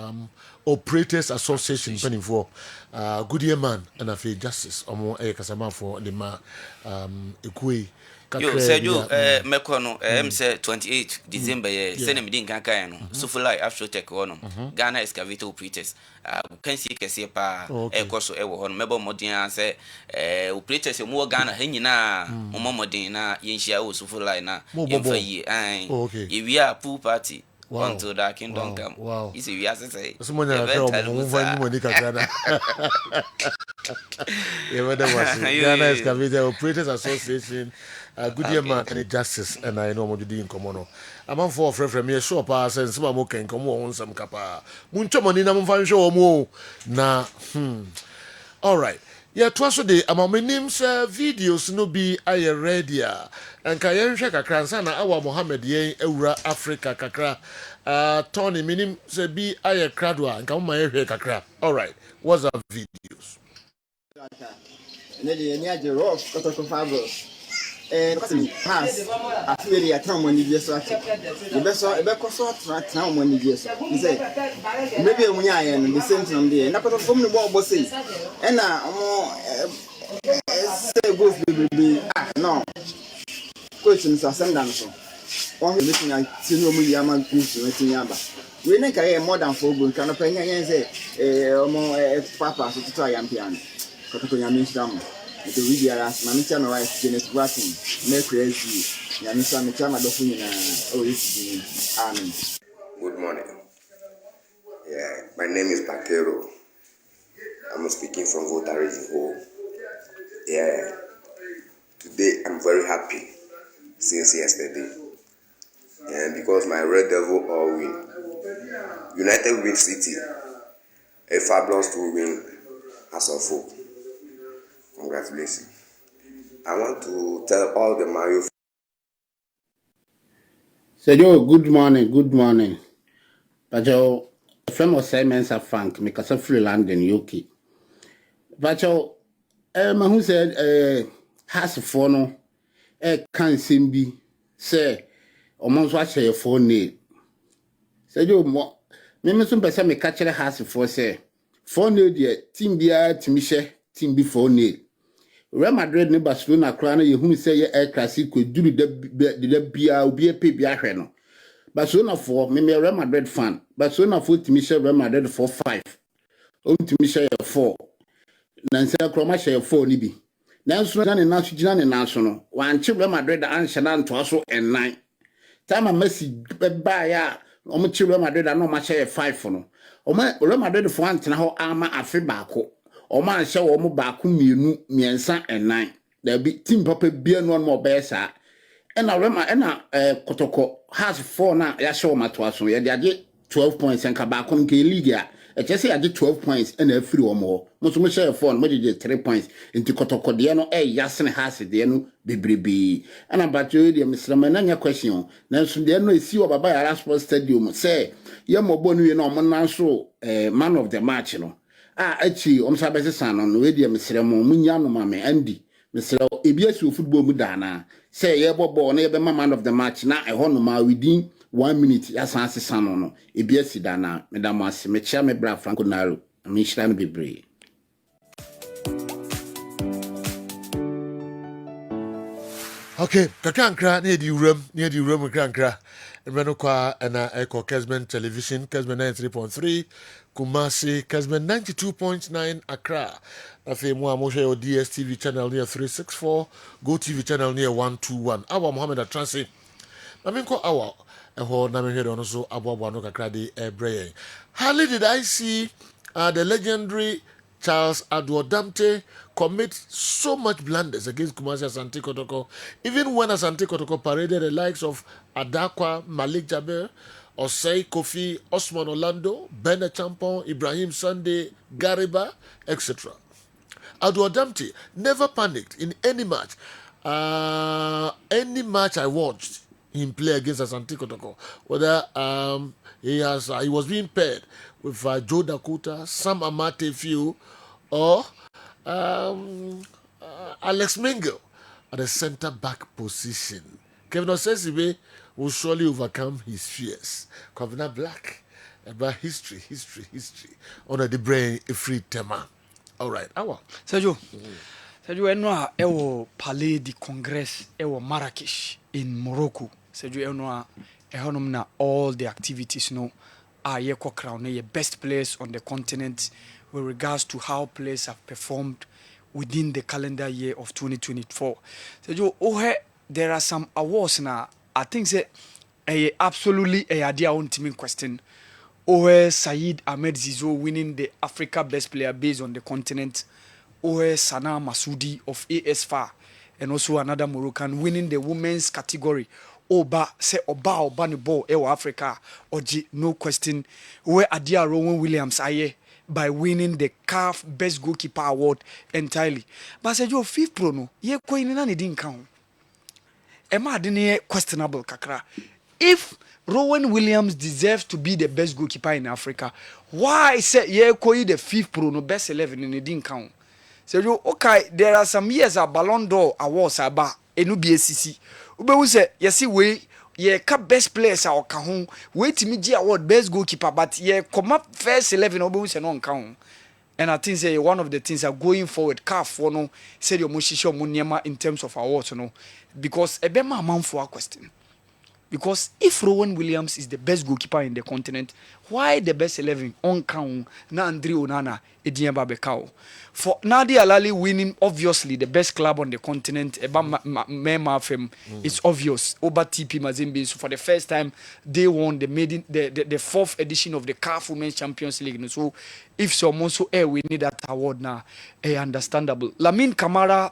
operators association penny for good year man and I feel justice omo kasama for the ma ekwe. Yo, Sergio, Mekono, say 28 December, send him din kanka no. So for like after take on Ghana excavator operators. Can see kese pa ekoso ewo hon mebo modern say operators mo Ghana henyina mo modern na yenhia o so for like na yemfa yi we are pool party until the kingdom come. Wow. Is we are say. So mo nyana kra mo vanyi mo ni kakra na. Ghana excavator operators association. Good year man and justice and I know what you do in common. I'm on for from me shop as and some more can come on some capa. Muncho money na mfan show mo na all right. Yeah, twice a day. I'm names videos no be I ready and kayen shaka kransana awa Mohammed yen Eura Africa kakra. Tony minim se be I kradwa and come my hair kakra. All right. What's up videos? Pass actually at time when you so the best so time when you so he say maybe when I am the same time there na put from the ball say and say goes be no questions are send down so one listen I see no me am question wetin yaba we na kai more than 4 goal kan pa nya say papa so to I am piano ko nya me sham the video as manager my wife Genesis Bratin make crazy ya misa me chama do funyina amen. Good morning. Yeah, my name is Bakero. I'm speaking from Volta region. Yeah, today I'm very happy since yesterday, and because my Red Devil all win. United win City, a fabulous to win as a foe. Congratulations. I want to tell all the Mario. Sergio, good morning. Pacho, famous Simon's a Frank, make us a free land in UK. Pacho, who said, has a phone, can't seem be, say, almost watch your phone name. Sergio, Mimmy soon person me catch a house for say, phone name, team beer, Timisha, team before name. Real Madrid ne Barcelona crown ye who say ye air classic could do the bia be a pay no. Barcelona for me Real Madrid fan. Barcelona for Timisha Real Madrid for 5. Timisha 4. Nancy Croma share 4 nibi. Nanso na national. One chip Real Madrid and Shanan to also and 9. Time a Messi by ya Real Madrid and no match 5 for no. Real Madrid for Antana armor afi bako. Oman show omo baako mienu miensa and 9 there be team papa bia no more besa and I remember and kotoko has 4 na ya show matwa so ye de 12 points and ka baako nke league a just say I did 12 points and every one more most me share 4 mo de 3 points into kotoko de no yasene has de no bebrebe and about you de Mr. Mananya question na so de no esi o baba ya sports stadium say ye mo bonu ye no mo nan so man of the match no achi omsabese sanon no we dia mesere mo munya no mame andi mesere ebiasi football mu dana say ye bobo na ye be man of the match na eho no ma within 1 minute ya sanse sanon no ebiasi dana medam ase me chia me bra Franco Naro me shira no bebre. Okay, Kakankra near the room Kankra. Renokwa and Echo Kessben Television, Kessben 93.3, Kumasi, Kessben 92.9 Accra. Afe Mwa Moshe o DSTV channel near 364, Go TV channel near 121. Awa Mohammed Atransi. Naminko Awa, Eho Namihedo also Abwa no Kakra de Braye. Hardly did I see the legendary Charles Aduodamte commit so much blunders against Kumasi Asante Kotoko, even when Asante Kotoko paraded the likes of Adakwa, Malik Jaber, Osei Kofi, Osman Orlando, Bernard Champon, Ibrahim Sunday, Gariba, etc. Aduodamte never panicked in any match. Any match I watched him play against Asante Kotoko, whether he was being paired with Joe Dakota, Sam Amate Few, or Alex Mingle at the center back position. Kevin Osesibe will surely overcome his fears. Kovina Black about history. Honor the brain a free tema. All right, our Sergio. Sergio eno a ewo Palais du Congrès ewo Marrakesh in Morocco. Sergio eno a ehonom na all the activities no are ye crown ye best players on the continent with regards to how players have performed within the calendar year of 2024. Sergio, there are some awards now. I think say absolutely a idea on team question. Saeed Ahmed Zizo winning the Africa Best Player based on the continent. Sana Masoudi of AS FAR and also another Moroccan winning the women's category. Oba ni ball ewa Africa oji no question. Adia Rowan Williams aye by winning the CAF Best Goalkeeper Award entirely. But say your fifth pro no ye ko ni na didn't count. Emma adine questionable kakra. If Rowan Williams deserves to be the best goalkeeper in Africa, why say ye ko the fifth pro no best 11 in the didn't count? So you okay, there are some years a Ballon d'Or awards aba enu BSC. Ube say yesi we ye ka best players a oka ho we timi gi award best goalkeeper but ye come up first 11 ube say no count. And I think say one of the things are going forward CAF for no say the mushisho munyama in terms of awards no because ebe ma man for a question. Because if Rowan Williams is the best goalkeeper in the continent, why the best 11 on count na Andre Onana Ediemba Bekao? For Nadia Alali winning obviously the best club on the continent, it's obvious. Over TP Mazembe, so for the first time they won the fourth edition of the CAF Women's Champions League. So if someone so we need that award now, understandable. Lamine Camara,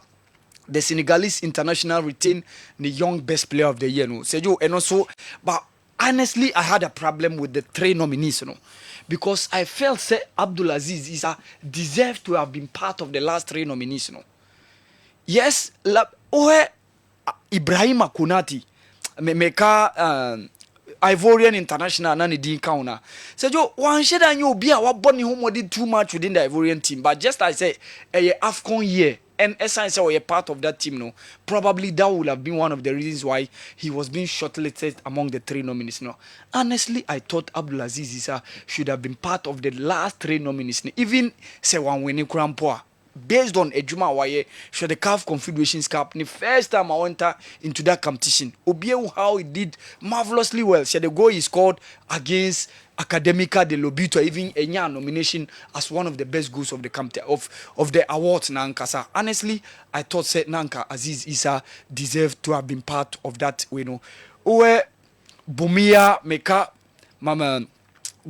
the Senegalese international retained the young best player of the year. No, Sergio, and also, but honestly, I had a problem with the three nominees. No, because I felt say Abdulaziz Issa deserved to have been part of the last three nominees. No, yes, Ibrahim Konati, Ivorian international nani di kauna. Sergio, one shed and you be a bonny who did too much within the Ivorian team, but just as I say, a AFCON year. And essence or a part of that team, no, probably that would have been one of the reasons why he was being shortlisted among the three nominees. No, honestly, I thought Abdulaziz Issa should have been part of the last three nominees. Even say one winning Krampoa. Based on Ejuma Waye, should the CAF Confederations Cup, the first time I went into that competition, Obieu how he did marvelously well. So the goal he scored against Academica de Lobito, even a nomination as one of the best goals of the of the awards Nankasa. Honestly, I thought said Nanka Aziz Issa deserved to have been part of that. You know, Uwe Bumia Meka Mama.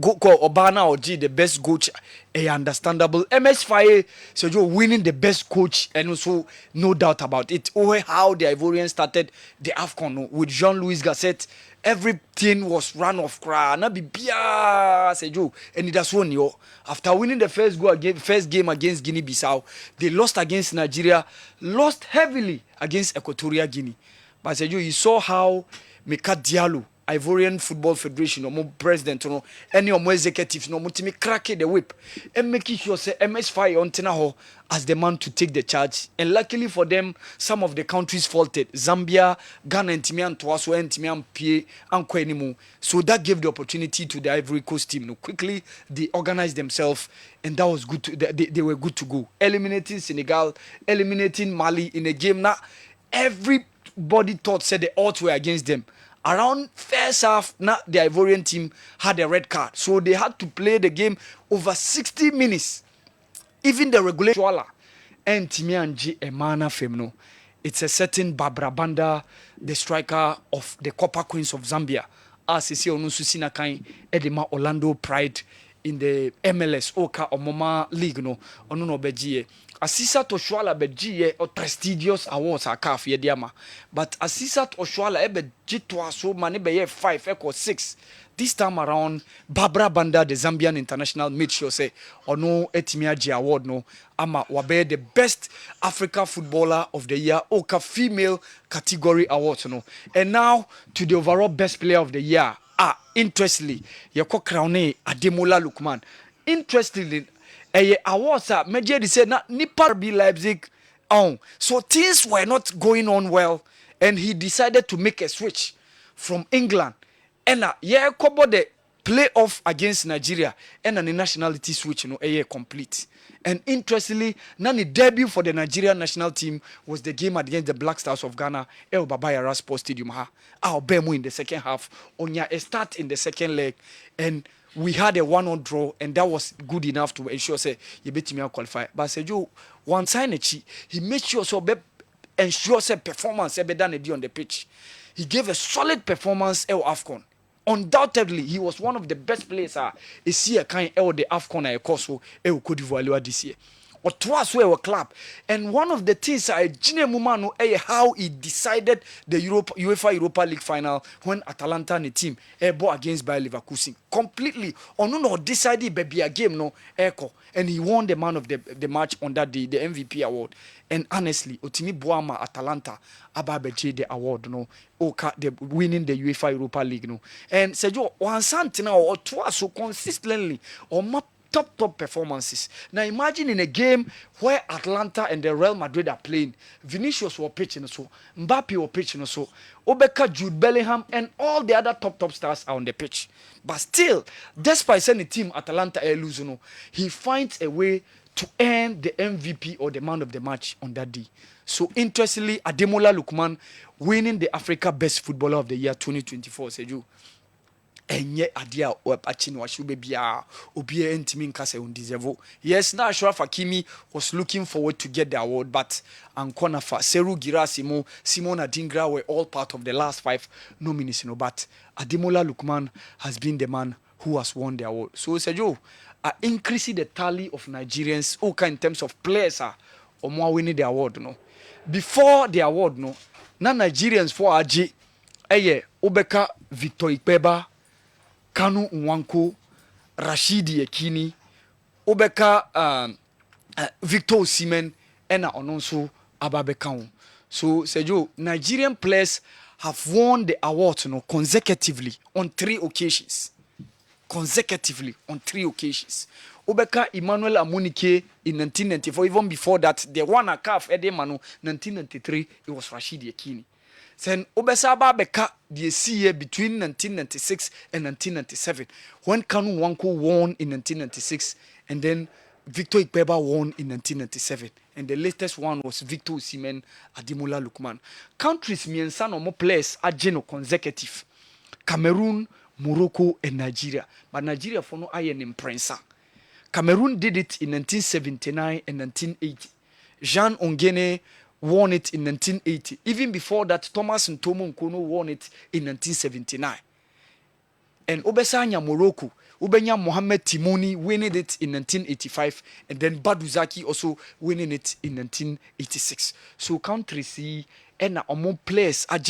Go Obana Oji, the best coach, understandable. MS Faye, so you're winning the best coach, and also no doubt about it. How the Ivorians started the AFCON with Jean-Louis Gasset, everything was run off cry. Na bibia Sejo, and it has won yo. After winning the first game against Guinea-Bissau, they lost against Nigeria, lost heavily against Equatorial Guinea. But Sejo, you saw how Meka Diallo, Ivorian Football Federation, or president, no, any of my executives, no, mutimi crack the whip and making sure say MS5 on Tenaho as the man to take the charge. And luckily for them, some of the countries faulted. Zambia, Ghana, and Timian Twaso, and Timian Pie, and Kwenimu. So that gave the opportunity to the Ivory Coast team. No, quickly they organized themselves, and that was good. They were good to go. Eliminating Senegal, eliminating Mali in a game. Now, everybody thought said the odds were against them. Around first half, now the Ivorian team had a red card. So they had to play the game over 60 minutes. Even the regulator and Timianji Emana Femno. It's a certain Barbara Banda, the striker of the Copper Queens of Zambia. As you see, Onususina Edema Orlando Pride in the MLS Oka Omoma League no Onuno Begie. Asisa Toshwala Begie or prestigious awards are calf yediama. But Asisa Toshwala ebe jitwa so manebe 5 or 6. This time around, Barbara Banda, the Zambian international, made sure say Ono Etimiaji Award no ama wabe the best African footballer of the year Oka female category award no. And now to the overall best player of the year. Interestingly, Yako Kraune Ademola Lukman. Interestingly, awards are major say na nipa be Leipzig so things were not going on well and he decided to make a switch from England and kobo the playoff against Nigeria and the nationality switch complete. And interestingly, Nani debut for the Nigerian national team was the game against the Black Stars of Ghana, El Babayara Sports Stadium. Our Bemu in the second half, Onya a start in the second leg, and we had a 1-1 draw, and that was good enough to ensure say you beat me qualify. But Sejo one sign he made sure so ensure say performance be done on the pitch. He gave a solid performance El AFCON. Undoubtedly, he was one of the best players. Is here kind of the AFCON course so Cote d'Ivoire this year. Or twice we were club. And one of the things I Mumano how he decided the UEFA Europa League final when Atalanta and the team bought against Bayer Leverkusen. Completely. No decided baby a game no echo. And he won the man of the match on that day, the MVP award. And honestly, Otimi Boama Atalanta Ababeje the award no the winning the UEFA Europa League no. And Sergio one santina or twice so consistently or top performances. Now imagine in a game where Atlanta and the Real Madrid are playing, Vinicius were pitching so, Mbappe were pitching so, Obeka, Jude Bellingham, and all the other top stars are on the pitch. But still, despite sending team Atalanta losing, he finds a way to earn the MVP or the man of the match on that day. So interestingly, Ademola Lookman winning the Africa Best Footballer of the Year 2024, Seju. Enye adia opachino washube bia obia ntimi nkase undeserve. Yes, now Ashraf Hakimi was looking forward to get the award, but Ankonafa, Seru Girasimo, Simon Adingra were all part of the last 5 nominees, but Ademola Lookman has been the man who has won the award. So Sergio, increasing the tally of Nigerians in terms of players or more winning the award no. Before the award no, na Nigerians for AJ Obeka Victor Ikpeba Kanu Nwanko, Rashidi Yekini, Obeka Victor Osimhen, and Ononso Ababekau. So, Sergio, Nigerian players have won the award consecutively on 3 occasions. Obeka Emmanuel Amunike in 1994. Even before that, the one a calf Edemanu 1993, it was Rashidi Yekini. Then Obesaba Beka the year between 1996 and 1997 when Kanu Nwanko won in 1996 and then Victor Ikpeba won in 1997 and the latest one was Victor Osimhen Ademola Lookman. Countries miensa no more players are consecutive. Cameroon, Morocco and Nigeria. But Nigeria for no iron in Prensa. Cameroon did it in 1979 and 1980. Jean Ongene won it in 1980. Even before that, Thomas Ntomo Nkono won it in 1979. And Obesanya Morocco, Ubenya Mohamed Timoni winning it in 1985, and then Baduzaki also winning it in 1986. So countries see and among players are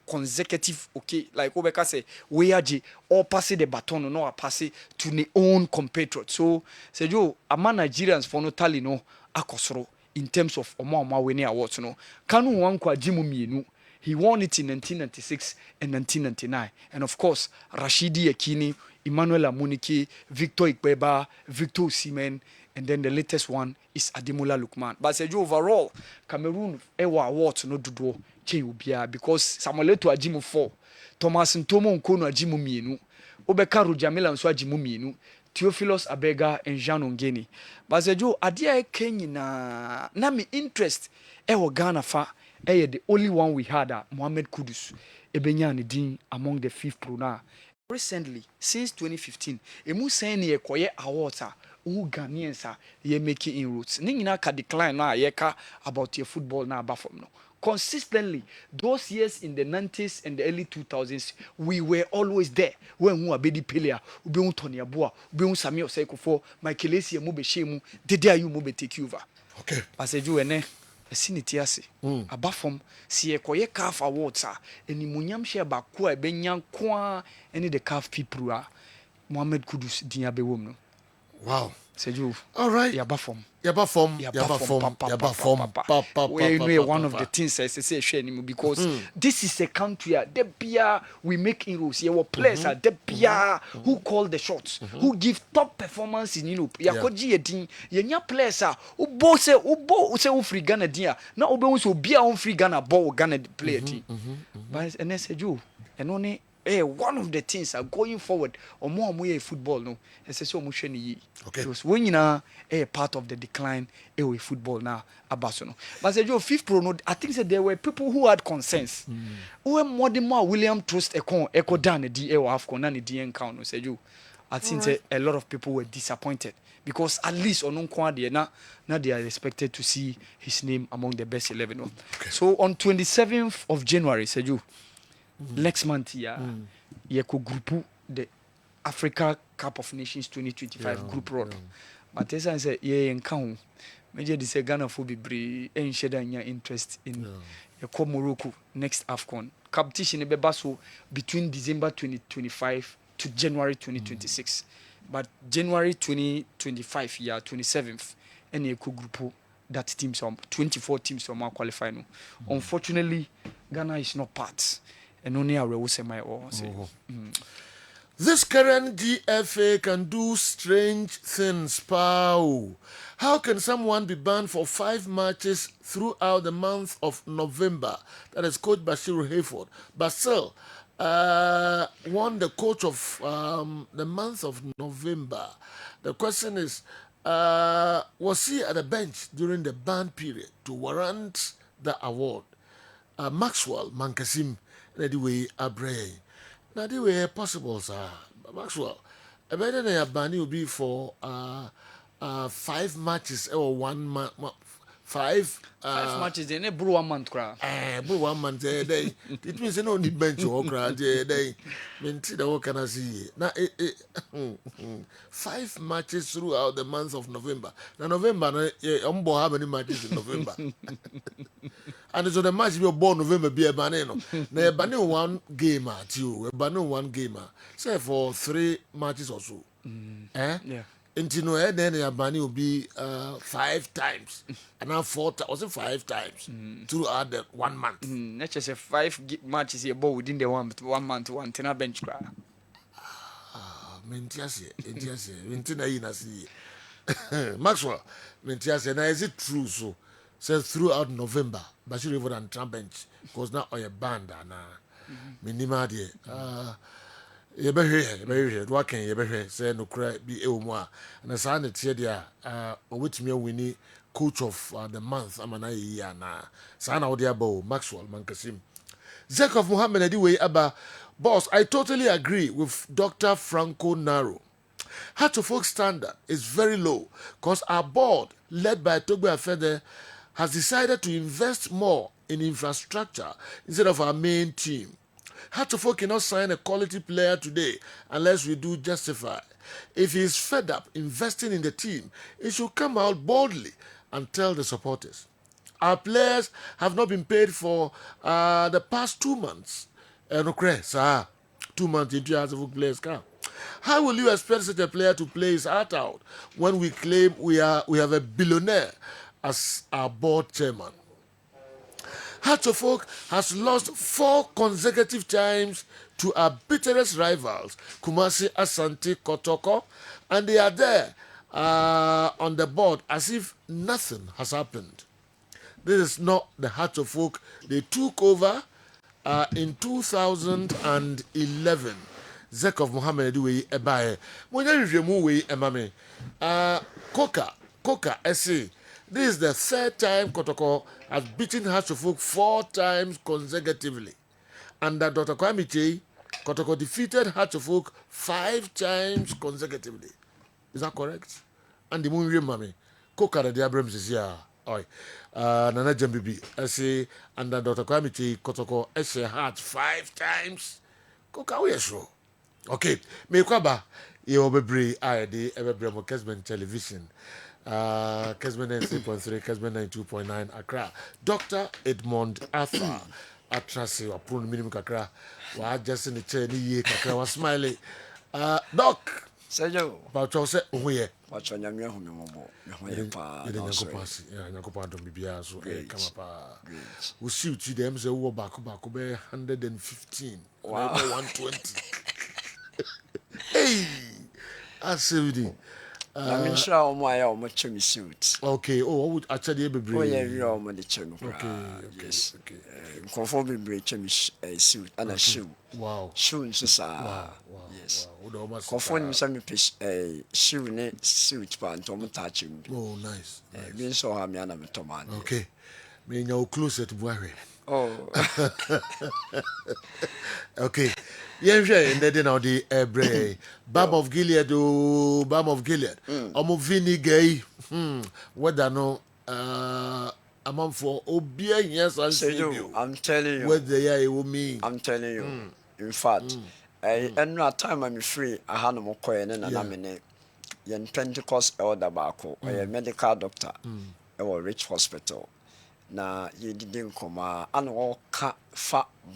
consecutive, okay, like Obeka say, we are all pass the baton no pass it to their own compatriots. So Sergio, ama Nigerians for no tally no akosoro. In terms of Omama winning awards, Kanu Nwankwo Ajimu Mienu, he won it in 1996 and 1999. And of course, Rashidi Yekini, Emmanuel Amunike, Victor Ikpeba, Victor Osimhen, and then the latest one is Ademola Lookman. But Sergio, overall, Cameroon Ewa awards no dudo Ubia because Samuel Eto'o Ajimu 4, Thomas Ntomo Nkono Ajimu Mienu, Obeka Rujamila Nso Ajimu Mienu, Theophilus Abega and Jean Ongeni. But Sergio, adia Kenya na me interest Ghana fa the only one we had Mohamed Kudus ebenya ne din among the 5th pro na. Recently, since 2015, emu saying ye koye awards who Ghanaians ye making inroads. Ni nyina ka decline na ye ka about your football na abafom no. Consistently, those years in the 90s and the early 2000s, we were always there. When who abedi Pelea, ube Tony Abua, ube Samuel Sekofo, Michael Essien mube shemu, dede ayu mube take over. Okay. Paseju ene, esiniti ase. Abafom, si ekoye CAF awards eni munyam share bakwa ebenyan kwa eni the CAF people Mohamed Kudus dinyabe wom no. Wow. Seju. All right. Yaba form. One of the things I say because this is a country that we make inroads. Your players are who call the shots, who give top performance in Europe. Yakoji edin, yenya players are ubo se free Ghana dia. Na ube so bia on free Ghana ball Ghana player team. But and Seju, and only one of the things are going forward or more football no. Okay. Because when you know part of the decline with football now abasono. But say your fifth pro no, I think that there were people who had concerns. Who more the more William Trust echo down the DA or AFCON and the DN count no say you. I think that a lot of people were disappointed because at least on now they are expected to see his name among the best 11. No? Okay. So on 27th of January, say you next month could group the Africa Cup of Nations 2025 group road. But as I said, encounter major this Ghana for be and share interest in Morocco next AFCON. Competition be between December 2025 to January 2026. But January 2025 27th and a group that teams 24 teams from our qualify no. Unfortunately, Ghana is not part. And only I will say my own. This current GFA can do strange things, Pau. How can someone be banned for 5 matches throughout the month of November? That is Coach Bashiru Hayford. But still, won the coach of the month of November. The question is, was he at the bench during the ban period to warrant the award? Maxwell Mankasim. The way Abre. Now the way possible, sir. Maxwell. A better than a ban will be for 5 matches or 1 month. 5 matches, they never brew 1 month cry. Brew 1 month day. It means you don't need bench or cry day. What can I see? Now 5 matches throughout the month of November. Now November, how many matches in November? And so the match will born November be a banana. They ban 1 game at you. We ban 1 game. Say for 3 matches or so. Yeah. Until no then the banning will be 5 times. And now 4 times. Was it 5 times? Throughout the 1 month. Let's just say 5 matches here ball within the 1 month, 1 tenor bench cry. Maxwell, now is it true so? Says throughout November, Bashir River and Trump bench, because now on a band and minima de you better what can you better say no cry be a more and a sign it here which me winnie coach of the month amana na sign out there bow Maxwell Mankasim Zekov Muhammad anyway Abba boss. I totally agree with Dr. Franco Naro. Hatchfolk standard is very low because our board led by Togbe Afede has decided to invest more in infrastructure instead of our main team. Hatchfolk cannot sign a quality player today unless we do justify. If he is fed up investing in the team, he should come out boldly and tell the supporters. Our players have not been paid for the past 2 months. 2 months into Hatchfolk players come. How will you expect such a player to play his heart out when we claim we have a billionaire as our board chairman? Hatchfolk has lost 4 consecutive times to our bitterest rivals, Kumasi, Asante, Kotoko, and they are there on the board as if nothing has happened. This is not the Hatchfolk they took over in 2011. Zekov Mohammed Edway Ebaye. When you review way Emame, Coca, SA. This is the 3rd time Kotoko has beaten Hatchfolk 4 times consecutively. Under Dr. Kwame, Kotoko defeated Hatchfolk 5 times consecutively. Is that correct? And the moon Mame, Coca the Abrams is here. Oi. Nana Jambibi, SA, under Dr. Kwame, Kotoko SA had 5 times. Coca, we are sure. Okay, me kwaba ye obebre ID ebebre mo Kessben television. Kessben 93.3, Kessben 92.9 Accra. Dr. Edmond Arthur Atrasi wa pro minimum kakra wa just in the chair ni ye kakra wa smiley. Doc, Sergio, about you say oye. Watch on your mobile. So come up. We see to them say we back 115. Wow. 120. Hey, I see. I'm sure all my chimney suits. Okay. Oh, what would actually be Oh, yeah, you're on the chimney. Yes. Okay. Conforming be chimney suit and a shoe. Wow. Shoe, wow. Yes. Conforming some shoe suit, but don't touch him. Oh, nice. Being so I'm Yana Toman. Okay. Me no closer to worry. Oh. Okay. Yeah, and then now the Ebre Bam of Gilead, Bam of Gilead. Vini gay. Whether no among for Obia, yes, I'm telling you. What they will mean. I'm telling you. In fact, and no time I'm free, I had no more coin and I'm in it. Yen Pentecost elder Bako, a medical doctor, or rich hospital. Na ye didn't come and all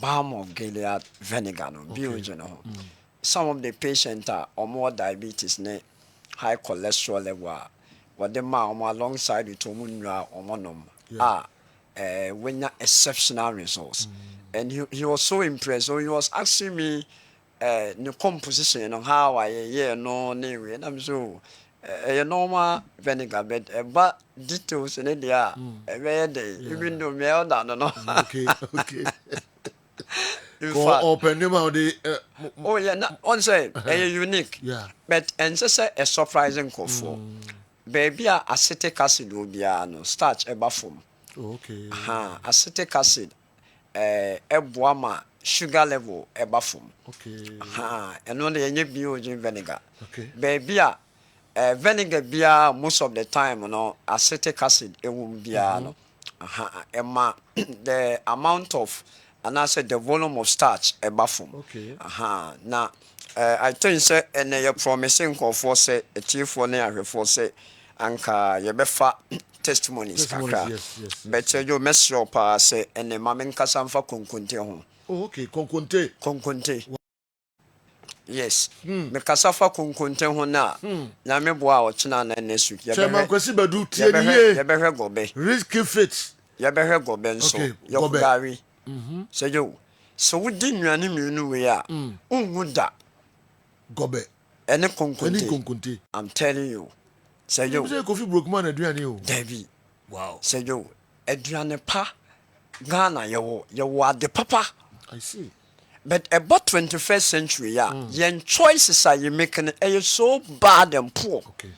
balm of Gilead vinegar no biogen. Some of the patients are or more diabetes, high cholesterol level. What the mom alongside with Omunra or Monum when you exceptional results. And he was so impressed. So he was asking me the composition on how I no name, and I'm so. A normal vinegar bed, but details in it, a rare day, even though me out down. Okay. Open them out the. Oh, yeah, on say a unique. Yeah. But and say a surprising call for. Baby, acetic acid will be no starch a buffum. Okay. Acetic acid, a boama, sugar level a buffum. Okay. And only any biogen vinegar. Okay. Baby, vinegar beer most of the time, acetic acid it won't be no. The amount of and I said the volume of starch a bathroom. Okay. Now I think say and you're promising for say a chief for near for say anka you befa testimonies kakra. Yes. But you mess up say and the mamen kasamfa kunkunte ho. Oh, okay, konkonte. Yes. Me kasafa kunkunte ho na. Na me boa o china na nesu. Chairman Kwesi Badu tie ni ye behwe gobe. Risky fit. Ye behwe gobe nso. Yo gari. So yo. So we di nnuane mienu we a. Unwuda. Gobe. Ene konkunte. I'm telling you. So yo. You say Kofi Brookman aduane o. David. Wow. So yo. Aduane pa. Ghana yo ade papa. I see. But about 21st century, your choices are you making so bad and poor. Okay.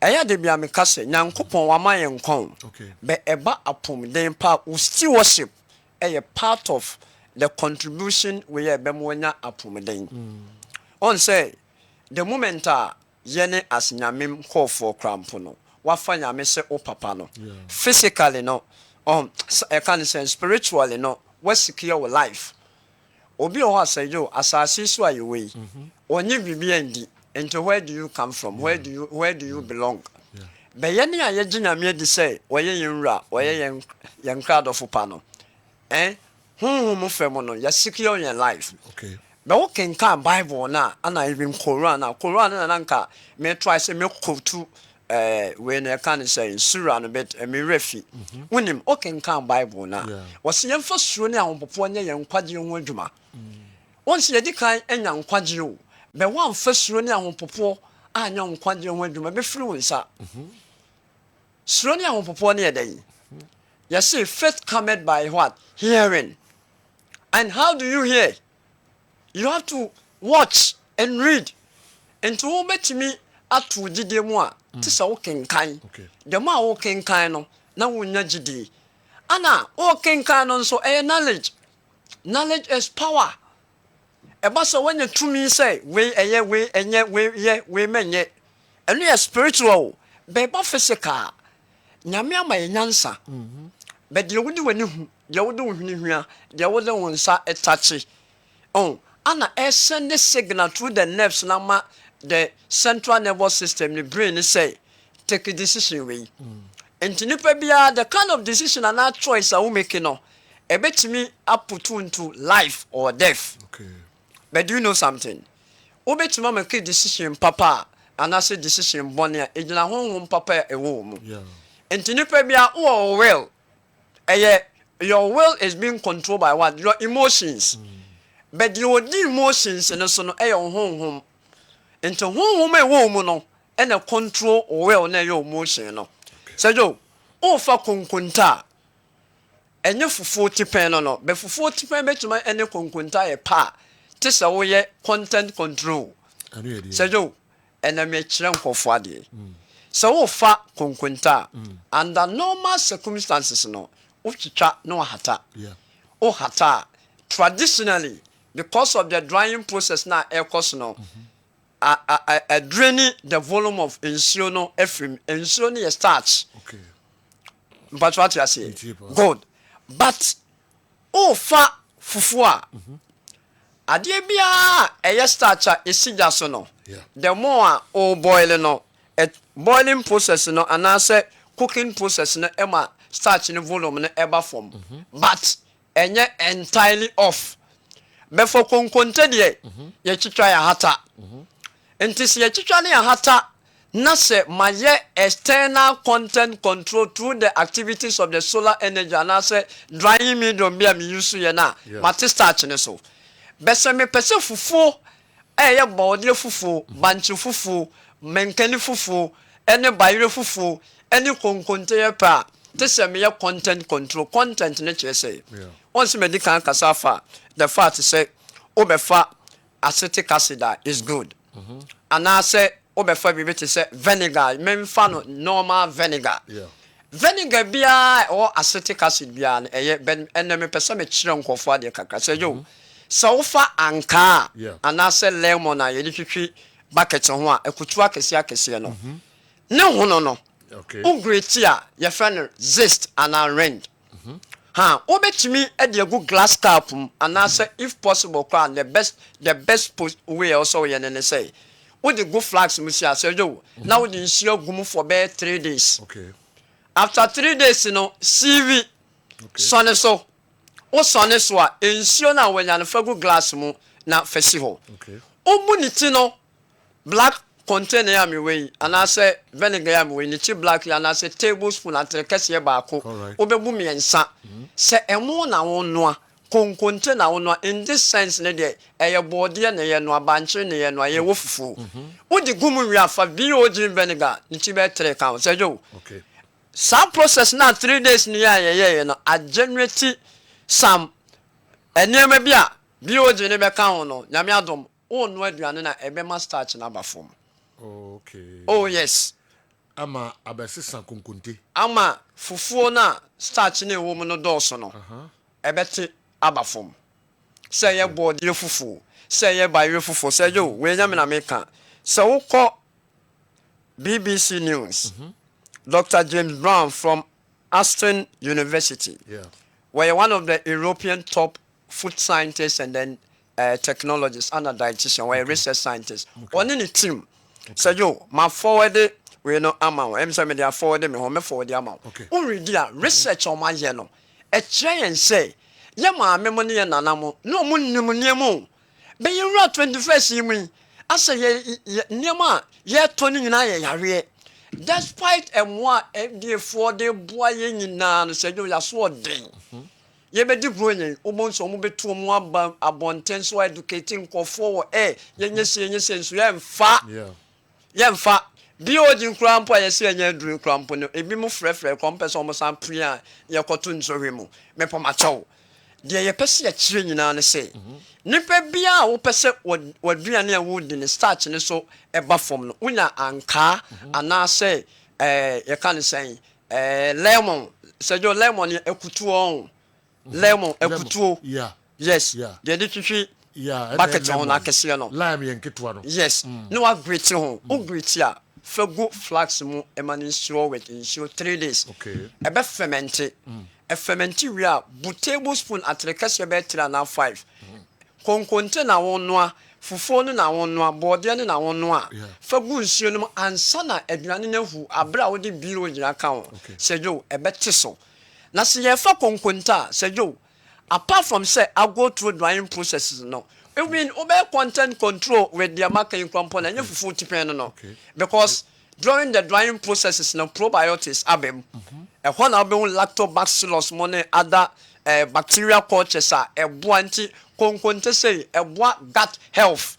Aya de bia me kase nyankopon wa mayen kon. Okay. But eba apom den pa we still worship a part of the contribution we are bemonya apom den. On say the moment yene as nyamem call for crampo no. Wa fa nyame se o papa no. Physically no. I can say spiritually no. We secure your life. Obi o say yo asase so aye we onye bibi andi into where do you come from, where do you belong? Be ye ne aye ginyame di say oye yenwura oye yen crowd of pano honhom fem no ya secure your life. Okay. Be wo kenkan Bible na ana even Quran na nka me try say me quote when I can say sura no bet me refi wonim o kenkan Bible na wo se yen fa suro ne ahompopo nya yen kwagye ho adwuma once ye di kan enya nkwagye o be wan fa suro ne ahompopo anya nkwagye ho adwuma be firi wonsa suro ne ahompopo ne yedai you see faith cometh by what? Hearing. And how do you hear? You have to watch and read. And to obey me at to jide mu a ti sa wo kenkan the ma wo kenkan no na wo nya jide ana wo kenkan no so knowledge is power e ba so when you to me say we enye we menye eno is spiritual be ba physical nyame ama nyansa be de wodi wani hu de wodi hwini hwia de wodi wonsa etachi ana send the signal through the nerves na ma the central nervous system, the brain say, take a decision way. And to the kind of decision and that choice I will make no. A bet me up to life or death. Okay. But do you know something? Obet mama make decision, papa, anaasɛ decision bɔne a ɛgyina honhom papa a ɛwɔ mu nti nipa bia wɔ will ɛyɛ your will is being controlled by what your emotions but your emotions no so no ɛyɛ honhom nti honhom a ɛwɔ mu no ɛna control will na ɛyɛ emotion no sɛ yo wofa konkonta ɛnyɛ fufuo tipɛn no bɛ fufuo tipɛn bɛtuma ɛne konkonta yɛ pa te sɛ woyɛ content control sɛ yo ɛna mɛkyerɛ nkɔfoɔ adeɛ sɛ wofa konkonta under normal circumstances no wotwitwa na wahata wohata traditionally because of the drying process na ɛkɔ so no draining the volume of nsuo no ɛfiri nsuo no yɛ starch but what you say good but wofa fufuo a adeɛ biara ɛyɛ starch a ɛsi gya so no the more a boil no boiling process no anaasɛ cooking process no ɛma starch no volume no ɛba form but ɛnyɛ entirely off bɛfɔ konkonte deɛ yɛtwitwa yɛ hata nti sɛ yɛtwitwa ne yɛ hata na sɛ mayɛ external content control through the activities of the solar energy anaasɛ drying medium bi a me use yɛ na mate starch ne so bɛsɛ mepɛ sɛ fufuo ɛyɛ bɔɔdeɛ fufuo bankye fufuo menkani fufuo ɛne bayerɛ fufuo ɛne konkonte yɛ pɛ a te sɛ meyɛ content control content ne kyerɛ sɛ ɔnse madi kan kasa fa the fact sɛ wobɛfa acetic acid a is good anaasɛ wobɛfa biribi te sɛ vinegar memfa no normal vinegar vinegar biara ɛwɔ acetic acid biara no ɛyɛ ɛnɛ mepɛ sɛ mekyerɛ nkɔfoɔ adeɛ kakra sɛ yo sɛ wofa ankaa anaasɛ lemon a yɛde twitwi bucket ho a akutu akɛseɛ no ne ho no ugreti a yɛfrɛ no zest anaa rend wobɛtumi de agu glass cap mu anaasɛ if possible kora the best way also yɛ ne sɛ wode go flax mu si asɛ yo na wode nsuo gu mu for bɛyɛ 3 days after 3 days no cv sɔne so wo sɔne so a nsuo no a wɔanya no fa gu glass mu na fa si hɔ wobu ne ti no black container ya mi wei anaasɛ vinegar ya mi wei ne ti black ya anaasɛ tablespoon atere kɛseɛ baako wobɛbu mmiɛnsa sɛ ɛmo na wo noa konkonte na wo noa in this sense ne deɛ ɛyɛ bɔɔdeɛ na ɛyɛ noa bankye na ɛyɛ noa yɛwɔ fufuo wode gu mu wie afa BOG vinegar ne ti bɛyɛ 3 ka wo sɛ yo saa process na 3 days ne yɛ a yɛyɛyɛ no agenerate some nneɛma bi a BOG ne bɛka ho no nyame adom wonnoa aduane na ɛbɛma starch na aba fam. Okay. Oh yes. Ama abesisa konkonte. Ama fufuo na starch na ewo mu no dɔɔso no. Ɛbɛte aba fam. Sɛ yɛ bɔɔdeɛ fufuo, sɛ yɛ bayerɛ fufuo, sɛ yo we nya me na meka. Sɛ wokɔ BBC News. Dr. James Brown from Aston University. Yeah. Were one of the European top food scientists and then technologists and a dietitian, were research scientists. On any team. So yo, my forward we no amount. I'm saying they are forward me home forward the amount. Already research on my yellow. A giant say, Yama memony and anamo, no moon mo. Be you rot 21st you mean. I say Yama, ye Tony and I. Despite a moi FDA 4 day boy in nan, said you are sword day. Ye be di brilliant, almost almost be 2 more abundant so educating for forward, yen sense, Yem fa BOG crampo ye se anya duru crampo no ebi mu frefre compass almost am pria ye koto nzori mu me po ma chaw de ye pese ye kire nyina ne se nipa bia wo pese waduane a wo di ne starch ne so eba form no unya anka ana se ye kan sen lemon se jo lemon ekutu on lemon ekutu yes de di twitwi bucket on akese no lime yen ketwa no yes no wa great ho o great a fagu flax mu emani nsuo with nsuo 3 days ebe ferment e ferment wi a bu tablespoon atrekase be 3 na 5 konkonte na wonnoa fufuo no na wonnoa bode ne na wonnoa fagu nsuo no ansa na aduane na hu abra wo de biro gyina ka ho sejo ebe teso na se ye fa konkonta sejo apart from say I go through drying processes no mean, obey content control with the marketing component. You full depend on because during the drying processes, no probiotics abem. A one abem lactobacillus money other bacterial cultures are a buanti conconte say a gut health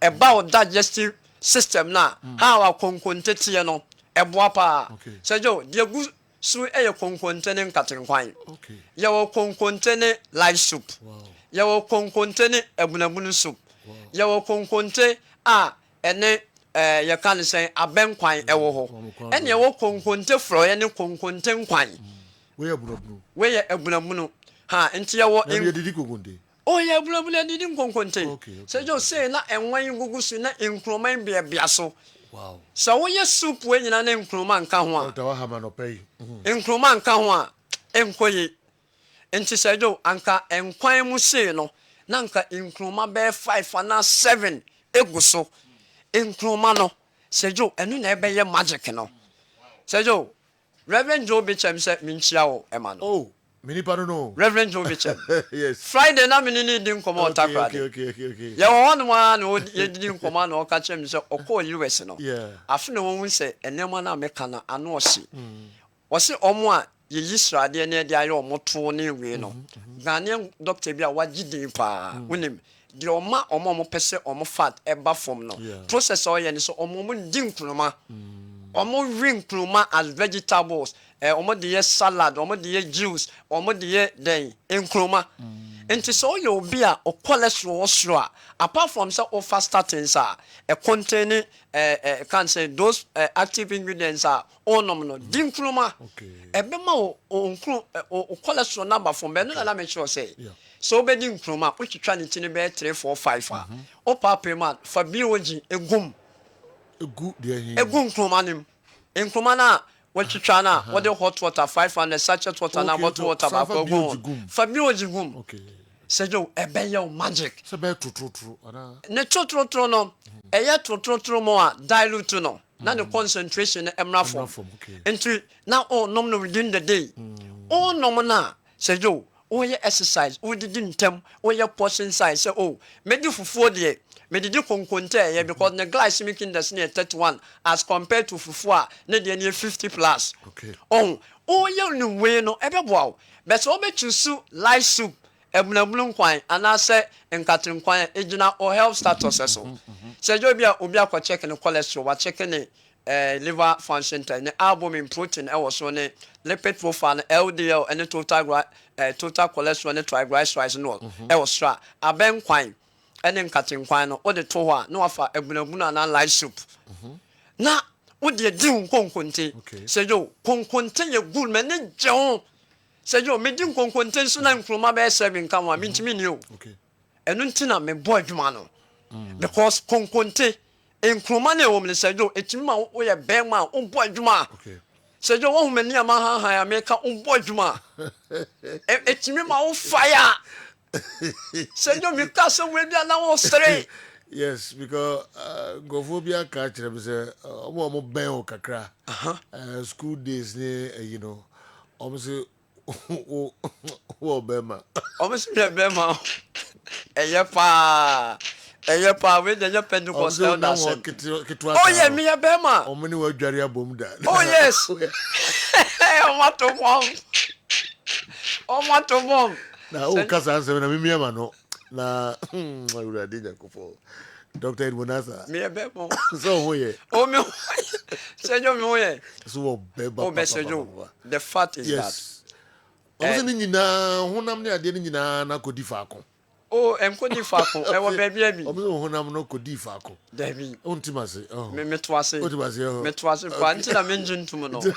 about digestive system na how a conconte no a boapa. So Joe, dear good. So a containing cutting wine. Okay. Yaw containing light soup. Wow. Yaw containing a bunabunu soup. Wow. Yaw contain you can say a bank wine a woho. And yaw contain for any contain wine. Where bunabunu? Where a bunabunu. Ha, into yaw in. Oh, yeah, bunabunu didn't contain. Okay. So you say not and when you go to not increment be a biaso. Wow. So when you soup when you name Kruman Kahwa. Pay. In Kruman Kahwa, Enquay. And she said, "Oh, Anka, and Quay Musino, Nanka in Kruma bear 5 and 7, Eguso. In Krumano, said Joe, and you never be a magic, no. Said Joe, Reverend Joe Bicham said, Minchiao, Emano. Oh, many pardon, no. Reverend Joe Bicham. Yes. Friday, nominee didn't come out. Okay. You one who didn't come out or catch him, or call you, no. Yeah. After no one say, and no one Americana, and no see. Was it on ye yisra de ne de ayo moto ne we no Ghanaian doctor bia wagide pa wonim de oma mo pese omo fat eba form no process oye ne so omo di nkruma omo wi nkruma as vegetables omo de ye salad omo de ye juice omo de ye den nkruma enti so you obi a o cholesterol sro a apart from say o fast startings a containing can say those active ingredients are onom no di nkruma ebema o cholesterol number from be no na make sure say so be di nkruma o twitwa ne tini be 3 4 5 o papa man fa bioji egum egum nkruma nim nkruma na what twitwa na what the hot water 500 sachet water na bottle water ba ko fa bioji gum okay sejo ebeyo magic se be true ana ne true no eye true mo a dilute no na the concentration emra form into now oh nom no within the day oh nom na sejo oh ye exercise oh did ntem oh ye portion size say oh me di fufuo de me did konkonte ye because the glycemic index near 31 as compared to fufu a ne de near 50 plus okay oh ye no way no ebe boa but so be choose light soup ebunabunu kwan anase nkatrin kwan ejina or health status so say jo bia obi akwa check ne cholesterol wa check ne liver function ne albumin protein e wo so ne lipid profile LDL and total cholesterol ne triglycerides no e wo so aben kwan ene nkatrin kwan no o de to ho a no afa ebunabunu na light soup na o de di konkonte say jo konkonte ye good me ne jeon say yo me din konkonten so na nkroma be 7 kan wa me ntimi ni o okay enu ntina me boy dwuma no because konkonte nkroma na wo me say yo etimi ma wo ye be ma wo boy dwuma okay say yo wo me ni ama ha ya me ka wo boy dwuma etimi ma wo fire say yo me ka so we bia na wo stre yes because gophobia ka kire be say omo ben o kakra school days ne you know almost Bema. Almost Bema. Eyepa, we the Pentecost elders. Oh, yeah, me a Bema. How many were Jaria Bomda? Oh, yes. Oh, what to mom. Now, Casa, me, no. Na, I would have did for Dr. Edwinaza. Me a Bema. So, yeah. Oh, me. Senor Moye. So, Beba. Oh, Messenger. The fact is that. Omo ni nyina honam ne ade ni nyina na kodi faako oh enkodi faako e wo baabi abi omo honam no kodi faako dabi ontimase me toase me toase kwa nti na menjuntum no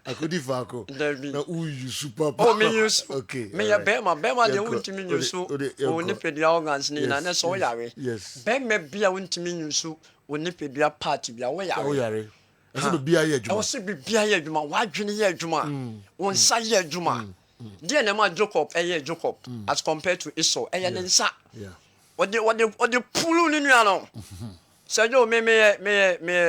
akodi faako na uyu super oh me use okay me ya bema de untimi nyusu o ne pedia organs ni na ne so yare yes bema bia untimi nyusu o ne pedia part bia wo yare Ese bia ye adwuma. Ose bia ye adwuma, wadwene ye adwuma. Won sa ye adwuma. Die na ma Jacob Jacob as compared to Esau ne nsa. Yeah. Ode pulu ni nua no. Sɛ yo me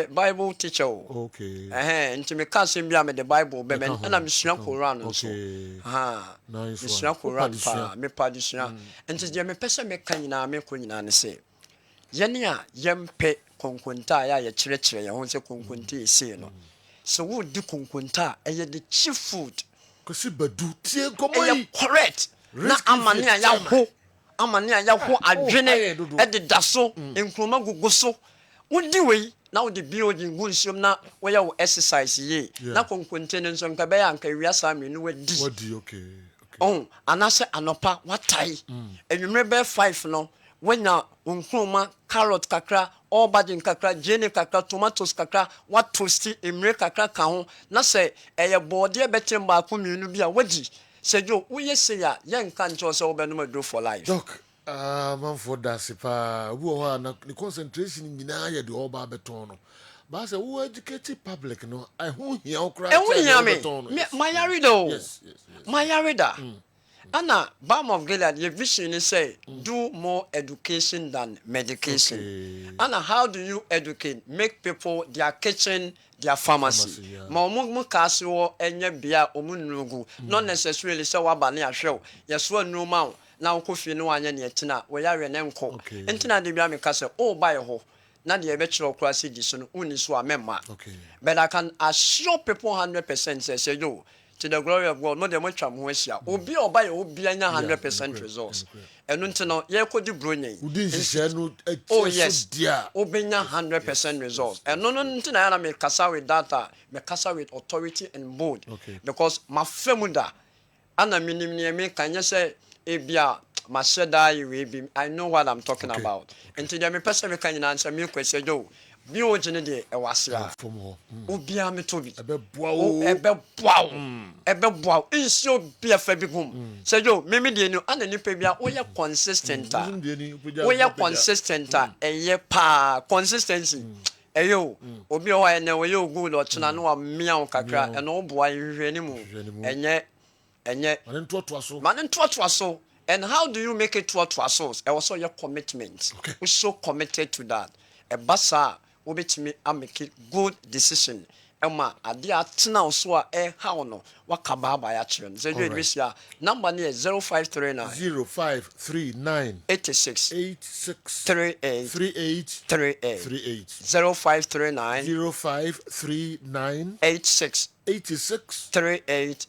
Bible teacher. Okay. Nti me ka sɛm bia me the Bible be me na me sua Quran nso. Ha. Nice Me one. sua Quran pa, me pa di sua. Nti je me pese me ka nyina me ko nyina ne sɛ. Yɛne a yɛmpɛ konkonta a yɛkyerɛkyerɛ yɛn ho sɛ konkonta ɛsei no. Sɛ wodi konkonta a ɛyɛ the chief food. Kasi badu tie komoyi. Correct. Na amane a yaho adwene ɛdeda so nkroma gugu so. Wodi wei na wodi building gu nsuom na wɔyɛ wo exercise ye. Na konkonta no nso nka bɛyɛ anka wiasa amenu wadi. Wadi okay. Oh, anase anopa watai. Enwumre bɛ 5 no. Wenya nkroma carrot kakra, all badin kakra, jenny kakra, tomatoes kakra, what toasty, emre kakra ka ho. Na sɛ ɛyɛ bɔɔdeɛ bɛtem baako mienu bi a wadi. Sɛ jo, woyɛ se ya, yɛn ka nkyɛw sɛ wobɛnom do for life. Doc, man for dase pa. Wo ho na the concentration nyinaa yɛ de ɔba beton no. Ba sɛ wo educate public no, I ho hia okra. E wo hia me. My yarida. Yes. My yarida. Anna, Balm of Gilead, your vision is say, do more education than medication. Okay. Anna, how do you educate? Make people their kitchen, their pharmacy. Mamumu Casio, and your beer, Omunugu, not necessarily so abania show. Yes, one no mount. Now, coffee no one yet, where you are an uncle. And Tina de Biami Castle, oh, by a ho. Not the eventual class edition, Uniswa member. Okay. But I can assure people 100% say, you. To the glory of God, no the much am wesia. Obi oba obi anya 100% results. Enu nti no ye kodi bronye. Udin hye no oh yes. Obi nya 100% results. Enu no nti na ya me kasa with data, me kasa with authority and bold. Okay. Because ma femuda ana minim ne me kanya say ebia ma sheda yi bi. I know what I'm talking about. Nti the me person me kanya answer me kwese jo. Bi o gene de e wase a obia metobi ebe boa insi obi afa bi gum say yo meme de ni ana ni pa bia wo ye consistent eye pa consistency eyo obi o wa na wo ye ogun lo chena no wa mia wo kakra e no boa hwehwe ni mu enye man ntoto so. And how do you make it to so? E also your commitment. We so committed to that. E basa wobetimi make good decision ema ade atena so a ha no waka baba ya kire no say you number ne 0539 86 38 0539 86 38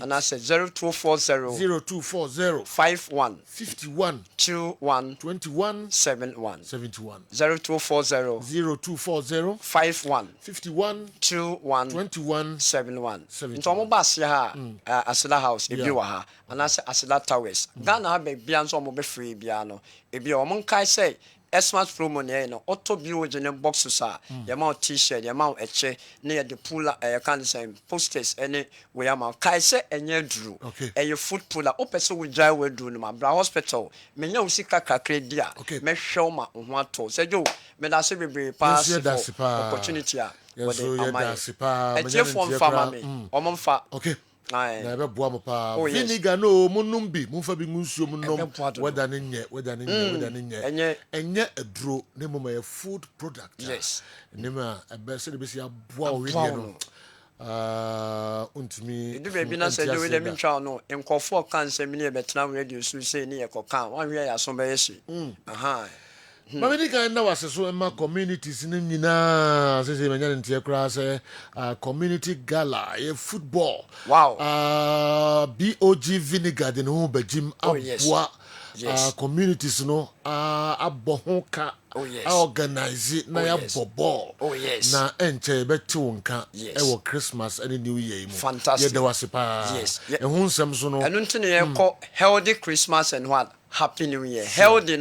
and I said 0240 51 21 71 0240 51 21 71 nto mo ba se ha Asila house ebi wa ha and I said Asila towers Ghana ha be bia nso mo be free bia no ebi o mo nkai say Xmas promo ne no auto bio gene boxes a yama t-shirt yama eche ne ye de pull e kan say posters ene we yama kai se enye duru e food puller opese we dry we duru no ma bra hospital me nya usika kakra dia me hwe ma ho ato se jo me da se bebre pass opportunity a we dey amai e tie for family omfa na ebe boa mo pa vinegar no munum bi mumfa bi nsuo munnom weda ne nye enye aduro ne mama ya food product yes ne ma ebe se de be sia boa o we no untimi edu be na se de we de mi twa no enkofo kan se mi ne be tena radio so say ne ye kokan wan hwe ya so be ye shi aha But we can now assess my communities in Nina, says community gala, football. Wow. BOG vinegar, the no Jim yes. Communities no abohonka organize it na ya bobo. Oh yes. Na enche betu nka ewo Christmas and New Year. Fantastic. Yes. And who some so no. And until call healthy Christmas and what? Happy New Year. Healthy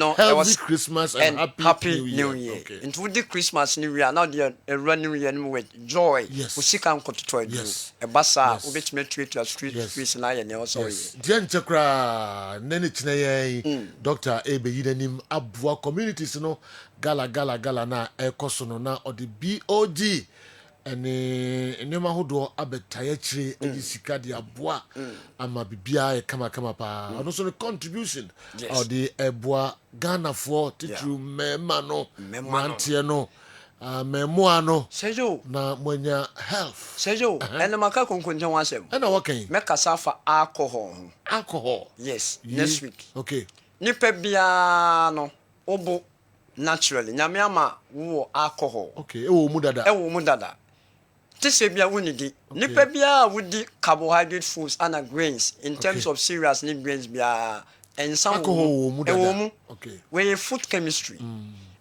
Christmas and happy New Year. Okay. Into the Christmas New Year, now the running year with joy. Yes. We see come to try a bassa, which may treat your street and I and also. Jen Chakra, Nene Chine, Dr. Ebe Yidenim, Abwa communities, no, gala na, Kosono na, or the BOG. ɛne nneɛma ahodoɔ abɛtae akyire agye sika de aboa ama biribiara yɛ kamakama paa ɔno nso no contribution ɔde ɛboa ghanafoɔ titiri mmarima no mmeranteɛ no mmaamua no na moanya health sɛgyo ɛne maka konkonkyɛn ho asɛm ɛna wɔkɛn mɛkasa fa alcohol ho alcohol yes next week okay nipa biara no wobo naturally nyame ama wo alcohol okay ɛwɔ mu dada te sɛ bia wonidi nipa biara wodi carbohydrate foods ana grains in terms of cereals ne grains biara ɛnsa alcohol ɛwɔ mu wɔyɛ food chemistry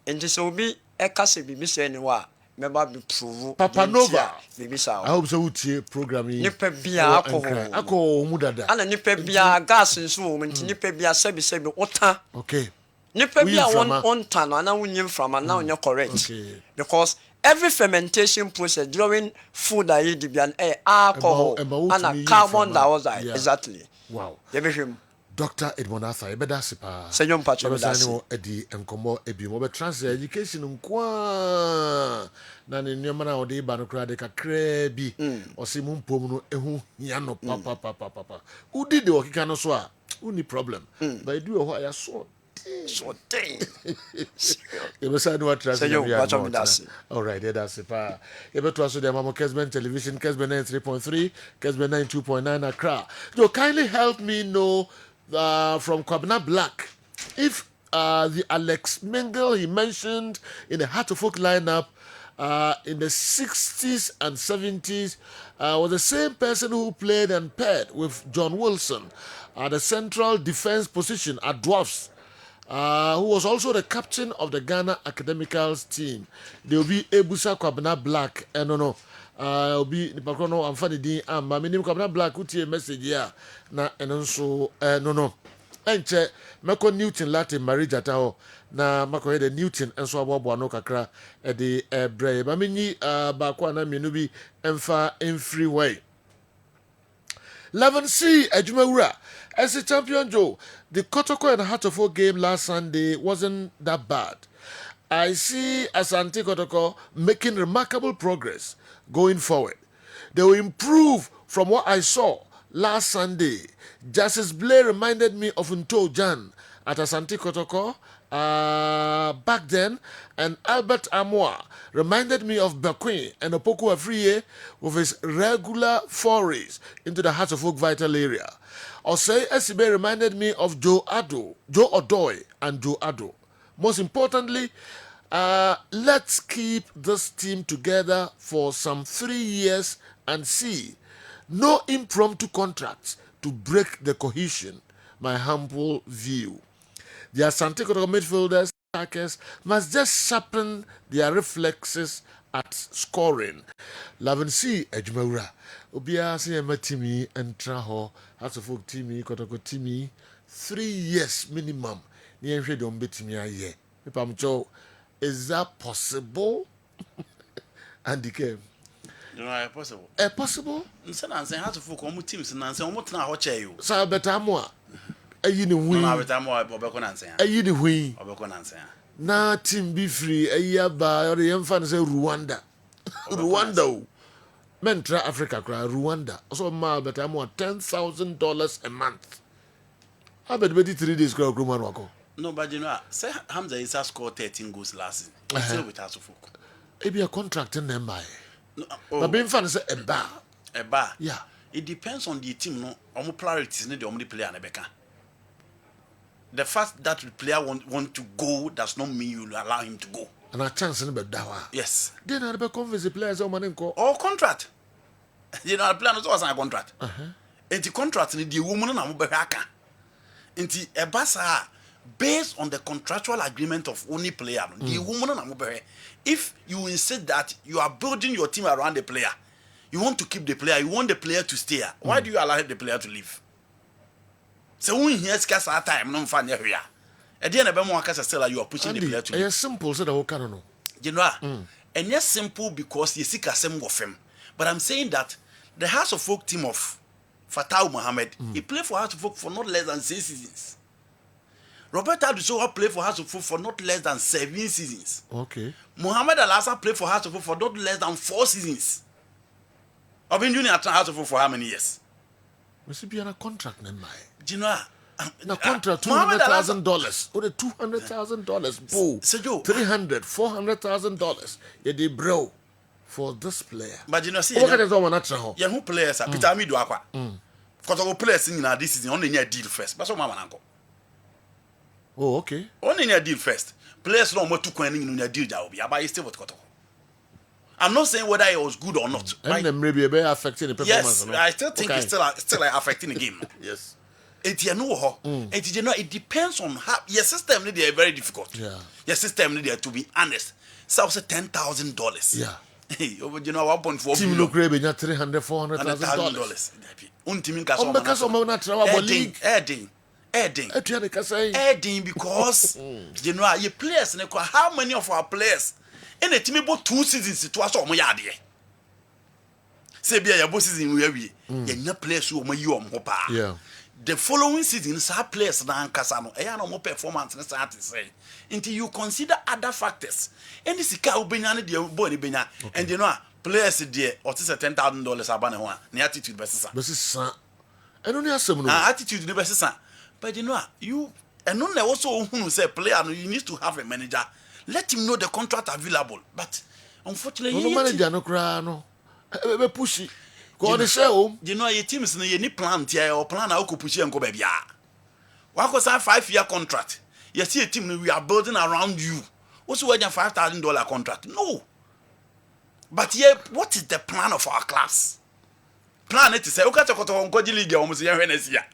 nti sɛ obi ɛka sɛ biribi sɛ ne hɔ a mɛba bi prove Papa Nova biribi sa I hope so wotie program yi nipa biara alcohol mu dada ana nipa biara gas nso wɔ mu nti nipa biara sɛbi wota okay nipa biara wonta no ana wonyim from ana wonyɛ correct because every fermentation process during food I eat alcohol and carbon dioxide exactly wow yɛbɛhwɛ Dr. Edmond Arthur, you better see pa. Senyor Mpacho bedasi. Edi enkomo ebi mo be transfer education nkwa na ne nyoma na ode ba no kra de kakra bi. Osi mu mpom no ehu hia no papa. Udi de okika no so a, uni problem. But do ho ya so thing. You be say no transfer. Senyor Mpacho bedasi. All right, that's it pa. You better also the Mama Kessben television, Kessben 93.3, Kessben 92.9 Accra. You kindly help me know from Kwabena Black, if the Alex Mengel he mentioned in the Heart of Folk lineup in the 60s and 70s was the same person who played and paired with John Wilson at the central defense position at Dwarfs, who was also the captain of the Ghana Academicals team. They will be Ebusa Kwabena Black, no. Obi nipakro no amfani din amba menim Kwabena Black utie message ya na eno nso no enche meko Newton Latin marriage ataho na mako he de Newton enso aboabo no kakra e de brɛ ba menyi ba kwa na menu bi emfa free way 11C Ejumawura as a champion Joe. The Kotoko and Hatofo game last Sunday wasn't that bad. I see Asante Kotoko making remarkable progress going forward. They will improve from what I saw last Sunday. Justice Blair reminded me of Nto Jan at Asante Kotoko back then, and Albert Amoa reminded me of Bequin and Opoku Afriye with his regular forays into the Heart of Oak Vital area. Osei Esibe reminded me of Joe Odoy and Joe Ado. Most importantly, let's keep this team together for some 3 years and see. No impromptu contracts to break the cohesion, my humble view. The Asante Kotoko midfielders, attackers, must just sharpen their reflexes at scoring. 11C Ejumawura. Obia se ema timi entra ho, House of Folk timi, Kotoko timi, 3 years minimum. Ni enhwe de ombetimi aye. Mepamcho, is that possible? Andy came. You know, possible. Possible? Nse House of Folk omu teams nanse omu tena ho che you. Sa betamoa. Ayi ni hui. Na betamoa obeko nanse. Ayi ni hui. Obeko nanse. Na team be free ayi aba or yemfa ne say Rwanda. Rwanda o. Mentra Africa cry Rwanda. Also ma betamoa $10,000 a month. I bet 3 days cry Roman wako. No, but you know, say Hamza Issa scored 13 goals last season. Still with House of Folk. It be a contract in them by. But being fun say a bar. A bar. Yeah. It depends on the team, no. Omo priorities need the only player na beka. The fact that the player want to go does not mean you allow him to go. And a chance in the dawa. Yes. Then I'll be convince the players or man ko. Or contract. You know, the player not sign a contract. And the contract need the woman na mo be aka. Nti ebasa based on the contractual agreement of only player, the woman na mo be. If you insist that you are building your team around the player, you want to keep the player, you want the player to stay. Why do you allow the player to leave? So when he has cast time, no fun area. At the end of the still you are pushing the player to leave. It's simple, so the whole canon. You know, and yes, simple because you see Kessben of him. But I'm saying that the House of Folk team of Fatau Mohammed, he played for House of Folk for not less than 6 seasons. Roberto Adusowa played for Hearts of Oak for not less than 7 seasons. Okay. Muhammad Alassa played for Hearts of Oak for not less than 4 seasons. I've been doing Hearts of Oak for how many years? We should be on a contract, then, my. Do you know? Na contract $200,000. Or the $200,000. Boo. 400,000. Yeah, they bro for this player. But you know, see, what kind of someone natural? Yeah, who players are Peter Amidu Aqua. Because our players in this season only a deal first. But so mama uncle. Oh, okay. Only a deal first. Players no more to coin in a deal job. Yeah, but it's still what Koto. I'm not saying whether it was good or not. And then maybe affecting the performance. Yes, I still think it's still affecting the game. Yes. It depends on how your system. They are very difficult. Yeah. Your system need to be honest. So say $10,000. Yeah. Hey, you know 1.4 team look great, $300,000, $400,000. Untimin Edding because you know your players. How many of our players in a team about 2 seasons to us or my idea? Say be a boss season we no players who you hopa. Yeah. The following season, some players na Kasano, no more performance in start to say. Until you consider other factors. And this is Ubenya the body benya. And you know, players there, or $10,000 abane one. The attitude versus and only some attitude versus. But you know, you and only also who say player, you need to have a manager. Let him know the contract available. But unfortunately, no manager no cry no. Pushy. Go on the show. You know, your teams need plan here or plan how to push you and go baby. What was a 5-year contract? You see a team we are building around you. What's why $5,000 contract? No. But here, what is the plan of our class? Plan it to say, okay, to Ngoji League almost here next year.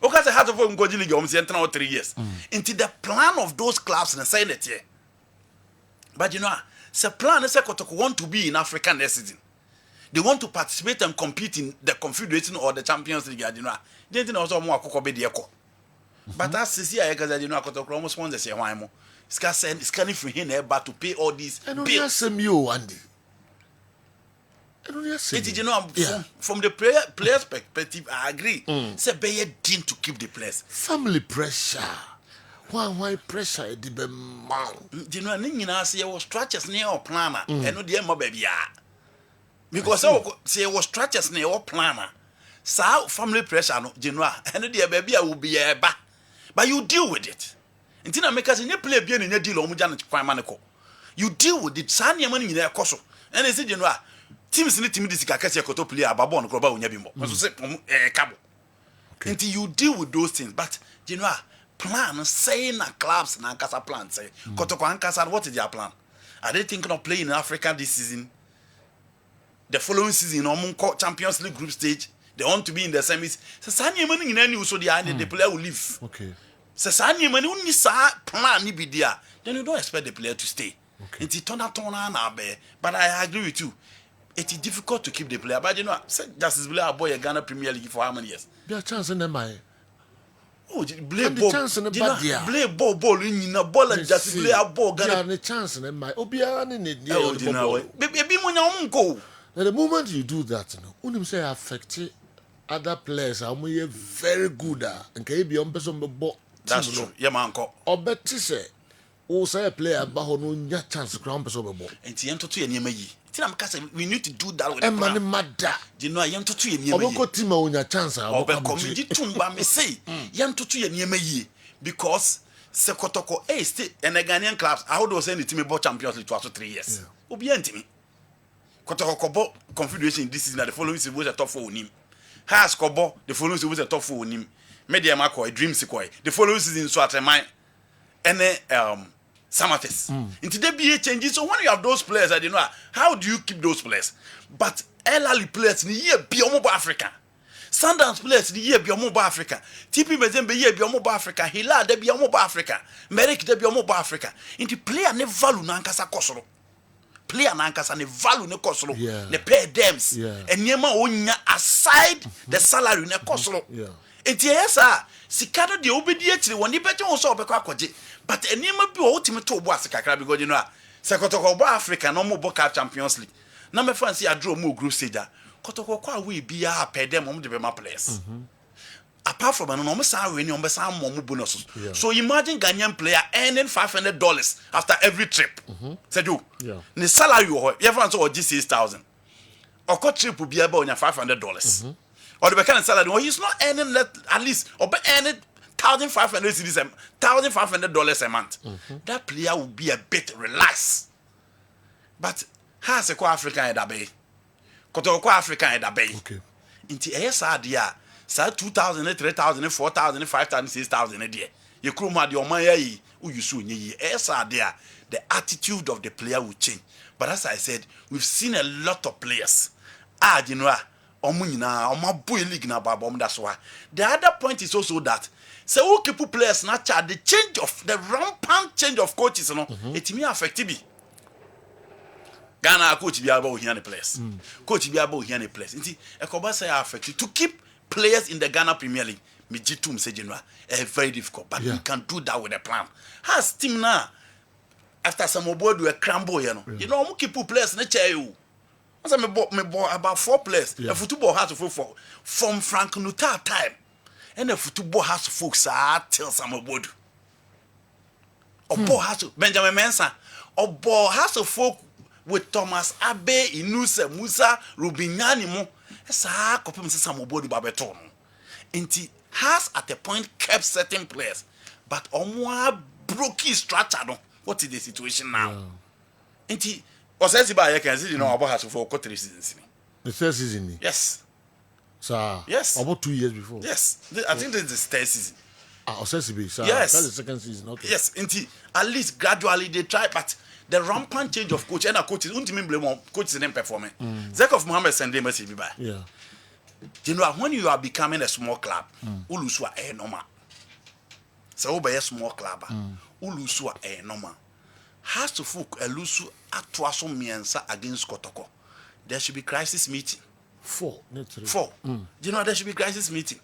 Okay, to have to go Ngoji League almost 3 years. Into the plan of those clubs and say it here. But you know, the plan is want to be in Africa next season. They want to participate and compete in the Confederation or the Champions League. You know, they didn't also more be the echo. But that's I because you know, almost one the same one. It's canning for him but to pay all these bills. Andy. You know, from the player's perspective, I agree. Say be a dean to keep the players. Family pressure. Why pressure the be mount? You know, you know, say was structures near or planner, and no dear baby. Because say was structures near or planner. So family pressure, no, you know, and dear baby will be a ba. But you deal with it. Until make us in your play being in your deal on Mujanic. You deal with it, sign your money in their cost. And they said, you know, teams need to meet this Kasia Koto play a babon, Groba, Yabimo. Cabo. Until you deal with those things. But, you know, plan, saying a clubs and Ankasa plan, say, Kotoko Ankasa, what is their plan? Are they thinking of playing in Africa this season? The following season, Champions League group stage, they want to be in the semis. So, sign your money in any so the player will leave. Okay. So, sign your money, only plan, be there. Then you don't expect the player to stay. Okay. It's turn now, but I agree with you. It is difficult to keep the player. But you know, Justice Blair boy a Ghana Premier League for how many years? There are chances in them, oh, play ball. Play ball in a ball and Justice Blair ball. There are chance in them, Obiara in it. The moment you do that, you know, say affect other players. I'm very good and can be on person ball. That's true. Yeah, man. Or better say. O say a player baho no nya chance ground person be ball. Enti ento to enema yi. Ti na meka say we need to do that with the man mada. You know ento to enema yi. Oboko team onya chance obeko comedy tumba me say ento to enema yi because se Kotoko stay and the Ghanaian clubs how do say the team about Champions League for 3 years. Obi antimi. Kotoko kobo Confederation this season the following season was a top 4 onim. Has kobo the following season was a top 4 onim. Media Mako dream sequoia. The following season so at my Samathis. Into the BA changes. So when you have those players, I don't know how do you keep those players? But elderly players in the year be mobile Africa. Sundance players in the year be mobile Africa. TP Mazembe year be mobile Africa. Hila de be mobile Africa. Merrick de be mobile Africa. Into player ne value nankasa kosoro. Player nankasa ne value ne kosoro. Ne pay dems. And yema onya aside the salary ne kosoro. Enti yesa sikado de obedient won ni beje won so obekọ akọje. But enema bi o ultimate to bo asakakra because you know Sekotoko bo Africa no mo bo Cup Champions League. Na me fancy a draw mo group stage. Kotoko kwa we bia pay them mo de be ma players. apart from an almost winning on some more bonuses. So imagine Ghanaian player earning $500 after every trip. Said you, the salary everyone saw G6,000. Or cut trip will be about $500. Or the kind of salary, well, he's not earning at least or earning $1,500 $1,500 a month. That player will be a bit relaxed. But has a African at a bay. Kotoko African at a bay. Into ASRDR. Say 2,000, 3,000, 4,000, 5,000, 6,000 a day. You crew mad your money, who you soon ye. there, the attitude of the player will change. But as I said, we've seen a lot of players. You know, that's why. The other point is also that so who keep players not the change of the rampant change of coaches, you know, it may affect me. Ghana coach be about here the place. Coach be about here the place. Say affected to keep players in the Ghana Premier League. Mijitum say general, very difficult, but we can do that with a plan. Has team now after some board we cramble, you know. You know, we keep players in the chair. I me bought about 4 players. The football has to for from Frank Nuttall time, and the football has to folks till some board. Or has to Benjamin Mensah. Or has to folk with Thomas Abe, Inusa, Musa, Rubinyani. Esa kopim se samobodi babeton. Inti has at a point kept certain players, but omwa broke his structure. No, what is the situation now? Inti osesi ba ye can see you know about has for 3 seasons. The third season. Yes. Sir. Yes. About 2 years before. Yes. I think this is the 3rd season. Osesi be sir. Yes. That's the 2nd season. Okay. Yes. Inti at least gradually they try, but the rampant change of coach and a coach is ultimately blame coach is performing. Zekov Mohammed Sende message by. Yeah. You know when you are becoming a small club, uluswa normal. So be a small club, uluswa normal. Has to folk elusu atwaso miensa against Kotoko. There should be crisis meeting. 4, not 3. 4. You know there should be crisis meeting.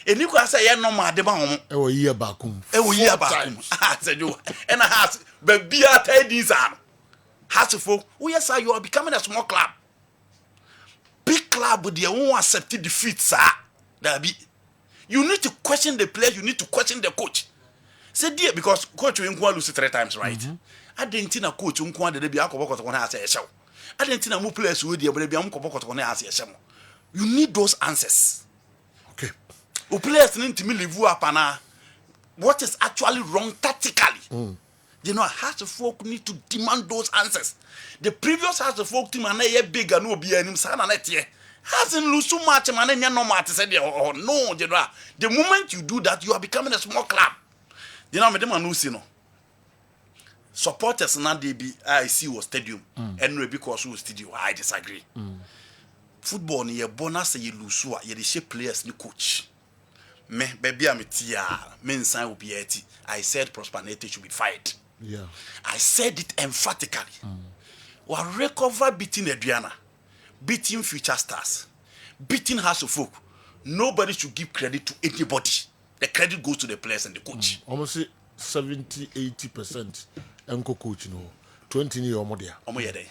And you can say normal de ba homo. E wo year back. E wo year back. Ah, said you. And I has but be at these are. Has to folk. Oh yes, sir, you are becoming a small club. Big club with their own accepted defeat, sir. That be. You need to question the players. You need to question the coach. Say dear because coach will lose 3 times, right? I didn't think a coach who wanted to be a couple of has a show. I didn't think a more players would be able to be a couple of has a show. You need those answers. Okay. Who players need to live up and what is actually wrong tactically. You know, House of Folk need to demand those answers. The previous House of Folk team and they big and no be any son and it hasn't lose so much and then no matter said oh no, you know. The moment you do that, you are becoming a small club. You know, madam no see no. Supporters now they be I see was stadium and because we stadium. I disagree. Football ni bonus say you lose so you shape players ni coach. Me baby am tia me nsan will be 80. I said Prosper Nete should be fired. Yeah. I said it emphatically. We recover beating Adriana, beating Future Stars, beating House of Folk. Nobody should give credit to anybody. The credit goes to the players and the coach. Almost 70-80% enko coach no 20 year omodia. Omoyede.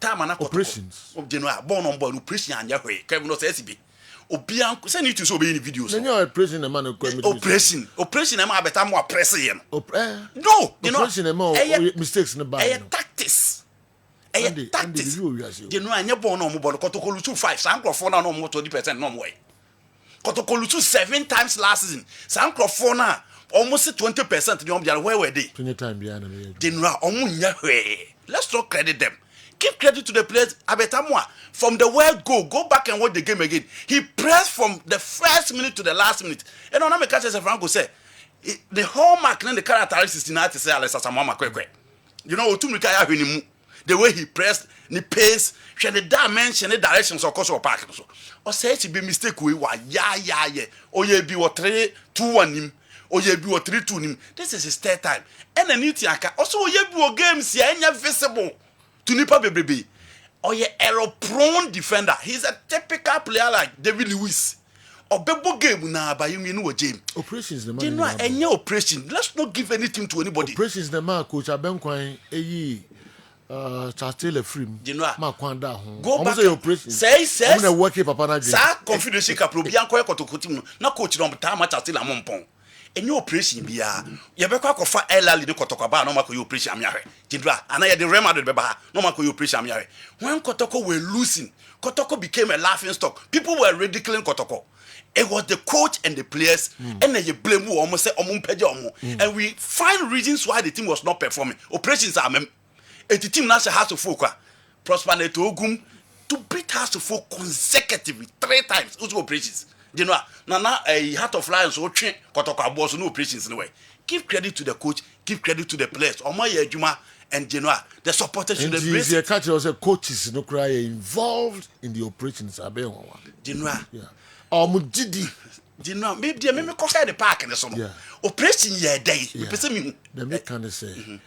Time and operations. General born on board operation and Yahweh. Kevin no SB. Obian send it to so be in videos. Then you are pressing a man operation am better more pressing. No, you know mistakes in the bag. Tactics. Tactics. You know I never born on mobile Kotokolu 2-5 Sankrofo na no more 20% no more. Kotokolu 7 times last season. Sankrofo na almost 20% the where were they? 20 times behind. General let's not credit them. Give credit to the players. Abetamwa, from the word go back and watch the game again. He pressed from the first minute to the last minute. And on the catch as Franco said, the hallmark and the characteristics in to say Alessa Samama Kwekwe. You know, the way he pressed, the pace, the dimension, the directions of course or park. Or say to be mistake we were yeah. Or ye be what 3-2-1 him. Or ye be what 3-2 him. This is his 3rd time. And the new Tiaka also ye be games yeah visible. To Nipa Bebe, or ye error prone defender. He's a typical player like David Lewis. Or Bebo game na by you know James. Operations the man. You know any operation. Let's not give anything to anybody. Operations the man coach Abenkwai Chartele free. Genoa. Ma kwanda ho. Go back. Operation. Say. I'm gonna work papa na. Sa confidence ka pro bia nko ekotokoti mu. Na coach no mta ma Chartele amompon. Any operation bia. Ye be kwa kofa elali de kotoko ba no ma ko operation amiahwe. Genoa. Ana ye de Real Madrid be ba no ma ko operation amiahwe. When Kotoko were losing, Kotoko became a laughing stock. People were ridiculing Kotoko. It was the coach and the players, and then you blame who almost say and we find reasons why the team was not performing. Operations are the team now has to focus. Prosper Netogum to beat has to focus consecutively 3 times. Also operations. You know, now a Heart of Lions or train Kotoko boss no operations anyway. Give credit to the coach, give credit to the players. Omoye Juma and Genoa, the supporters should embrace it. Catch also coaches no cry involved in the operations. Genoa. Yeah. Didi. Genoa, maybe me ko the park and so no. Operation ye day. Yeah. Pese me The me can say.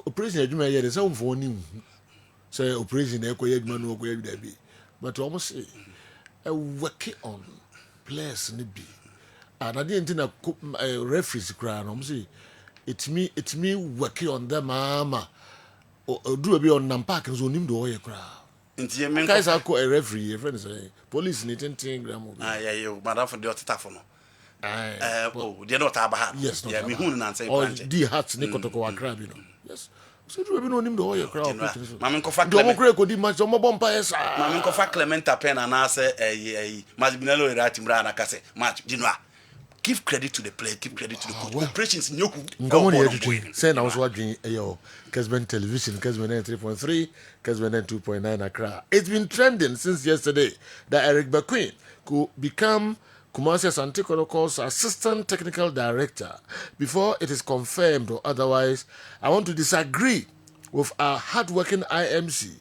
Operation adwuma ye dey say for ni. Say operation e ko ye adwuma no ko ye da bi. But almost say work on players ni bi. And I didn't na referees cry no say it's me working on them mama. Do be on nam park so nim do ye cry. Nti me guys are call a referee, a friend say police ni 10 gram. Yeah, you madam for the otata for no. They not aba. Yes, yeah, me hu na say branch. The hearts ni kotoko wa crab you know. Yes. So do we no nim do ye cry. Mama nko fa Clement. Do mo di match mo bompa yes. Mama nko fa Clement Apena na say match binelo ira timra na kase match dinwa. Give credit to the player, give credit to the coach. Operations nyoku. Ngomoni say na was watching your Kessben television, Kessben 3.3, Kessben 2.9 Accra. It's been trending since yesterday that Eric Bequin could become Kumasi Asante Kotoko's assistant technical director. Before it is confirmed or otherwise, I want to disagree with our hardworking IMC.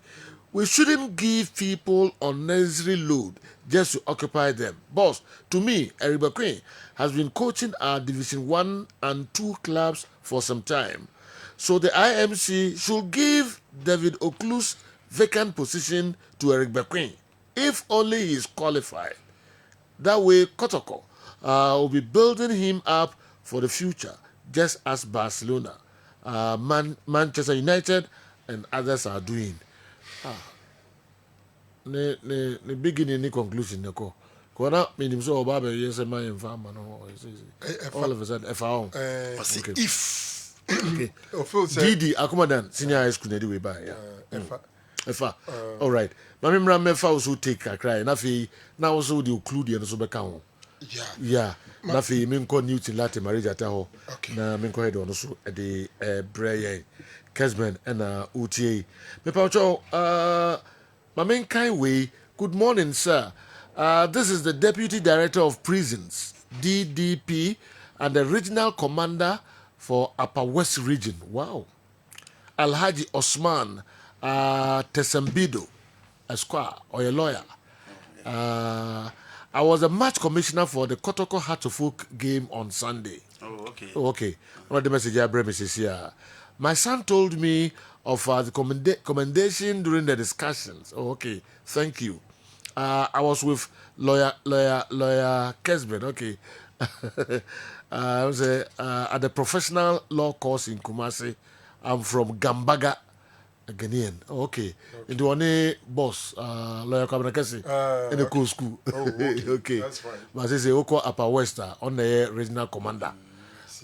We shouldn't give people unnecessary load just to occupy them. Boss, to me, Eric Bequin has been coaching our Division 1 and 2 clubs for some time. So the IMC should give David Oklu's vacant position to Eric Bequin, if only he is qualified. That way, Kotoko will be building him up for the future, just as Barcelona, Manchester United, and others are doing. The beginning, the conclusion, the call. Kona minim so oba be yes my infama no all of a sudden if Didi Akumadan senior high school na we buy efa all right mama mra mefa also take a cry na fi na also the include and so be kan yeah na fi me nko Newton Latte marriage ata ho na me nko head on so the Brian Kessben and UTA me pa cho mama nkai we good morning sir. This is the Deputy Director of Prisons, DDP, and the Regional Commander for Upper West Region. Wow. Alhaji Osman Tesembido, Esquire, or a lawyer. I was a match commissioner for the Kotoko Heart-to-Folk game on Sunday. Oh, okay. Oh, okay. One of the message I bring is here. My son told me of the commendation during the discussions. Oh, okay. Thank you. I was with lawyer Kessben, okay. I was at the professional law course in Kumasi. I'm from Gambaga, Ghanaian. Oh, okay. In the one boss, lawyer Kabrakesi, in the cool school. Oh, okay. That's fine. But I say Oko Upper West on the regional commander.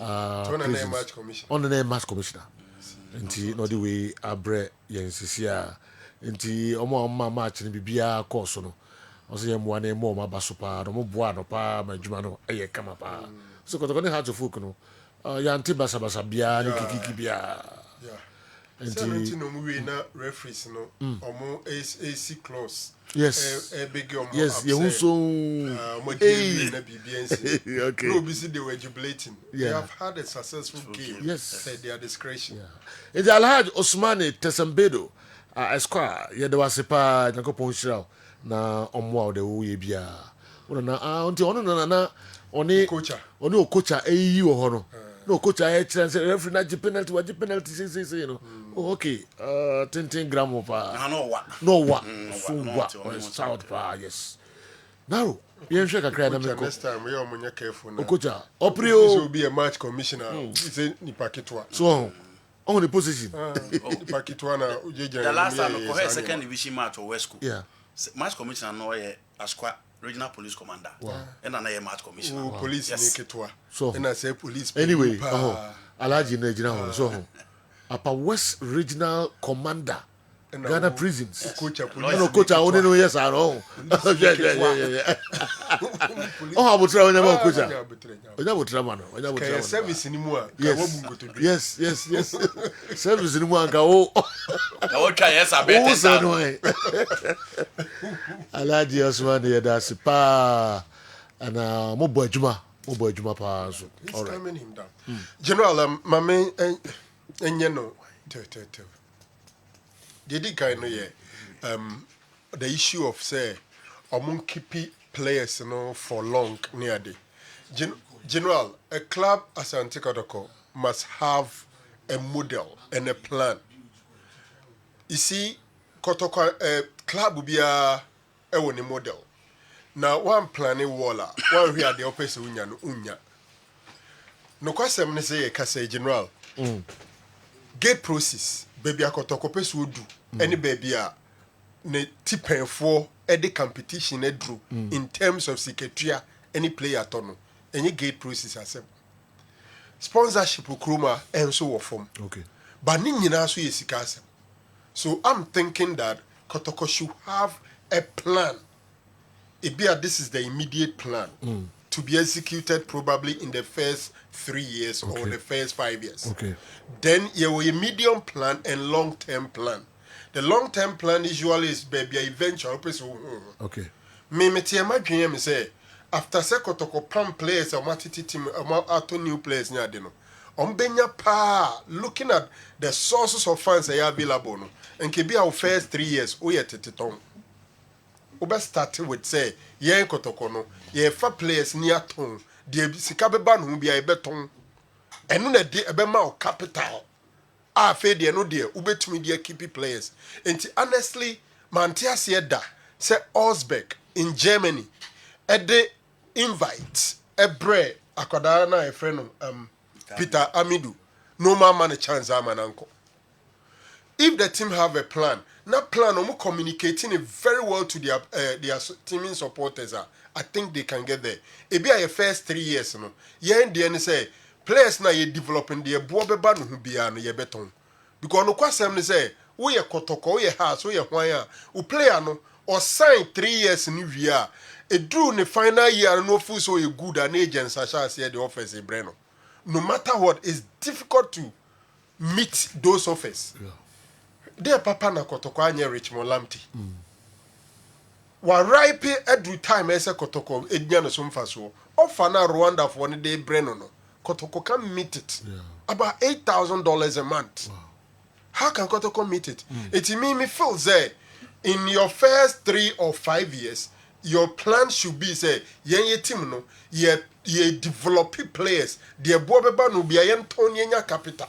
On the name match commissioner. On the name match commissioner. Nti no the way abre yensisia. Nti omo match ni bibia course no. Oso ye mo na mo ma baso pa no mo boa no pa ma djuma no eye kama pa. So Kotoko ni Heart-to-Folk no. Ya anti basa bia ni kiki bia. Yeah. Nti no mu we na referees no omo AC clause. Yes. Big yes, you so okay. No, busy they were jubilating. Yeah. They have had a successful game. Yes. At their discretion. Yeah. It's Alhaji Osmani Tesembedo. Esquire, yeah, there was a pa Nakopon Shroud. Na omwa de wo ye bia. Ona na onti ono na oni coacha eyi wo ho no. No coacha e chance referee na penalty say you know. Oh, okay. 10 gram pa. No wa. So wa. South pa, yes. Now, you shake a cry na me. Next time we are munya careful now. Coacha. Oprio will be a match commissioner. It's a ni paketwa. So on the position. The last time I had second division match or West School. Yeah. Match commissioner no Asqua regional police commander. Wow. And another match commissioner. Wow. Police yes. So and I say police. Anyway, Alaji Nejina so Upper West Regional Commander. Ghana prisons. Coach, only know yes or no. Yeah. Oh, I would try when I'm coach. I would try service anymore. Yes. Service anymore. Go. I will try. Yes, I bet. Alaji Osman, that's pa. And mo boy Juma pa. So it's calming him down. General, my main and you know. The kind of the issue of say among keepy players for long near the general a club as Antikotoko must have a model and a plan. You see, Kotoko club will be a model. Now one planning waller, one we are the opposite unya. No question say general. Gate process, baby Akotoko pes would do. Any baby ne tipen for any competition drew in terms of secretary any player tono any gate process as sponsorship ukruma and so form. Okay. But nina so yesikase. So I'm thinking that Kotoko should have a plan. This is the immediate plan to be executed probably in the first 3 years or the first 5 years. Okay. Then you have a medium plan and long-term plan. The long-term plan usually is baby eventual. Okay. Me say after Kotoko pam players or matiti team or new players near deno. Benya pa looking at the sources of funds that are available no, and can be our first 3 years. We at Titon. We start with say yen Kotoko no ye fa players near ton. The Sikabeban who be a beton. And no de ebema capital. Fade no dear, ubetumi dear keepy players. And honestly, Mantia said that, say Osbeck in Germany, at the invite, a bread, a Kodana, a friend of Peter Amidou, no man a chance, I'm an uncle. If the team have a plan, not plan, or communicating it very well to their teaming supporters, I think they can get there. It be a first 3 years, no. Yeah, and the say. Players na ye developing the boabeba no bia no ye beton because no kwasem say we ye Kotoko we ye house we ye hwan a player no or sign 3 years ni wia e do ne final year no full so ye good an agent sasha say the offers e breno no matter what it's difficult to meet those offers. There papa na Kotoko anya Richmond Lamptey wa ripe every time ese Kotoko ednya no so mfa so offer na Rwanda for one day breno no Kotoko can meet it. About $8,000 a month. Wow. How can Kotoko meet it? It me feel say in your first 3 or 5 years, your plan should be say ye team no ye develop players. The boabeba no be a yen capital.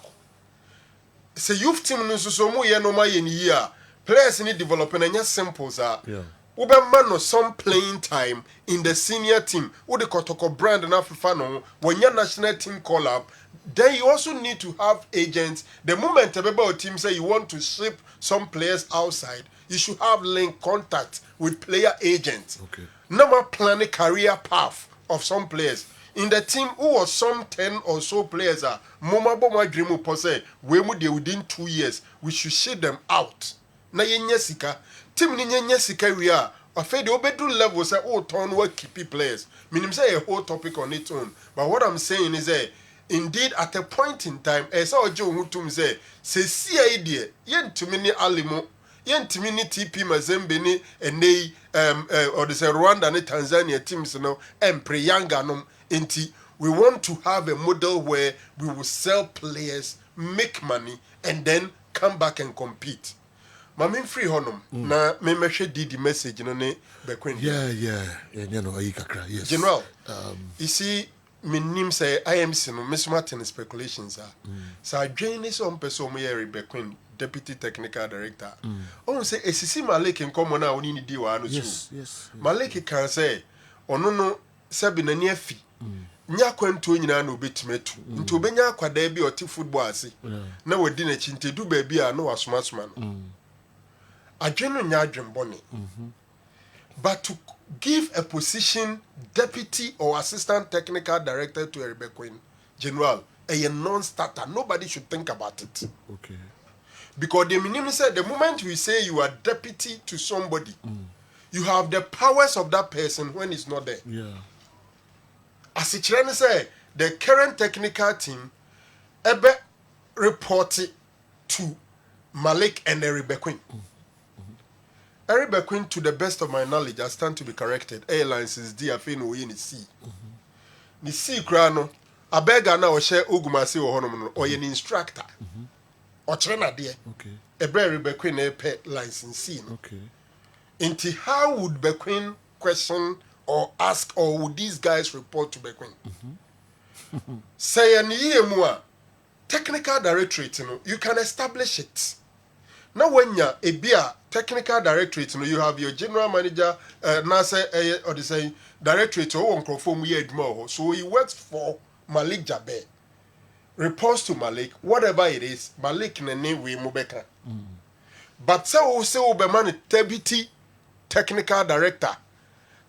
Say youth team no so mu ye no ma ye ni year. Players need developing and simple sir. Yeah. Ubema no some playing time in the senior team. With the Kotoko brand and Afrifano, when your national team call up, then you also need to have agents. The moment a team say you want to ship some players outside, you should have link contact with player agents. Okay. Number plan a career path of some players. In the team who was some 10 or so players are Moma Boma Dream Pose, within 2 years, we should ship them out. Na yenyesika team ni yenyesika we are afraid the obedu level say turn work keepy players meaning say a whole topic on its own, but what I'm saying is indeed at a point in time as ojo hutum say see idea yentumi ni alimo yentumi ni TP Mazembe ni enei or the Rwanda ni Tanzania teams no empre yanga no enti we want to have a model where we will sell players, make money and then come back and compete. Mami free honum na me mehwe di message no ne Bekwin. Yeah, you know ayi kakra. Yes. General, you see me nim say IMC no me smart in speculations are. So adwen is on person me Bekwin, deputy technical director. On say esisi Malik nkomo na oni ni di wa no so. Yes. Malik can say ono no sabi na ne afi. nya kwantuo nyinaa na obetime tu nti obenya akwadaa bi ɔte football ase na wadi na chinte du baabi a no wasoma no adwen no nya adwen bɔne but to give a position deputy or assistant technical director to a Queen general a non-starter, nobody should think about it. Okay. Because the minimum said the moment we say you are deputy to somebody, you have the powers of that person when it's not there. Yeah. As it say, the current technical team ebe reported to Malik and Eribe Queen. Eribe Queen, to the best of my knowledge, I stand to be corrected. Airlines is DFA no in the sea. The sea crano, a beggar now share Ugumasi or Honoman or an instructor. Or China dear. Okay. A very Bequeen a pet licensee. Okay. Into how would Bequeen question or ask, or would these guys report to Bequeen? Say an year more technical directorate, you can establish it. Now when you're a beer technical directorate, you have your general manager, NASA or the same directorate or one conform more. So he works for Malik Jabe. Reports to Malik, whatever it is, Malik in the name we Mubeka. But so Oberman deputy technical director.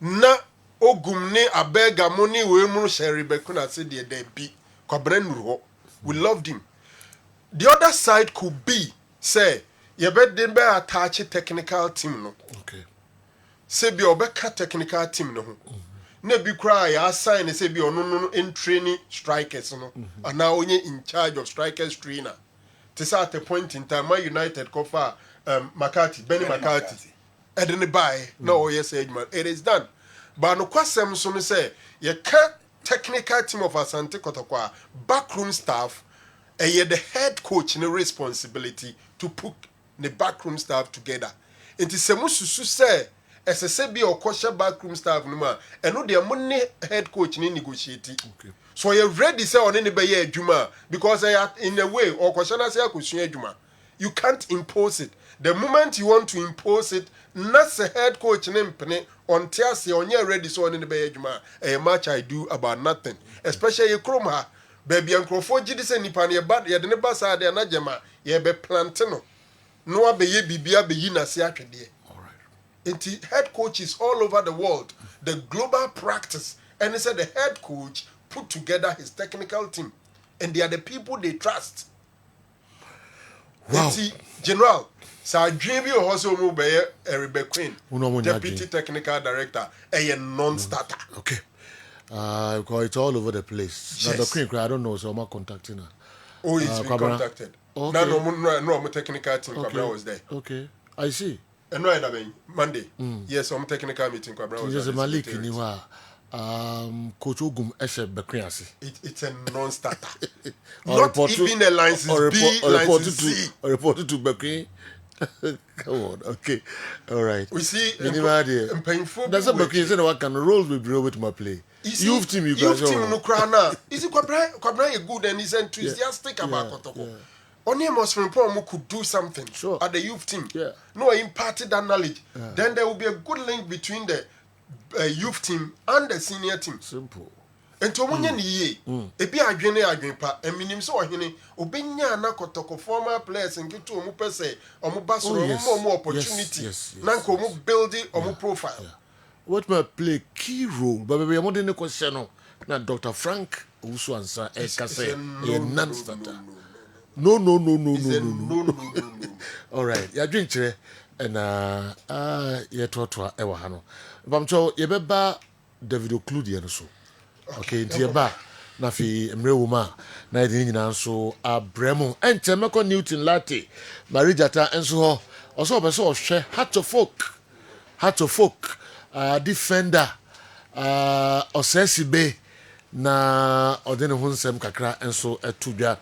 Na ogumne abega money we mu sheri bekuna said they be kwabrenuru. We loved him. The other side could be say you bet den be attach technical team no. Okay. Say be obeka technical team no. Na bi cry assign say be no in training strikers no. And now only in charge of strikers trainer. This at a point in time, Man United cover Benny McCarthy. And then buy no yes man. It is done. But no kwasem so say you can't technical team of Asante Kotokwa backroom staff and the head coach in the responsibility to put the backroom staff together. It is semusu say as a sebi or kosher backroom staff no and no their money head coach in negotiating. Okay. So you're ready say on anybody juma because in a way or kwashana say akusuye juma. You can't impose it. The moment you want to impose it, not the head coach name until say on your ready so on anybody juma. A match I do about nothing. Especially your chroma. Baby and Crawford Jidis and Nipan your bad, the neighbors are there, Najama, ye be plantino. No be ye bibia be yina siatre dear. Right. Head coaches all over the world, the global practice, and he said the head coach put together his technical team, and they are the people they trust. Wow. General, Sir Jamie also moved by Eribe Queen, deputy technical director, a non-starter. Okay. Because it's all over the place. Yes. Now the Queen, I don't know, so I'm not contacting her. Oh, he's been contacted. Okay. No, technical team, okay. Kwabra was there. Okay, I see. And no, I mean, Monday. Yes, I'm technical meeting, Kwabra was there. There's a Malik in Coach Ogum Eshe Bekriasi. It's a non-starter. Not even a license B, license C. Reported to Bekri. Come on, okay, all right. We see, painful. That's a Bekri. Said what kind of roles will be able to my play. Youth team, you guys. Youth team, no crana. Is it Kwabra good and he's enthusiastic about Kotoko? Only most from could do something at the youth team. Yeah. No, imparted that knowledge. Yeah. Then there will be a good link between the youth team and the senior team. Simple. And to one ye, a be a gene agripa, and minim so hini, Obenya na Kotoko former players and get to a mupese or mubaso more opportunity. Nanko mu building or mu profile. What may play key role, but we are more than a question. Now, Dr. Frank also answer a non-starter. No. All right. You drink today, and you talk ewa hano. Bamcho you beba David Ocludian so. Okay, dieba na fi emre woma na yedi nyina so abremo ente meko Newton Latte Marijata enso ho oso obeso ohwe heart of folk defender osesibe na odene hunsem kakra enso etudwa.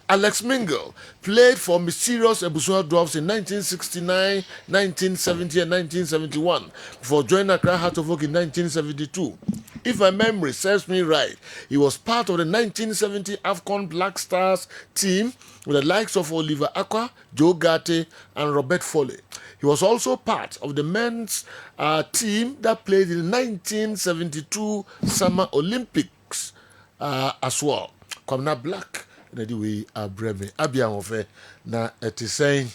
Alex Mingle played for Mysterious Ebusua Dwarfs in 1969, 1970 and 1971 before joining Accra Heart of Oak in 1972. If my memory serves me right, he was part of the 1970 AFCON Black Stars team with the likes of Oliver Aqua, Joe Gatti and Robert Foley. He was also part of the men's team that played in the 1972 Summer Olympics as well. Kwamna Black na di we abreme abia wofe na etisɛn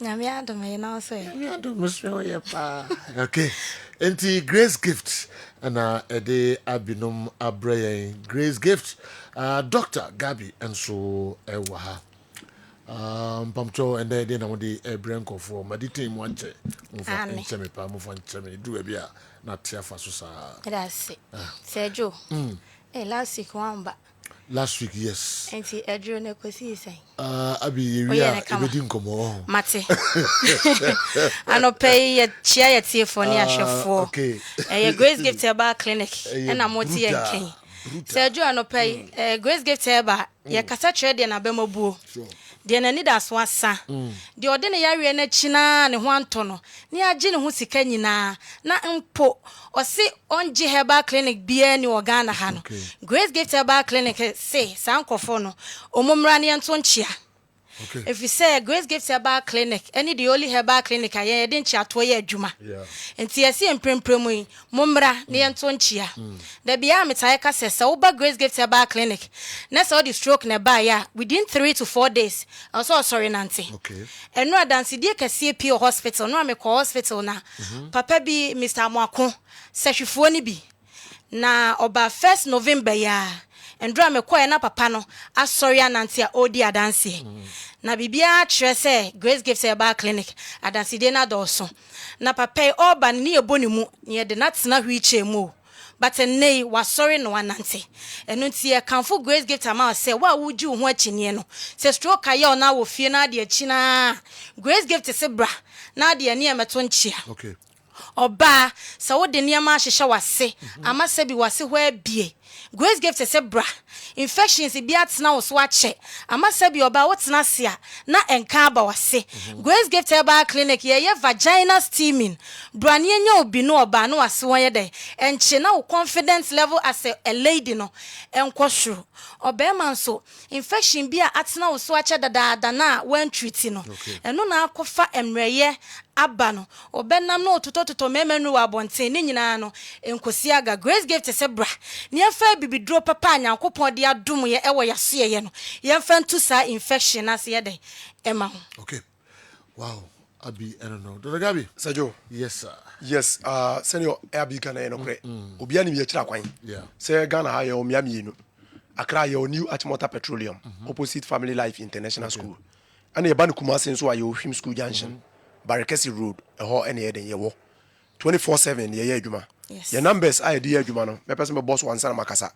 na me adom ye na so ye me adom so ye pa okay enti Grace Gift na ede abinom abrɛ Grace Gift Dr. Gabi enso ewa ha pamcho and then na wodi ebrenko for madite mu anche mfa enche me pa mfa enche me du bia na tia fa so sa that's it Sergio last week wamba last week yes enti edro ne kosi sen abi area ebedi nkomo mate ano pay ye chia ye tie for ni ahwefo okay Grace Gift Herbal Clinic na moti ye nken Sergio ano pay Grace Gift Herbal ye kasa trade na bemobuo de na nida so asa de ode ne yawe na china ne ho anto no ne age ne ho sika nyina na mpo osi onje Herbal Clinic bia ni organa ha no Grace Gift Herbal Clinic say sankofo no omomra ne nto nchia if you say Grace Gift Herbal Clinic any the only Herbal Clinic aye de nchia to ye adwuma enti yesi emprempremu yi momra ne nto nchia da bia metaye ka se uba Grace Gift Herbal Clinic na so the stroke na ba ya within 3 to 4 days also sorry nanti eno adansi die kase pi hospital no amekọ hospital na papa bi Mr. Mwako sehwefuo ni bi na oba 1st November ya endra mekọ na papa no asori ananti a odi adansi na bibia kire se Grace Gift Herbal Clinic adansi de na doso na papa oba ni eboni mu ne de na tena hwiche mu but nei wasori no ananti enu nti e kanfo Grace Gift ama se wa wuji ho akini no se stroke aye ona wo fie na de akina Grace Gift se bra na de ne emeto nchia oba se wo de niam ahihye wase ama se bi wase ho abie Grace Gift se bra infections bi atena wo so ache ama se bi oba wo tena se a na enka aba wase Grace Gift Herbal Clinic ye vaginal steaming brane nya obi no oba no wase won ye dey enche na wo confidence level as a lady no enkosuro oba man so infection bi atena wo so ache dada na wan treat no eno na akofa emreye aba no obenam no otototo memenu wa bonten ni nyina no enkosi aga Grace Gift se bra ne afa bibidro papa anyankopon de adom ye ewo yaso ye no ye fa ntu sa infection as ye den ema ho okay wow abi I don't know Dr. Gabi Sergio yes sir yes senior abi kana ye no kre obi ani me kira kwan say Ghana ha ye o miami no Accra ye o new Achimota Petroleum opposite Family Life International School and ye ban Kumasi nso aye o Hwim School Junction Barakesi Road ho ene ye den ye wo 24/7 ye adwuma your numbers are the adwuma no me person me boss one sana makasa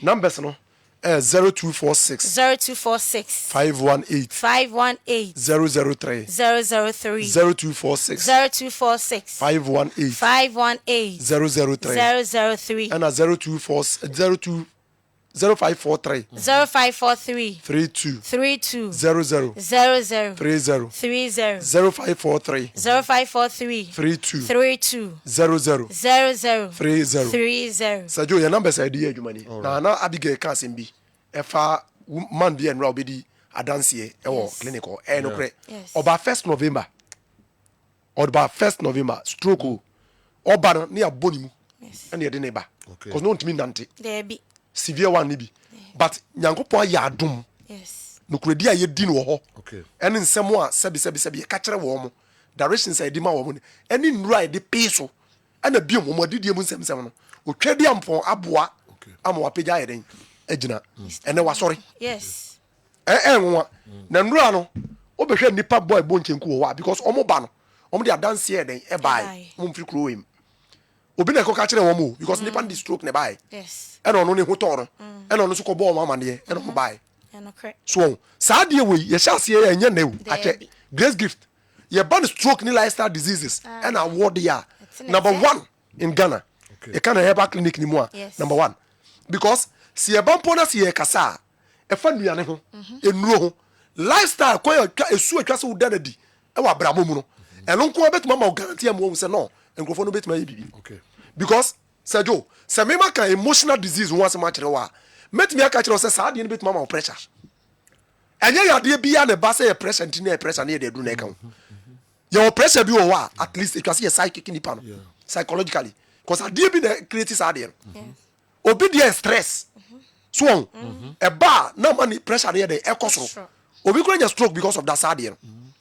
numbers no 0246 518 003 0246 518 003 and 0543 32 00 0543 32 00 Sergio your numbers are the adwuma na Abigail can sembi efa man bi enra obedi adanse e clinic no kre oba 1st November stroke oba no ne abonimu ene de ne ba because no ntimi nante there be severe one ni bi but nyankopon ya adom no kredi aye di no ho ene nsem a sebi ka kire wo mo directions a di ma wo mo ene nura de peso ana bi mo mo didie mu nsem no otwadi ampon aboa ama wapeja aye den agina ene wasori yes nwa na nura no obehwe nipa boy bonkenku wo wa because omo ba no omo de adanse e den e bai mo mfiri kuro wem obi na ko ka kire wo mo because nipa di stroke ne bai yes ene ono ne ho toro ene ono so ko bo mama ne ene ko bai eno kre so saa de we ye sha se ye enya na wu ache Grace Gift ye ban stroke ni lifestyle diseases and award ya number 1 in Ghana e kana Herbal Clinic ni mo a number 1 because si ye ban pona si ye kasa e fa nuane ho enuro ho lifestyle ko ye esu atwa se wo dadadi e wa bramo mu no eno nko betuma ma guarantee am wo se no enkrofo no betuma ye bibi because Sergio se me maka emotional disease once ma kire wa metumi aka kire se saa de ne betuma ma pressure enye ya de bia ne ba se ye pressure ntine ye pressure ne de du na e kan your pressure bi wo wa at least it was your psychic ni pa no psychologically because ade bi na create saa de obi de stress so a bar no money pressure there the echo obi kura nya stroke because of that sad no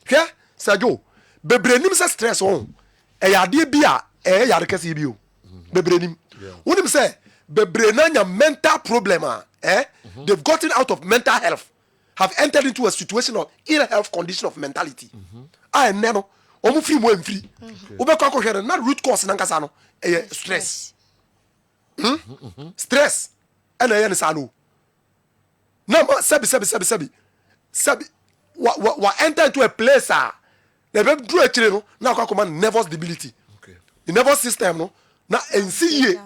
hwe Sergio bebrenim say stress on e yade bi a e yare kase bi o bebrenim wonim say bebrena nya mental problem they've gotten out of mental health, have entered into a situation of ill health condition of mentality no omu free mo free obekwa ko hwere na root cause na nkasa no stress stress ana ye ne sa no na sabi wa enter into a place they be do actually no na kwa command nervous debility the nervous system no na ensiye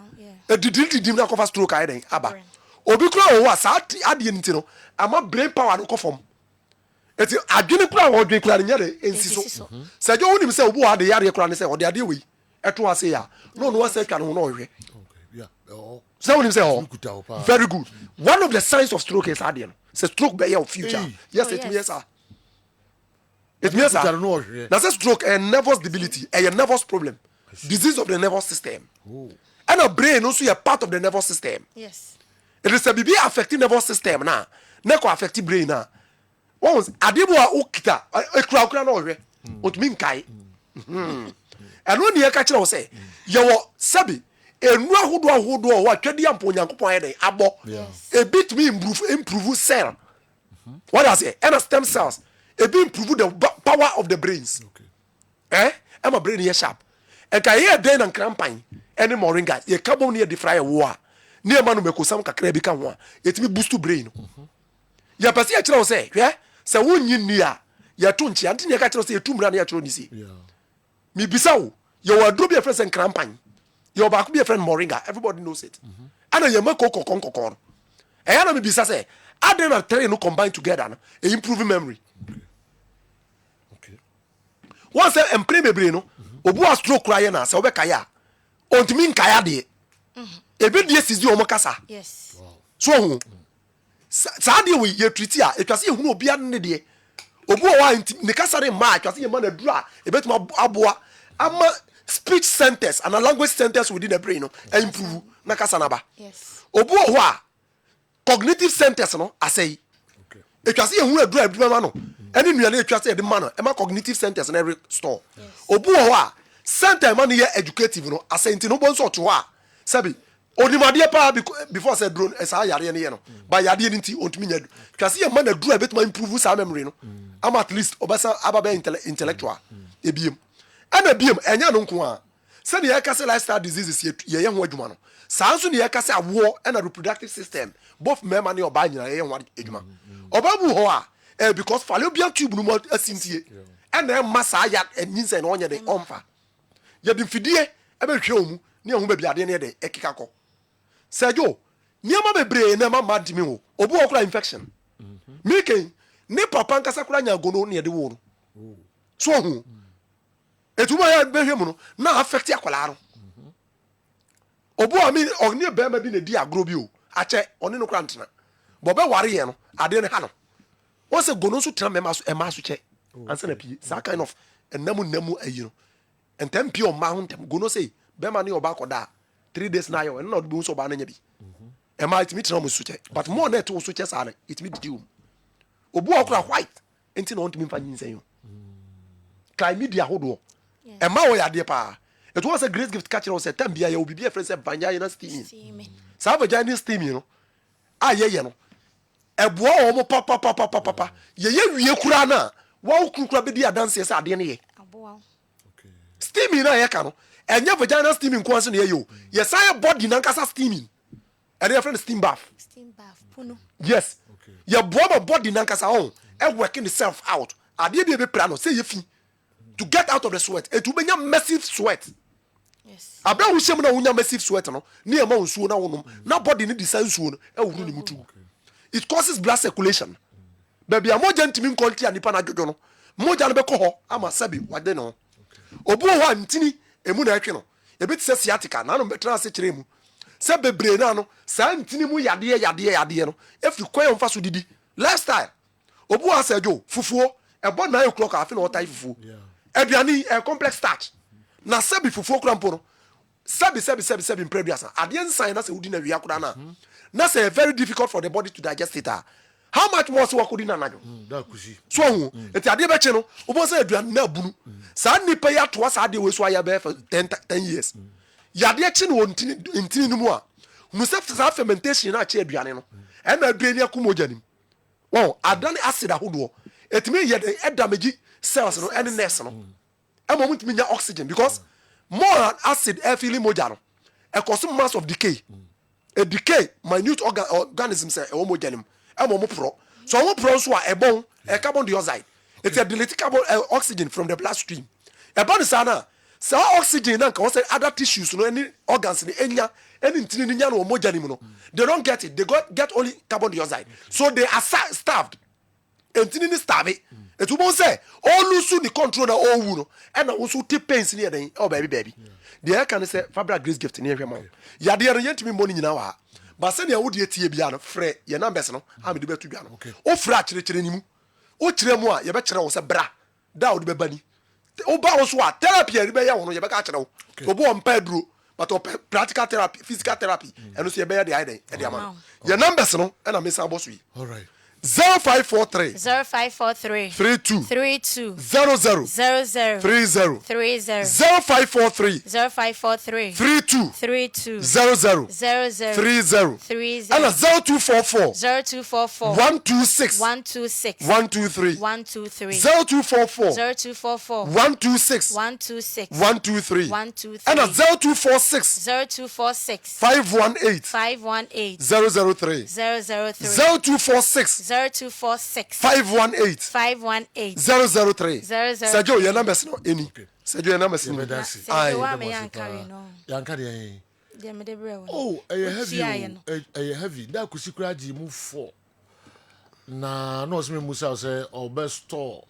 didim na cover stroke ayi aba obi kura wo sa ade nti no ama brain power no ko form eti adwene kura wo dwen kura nya de ensiso se jo wonim se obo ade yare kura ne se ode ade wi eto ase ya no no wasa twa no no hwe so wonim se very good. One of the signs of stroke is ade no se stroke be your future yes it means it means na se stroke a nervous debility a nervous problem disease of the nervous system and a brain also a part of the nervous system. Yes. It is a be affecting nervous system na ko affect brain na once adebo a okita ekura na ohwe otumi nkai eno ne ka kire wo say ye wo sabi enu ahodo wa twadi ampo nyankopon ye den abo a bit me improve cell what does it and stem cells a bit improve the power of the brains am a brain here sharp and ka ye den and crampan any moringa ye carbon near the fry wo near manu mekosam kakra bi ka ho a yetimi boost brain ya pasi ya kire wo say hwe se wonyi ni a ya to nchi anti ne ka kire wo say etumra na ya kire ni si mi bisa wo ye wa dro bi a friend crampan your back be a friend moringa everybody knows it and ye mako kokon e ya na mi bisa say aden na three no combine together no e improve memory once empreme brain no obu a stroke ra ye na se obeka ya ontimi nkaya de ebe die sisi omo kasa yes so hu sa de we ye treat a etwase ehunu obi an ne de obu wa ne kasa re ma etwase ye ma na dura ebetuma aboa ama speech centers and a language centers within the brain no improve na kasa na ba yes obu ho a cognitive centers no asai etwase ehunu adura aduma no ene nuane etwase de ma no e ma cognitive centers na restore obu ho a center man ye educative no asai nti no bonso to ho a sabi onimade pa before say drone esa yare ne ye no ba yare ni nti ontumi nya twase ye ma na dura betuma improve sa memory no am at least obasa ababa intellectual ebiem ana biem enya no nko a se ne yakase lifestyle diseases ye ho adwuma no sanso ne yakase awo and reproductive system both men and oba nyina ye ho adwuma oba bu ho a because fallopian tube no mo asintie and then massa ya enyinse na onye de omfa ye de fidie ebe hwe omu ne ho ba biade ne de ekika ko Sergio niama bebre na ma madimi ho obu okura infection miken ne papa nkasa kura nya gono ne de wo no so ho etuma ya behwe mu no na affect akwala no obu ami oni be ma bi ne di agro bi o ache oni no kura ntena bo be ware ye no ade ne ha no wo se gono so tena mema so ema so che ansa na pie sa kind of namu ayi no entem pie o ma ho ntem gono say be ma ne oba koda 3 days na yo no do so ba na nya bi ema it me tena mo so che but more na to so che sa na it me di obu okura white enti na ontimi mfa nyinsen yo kai media hodo ema wo ya de pa it was a great gift catcher was a tambia ya obibi e friend say banya na steaming sa ba jani steaming no ye no eboa wo mo papa ye wie kura na wo kura be di adanse say ade ne ye aboa steaming na ye ka no enye vagina steaming ko anse ne ye yo ye say body na nkasa steaming and your friend steam bath puno yes ye boa body na nkasa on e working itself out ade bi be pra no say ye fi to get out of the sweat it will be a massive sweat yes abra hu shem na wunya massive sweat no ne ma nsuo na wonum na body ne disa nsuo no e wuru ni mutu it causes blood circulation baby amoja ntimi nkonti anipa na dwodo no moja no be ko ho ama sabi wade no obu ho antini emu na atwe no e beti se sciatica na no betra se kire mu se bebre na no sa antini mu yade no efi kwan mfa so didi lifestyle obu ha sejo fufuo e bo 9 o'clock afi na otai fufuo aduani complex starch na sabi fufuo krampo no sabi prebiasa ade nsan na se wudi na wi akura na na say very difficult for the body to digest it. How much more so could in another? So, it's a dear no, was a dran na bunu. Sandy pay out to us, I was why I bear for 10 years. Yadiaction won't in Tinumua. Musaf fermentation at Chedriano, and I'll be near Kumojanim. Well, I done acid a hoodoo. It may yet a damage cells no any national. A moment mean oxygen because more acid air feeling mojano. A consume mass of decay. A decay, minute organisms say homogeneum. A pro. So homo pro so a bone, a carbon dioxide. It's a deleted carbon oxygen from the bloodstream. A bonusana. So oxygen and cause other tissues, no any organs in any or homogeneum. They don't get it. They get only carbon dioxide. So they are starved. And tinin starve. Et you say all lose the control all wound and also take pains near the oh baby. The air can say Fabra Grace gift near him. Ya dear yet me money in our. But send your wood yet biano, Fre, your numbers no, I'm the better to piano. O fracture training. O tremoa, your better was a bra. That would be bunny. O bows what therapy, you may own your back. O born pedro, but practical therapy, physical therapy, and you see a bear the idea. Your numbers no, and I miss our boss. All right. 0543 32 00 30 0543 32 00 30 and 0244 126 123 0244 126 123 and 0246 518 003 0246 518 003 Sergio, your numbers no any. Sergio, your numbers no. Oh, a heavy. That could secretly move for. Na no me musa say or best store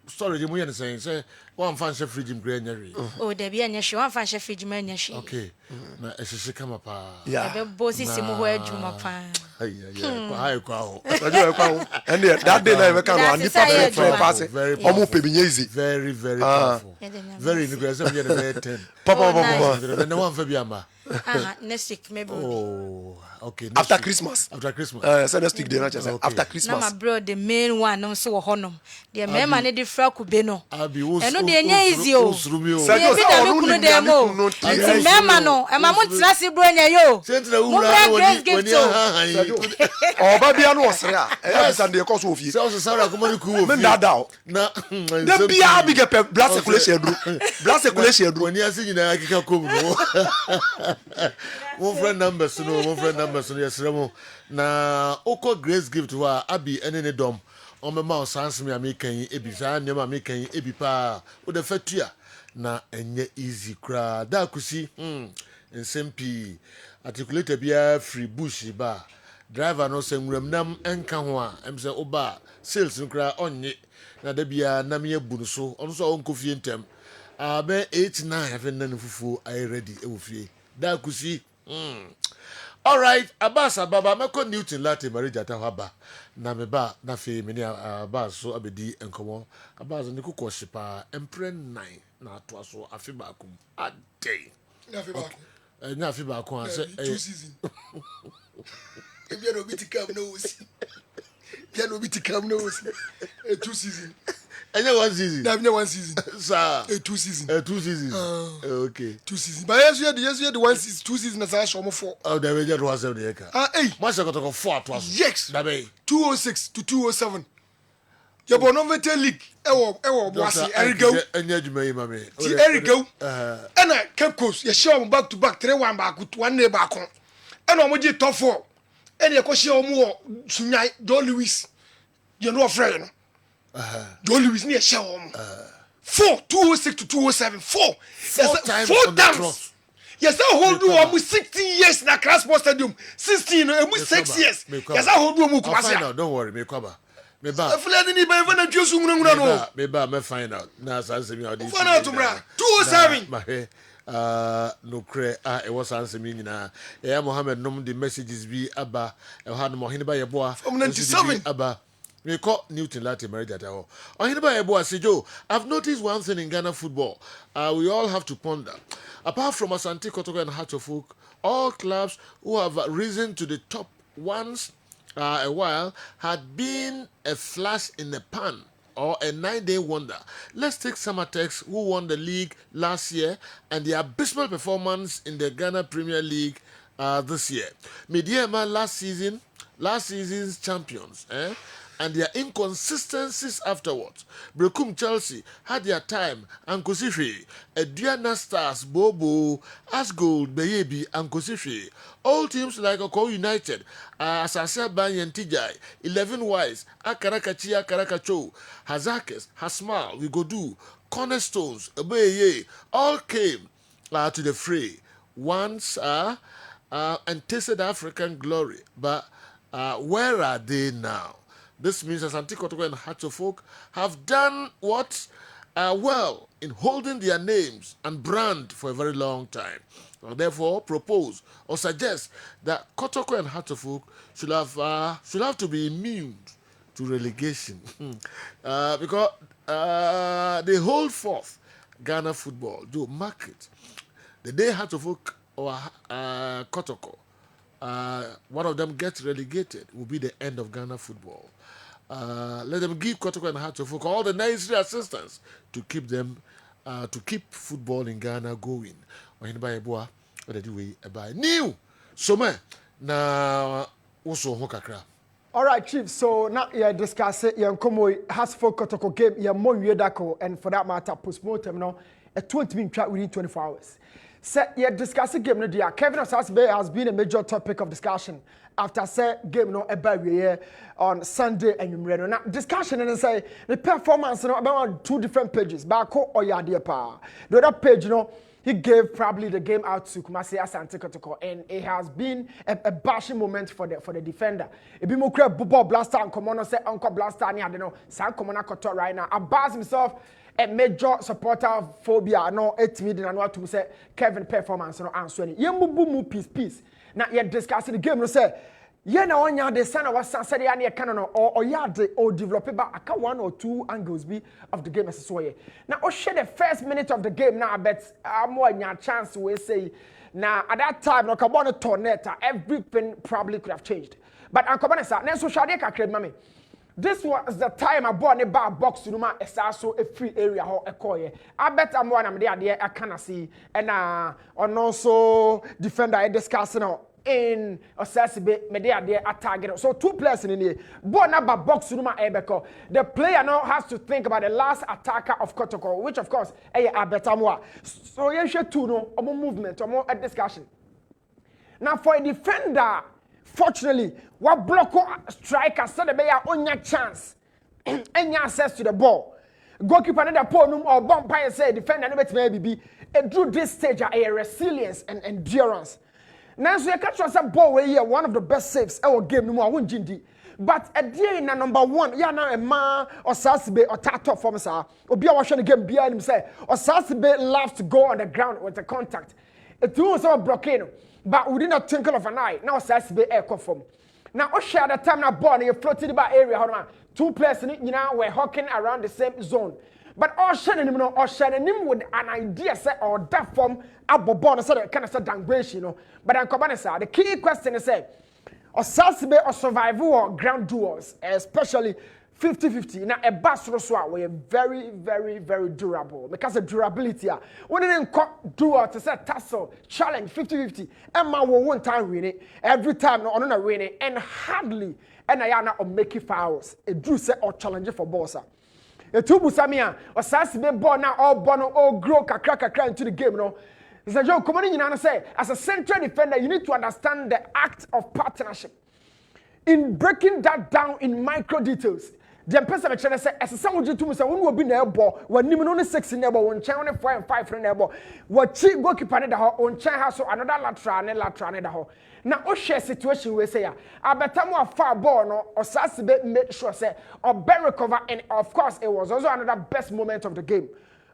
storage mu yen say one fancy fridge in granary. Oh, there be any one fancy fridge man. Okay. Na esisi kama pa. Yeah. Ebe bosi simu ho adwuma pa. Ai kwa. And that day na we can no nipa free pass. Omo pebinye easy. Very powerful. Very integration be the 10. Papa. Then one for biamba. Next week maybe. Oh, okay. After Christmas. So next week after Christmas. Na my bro the main one no so honom. The main man dey fra kube no. Eno dey nya easy o. Se bi da me kunu dem o. Nti mema no, e ma mo tra se bro nya yo. Mo bra grace gift o. Oba bia no osre a. E ya bisa dey cause ofie. Se o se sara ko mo ni ku ofie. Me dada o. Na the bia big blood circulation dru. Blood circulation dru. Oni ase nyina akika kom no. One friend numbers no yes remo na oko grace gift wa abi ene dom o me ma sans me amekan ebi sa ne ma amekan ebi pa o de fatua na enye easy kra da kusi nsmp articulator bia free bush ba driver no se nwuram nam enka ho a em se oba sales nkra onye na da bia nam ye bunu so ono so onko fie ntem abe 89 have nan fufu I ready e wo fie da kusi all right abasa baba meko Newton lati marriage atahaba na meba na fe meni abasa so abedi enkomo abasa ni kuko shipa empre 9 na ato so afi ba kum ade na afi ba kum ase 2 season ebia no bitikam no osi bia no bitikam no osi 2 season Anya 1 season. That be 1 season. Sir. 2 season. 2 seasons. Okay. 2 seasons. But yes, you had the 1 season, 2 seasons as I show me 4. Oh, there we just was the eka. Hey. Must have got 4 to us. Yes. That be 206 to 207. You born over the league. Ewo wasi Erigo. Anya jumai mami. Ti Erigo. And I kept course. You show back to back 3-1 back with 1 day back on. And I'm going top 4. And you show more Sunyai Don Lewis. You know afraid. Don Lewis near show 4 206 to 207 4 times. Yes, I hold you almost 16 years in a class sports stadium. 16 almost 6 years. Yes, I hold you don't worry, me cover. Me ba. I feel like any by when I just no. Me ba me find out. Na say me out. Find out tomorrow. 207. No cre it was answer me na. Mohammed nom the messages be aba. E ha no mo hin ba ye boa. From 97 aba. We call Newton Latin married at all. I've noticed one thing in Ghana football. We all have to ponder. Apart from Asante Kotoko and Hearts of Oak, all clubs who have risen to the top once a while had been a flash in the pan or a 9-day wonder. Let's take Samatex, who won the league last year, and the abysmal performance in the Ghana Premier League this year. Mediema last season's champions, and their inconsistencies afterwards. Brekum Chelsea had their time, and Kosifri, Ediana Stars, Bobo, Asgold, Beyebi, and Kosifri. All teams like Oko United, Asasa Banyan Tijai, 11 Wise, Akarakachia, Karakacho, Hazakes, Hasmal, Wigodu, Cornerstones, Ebeye, all came to the fray once and tasted African glory. But where are they now? This means that Asante Kotoko and Hearts of Oak have done what well in holding their names and brand for a very long time. And therefore, propose or suggest that Kotoko and Hearts of Oak should have to be immune to relegation because they hold forth Ghana football. Do mark it. The day Hearts of Oak or Kotoko, one of them gets relegated, will be the end of Ghana football. Let them give Kotoko and Hearts of Oak all the necessary assistance to keep them, to keep football in Ghana going. New, so na also hokakra. All right, Chief. So now you discuss it. You come has for Kotoko game. You more dako, and for that matter, postmortem now. A 20-minute chat within 24 hours. So you discuss the game. No, dear Kevin Osasbe has been a major topic of discussion after say game no about on Sunday and you now discussion and say the performance no about 2 different pages. Bako or Yadia Pa. The other page, he gave probably the game out to Kumasi Asante Kotoko, and it has been a bashing moment for the defender. It be more Bobo Blaster and Komono say Uncle Blaster and I don't know San Komona Koto right now. Abbas himself a major supporter of phobia. No, 8 million and what to say Kevin performance no answer. Yembu peace. Now you discussing the game. No say. Yeah, now on the son of us, said the canon or yard or develop about 1 or 2 angles be of the game as a way. Now, or share the first minute of the game now, but more in your chance we say now at that time, no Cabana Tornetta, everything probably could have changed. But I'm coming now, so shall they create mommy. This was the time I bought a bar box to Numa is also a free area or a coy. I bet I'm one of the idea I can see and on also defender I discussing in Osasibe media there at target. So 2 players in here. Born about box Numa Ebeko. The player now has to think about the last attacker of Kotoko, which of course Abetamwa. So you should to know more movement or more a discussion. Now for a defender, fortunately, what block striker said the only chance any access to the ball. Goalkeeper another ponum or bumpire say defender never be drew this stage a resilience and endurance. Now, so you catch yourself ball where here one of the best saves our game no more win Jindi. But a day in number 1, yeah now a man or Sasibe or Tato from sir. Obi watching the game behind him say or Sasibe loves to go on the ground with the contact. It was all blocking, but we did not twinkle of an eye. Now Sasibe air conform. Now share the time now ball you floated by area. Hold on. 2 players in it, we're hawking around the same zone. But all sharing him with an idea set or that form abobon so that kind of downgrade, But I'm coming the key question is say or Sasibe or survival or ground duels, especially 50-50. Now a bass roswa we are very, very, very durable. Because of durability, when they didn't duel to say tussle, challenge 50-50, Emma will 1 time win it, every time no on win it, and hardly and I am not making fouls. A drew set or challenge for bossa. A tubu samia or Sasibe born now all born all grow kakra into the game, Mr. Joe, come on in and say, as a central defender, you need to understand the act of partnership. In breaking that down in micro details, the person I say, as a someone to me, someone will be in the ball, when you only 6 in the ball, one chair on 4 and 5 in the ball. What cheap goalkeeper in the hall, on chair has another lateral in the hall. Now, what share situation we say, I bet more far ball no, or Sasibe made sure say, or better recover, and of course, it was also another best moment of the game.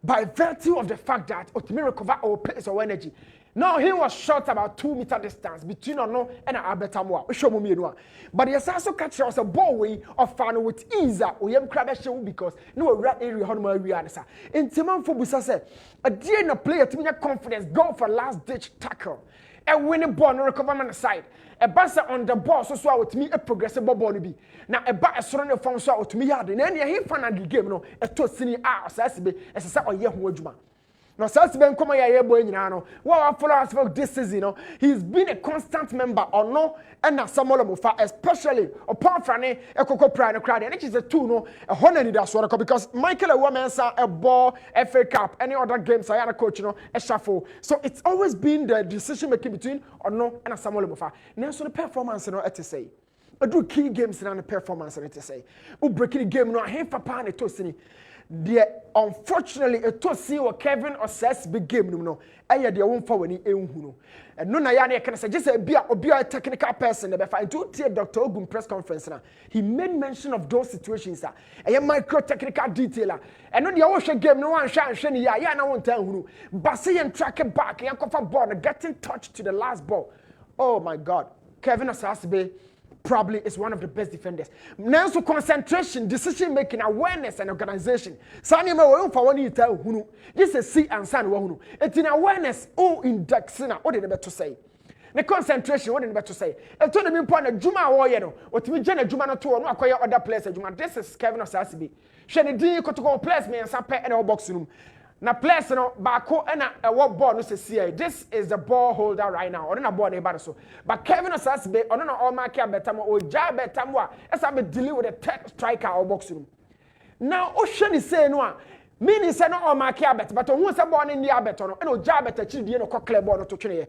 By virtue of the fact that Otimi recover our pace or energy. Now he was shot about 2 meter distance between Ono and Albertamwa. Show me no. But he also catch us a ball way of fan with ease. We am crab show because no red area honor area answer. In Timon Fubusa said, a dear no player to me confidence go for last ditch tackle. A winning ball no recover man side. A bassa on the ball so with me a progressive ball be. Now a bat a surrounding phone so with me hard. And then he found the game no a to sini as a sa or year wojuma. Now, Kessben come here, boy, what follow us for this season, he's been a constant member or no, and now some more Mufa, especially upon Franny, a cocoa pride and crowd, and it is a two no, a honey that's what because Michael a woman a ball, FA Cup, any other games, I had a coach, a shuffle. So it's always been the decision making between or no and a Samuel Mufa. Now, so the performance, to say. I do key games and the performance, to say. Who breaking the game, no, I hate for pan a tossing. Unfortunately, a to see what Kevin or says big game no. I had won't for any no. And no Nayana can suggest a technical person. If I do hear Dr. Ogun press conference now, he made mention of those situations. A micro technical detailer. And on the ocean game, no one shall shiny. I won't tell who. But see and track it back. And cover ball getting touched to the last ball. Oh my God, Kevin Osabe probably is one of the best defenders. Now, so concentration, decision making, awareness, and organization. Sani ma wo for one tell hunu. This is see and san wo hunu. It's in awareness. Oh, indexing. What did to say? The concentration. What did to say? It told me point Juma warrior. What we generate Juma no to no acquire other players. Juma. This is Kevin Osasibi. Shani di ko to go players me and sape and our box room. Na players no bako and a what ball no say this is the ball holder right now or na ball neighbor so but Kevin Osasibe or no all mark betam or ja betam wa as I be dealing with a third striker or box room now ocean is saying no meaning say no all mark bet but who say ball in the bet no and o ja bet chidi no clear ball no to twene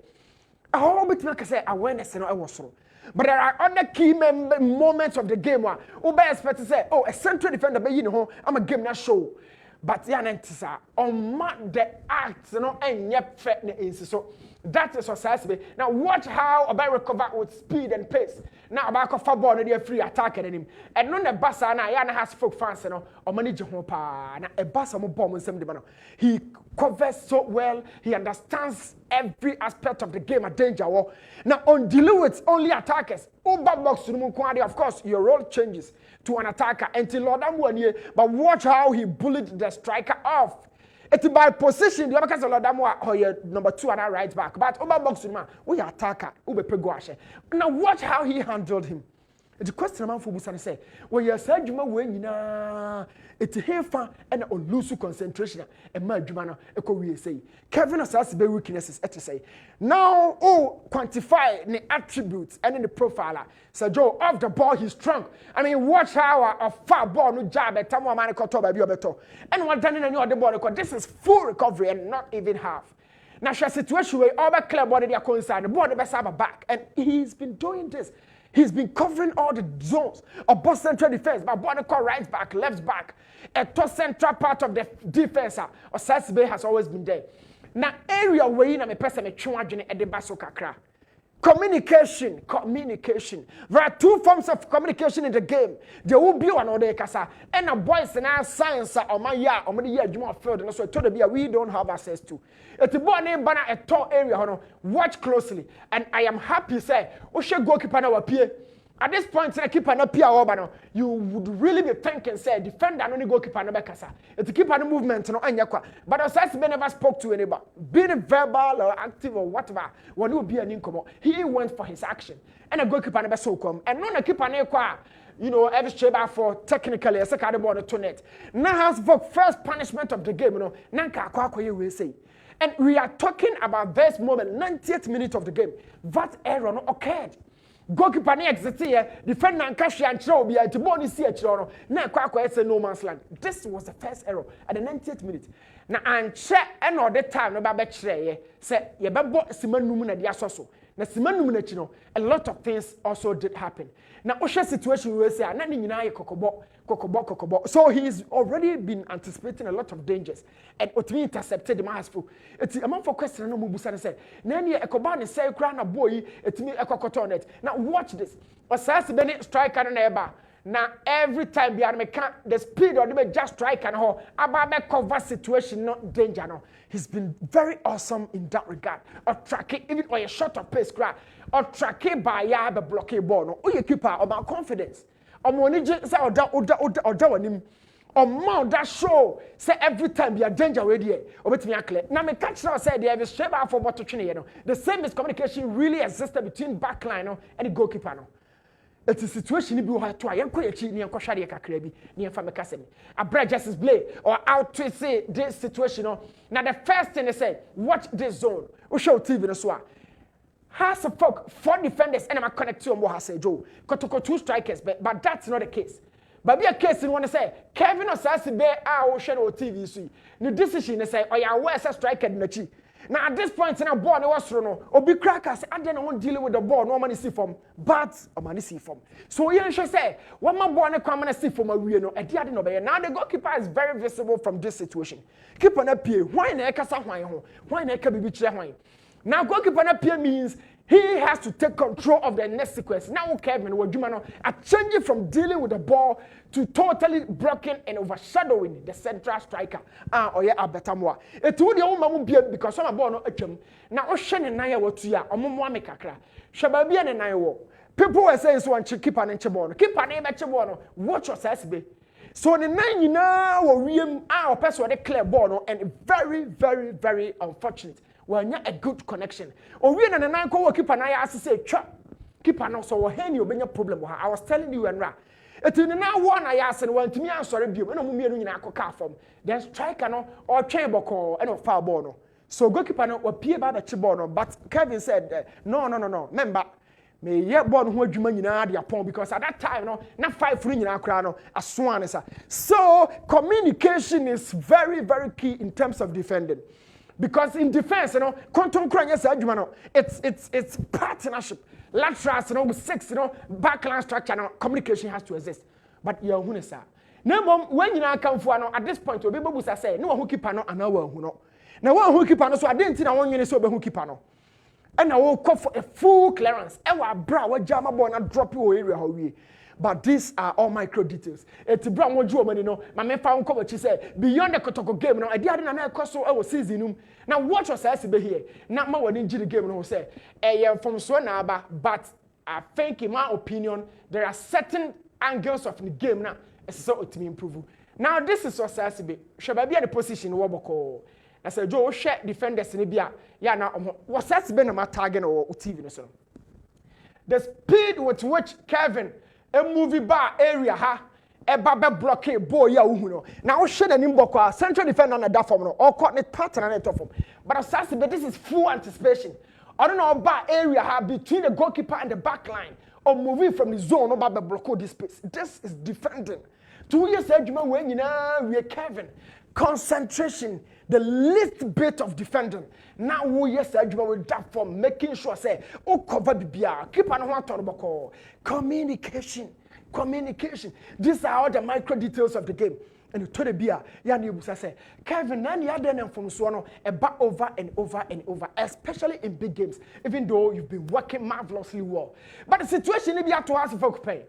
a whole bit make say awareness no e was so but there are other key moments of the game where we expect to say oh a central defender be you know I'm a game na show. But Yanentisa on the acts no and yet fitness so that is society. Now watch how about recover with speed and pace. Now about football no free attack and him. And no the bassa na yana has folk fans no or manage home pa na a bassa mo bomb nsem de no. He covers so well. He understands every aspect of the game at danger war. Now on dealing with only attackers. Over box to of course your role changes to an attacker until Lord Amwanye, but watch how he bullied the striker off. It's by position, the other Lord Amwa number 2 and right back. But over box we attacker, Ube Peguashe. Now watch how he handled him. It's a question man for Busan say, well, you said you may it's here far and on lose concentration and my Jumana echo we say. Kevin has very weaknesses to say. Now, quantify the attributes and in the profile. So Joe off the ball, he's strong. I mean, watch how a far ball no job at Tamu Manicoto by Biobeto. And one done in the ball because this is full recovery and not even half. Now, she situation where all the club body they are concerned, the ball the best have a back, and he's been doing this. He's been covering all the zones of both central defense, but body call right back, left back. A top central part of the defense, or Sasbe has always been there. Now, area where you know me person me chunwa at the baso kakra. Communication. There are 2 forms of communication in the game. There will be one other kasa, and a boys and our science or my year or my year Juma field, and so told me we don't have access to. It's a boy named Banner a tall area. Watch closely, and I am happy say we should go keep an appear. At this point, keep an appear. You would really be thinking say defender only go keep an bekasa. It's keep an movement no anyakwa. But Osasibe never spoke to anybody, being verbal or active or whatever. When you be an income, he went for his action, and a goalkeeper never so come, and no keeper never. You know, every straight for technically a second ball to net. Now has for first punishment of the game, you know, Nanka Kwakwe will say. And we are talking about this moment, 90th minute of the game. That error no occurred. Goalkeeper ne exit here, defender and cash and throw be to ball see a chrono. Now Kwakwe say no man's land. This was the first error at the 90th minute. Now and check and all the time no ba say ye be bo simanum na dia so. Na simanum na chi no a lot of things also did happen. Now Osha situation we say na ni nyina ye kokobo. So he's already been anticipating a lot of dangers and otimi intercepted the massful. It's a man for question no mubusa say na ni ekoba ne say kra na boy etimi ekokoto net. Now watch this. Osasi be striker na eba Now every time be the speed or the just strike and how about cover situation not danger no. He's been very awesome in that regard. Or tracking even or a short of pace grab or tracking by ya be blockade ball no. You keep about confidence. Or money say or that or more that show say every time be a danger with you or with me clear. Now me catch now say they have a straight out for what to train you know. The same miscommunication really existed between backline no, and the goalkeeper no. It's a situation if you have to yanko yachi ni yanko shari kakra bi ni yanfa meka semi abra justice play or out to say this situation no. Now the first thing they say watch this zone we show TV no so has a folk 4 defenders and I'm connect to them has say Joe kotoko 2 strikers but that's not the case. But be a case in one say Kevin Osasi be a show no TV so the decision they say or ya where say striker na chi. Now at this point in a ball no was no obi crackers I don't want dealing with the ball no money see from but o money see from so you should say one man ball no come and see from a we no e dey no be now the goalkeeper is very visible from this situation keeper na pie why na e kasa hwan ho why na e ka bibi kire hwan now goalkeeper na pie means he has to take control of the next sequence. Now Kevin Wadjumano are changing from dealing with the ball to totally blocking and overshadowing the central striker. Or yeah, Abetamwa. It would the old be because some ball no HM. Now Ocean and Naya Watuya, or Mumwame Kakra. Shababian and Naya. People are saying so and keep an inchabono. Keep an name at Chabono. Watch your SB. So the 9 now we our person they clear ball and very, very, very unfortunate. Well, not a good connection. Or we and a 9 keeper na I say chop. Keeper no so hen you be your problem. I was telling you and ra. It in now one I asked and went to me and sorry be no me no nyina koka form. Then striker no or chamber call and foul ball no. So goalkeeper no appear by the chibor no but Kevin said no. Remember me ye ball ho adwuma nyina de apon because at that time no na 5 free nyina kra no aso an sa. So communication is very very key in terms of defending. Because in defense, you know, it's partnership. Laterals, you know, with 6, you know, backline structure, no, communication has to exist. But you're who is that? Now, when you now come for at this point, you'll be able to say, no one who keep no, and no one who no. Now, one who keep no, so I didn't think I want you to say who keep no. And I will call for a full clearance. Ewa bra, what jama boy and drop you area how we. But these are all micro details. It's brown what you know. My man found cover. She said beyond the Kotoko game. No, I didn't know cost I was season. Now watch us as be here. Not more than the game. No say. From Swanaba, but I think in my opinion there are certain angles of the game now. So to me improve. Now this is what says be. Shall be at the position woboko. I said Joe share defenders in Libya. Yeah now what says be na target or TV so. The speed with which Kevin a movie bar area ha e ba blockade ball ya uhu no na wo hwe nanim boko central defender na da form no or coordinate partner na top form but assassin but this is full anticipation I don't know about area ha between the goalkeeper and the back line or moving from the zone no ba block this space. This is defending 2 years adwuma we nyina we Kevin concentration the least bit of defending now we yes adwuma with that form making sure say o cover bibia keeper no want to boko communication these are all the micro details of the game and to the beer ya na ebusa say Kevin na ya den from so no e ba over and over and over especially in big games even though you've been working marvelously well but the situation be to us folk pay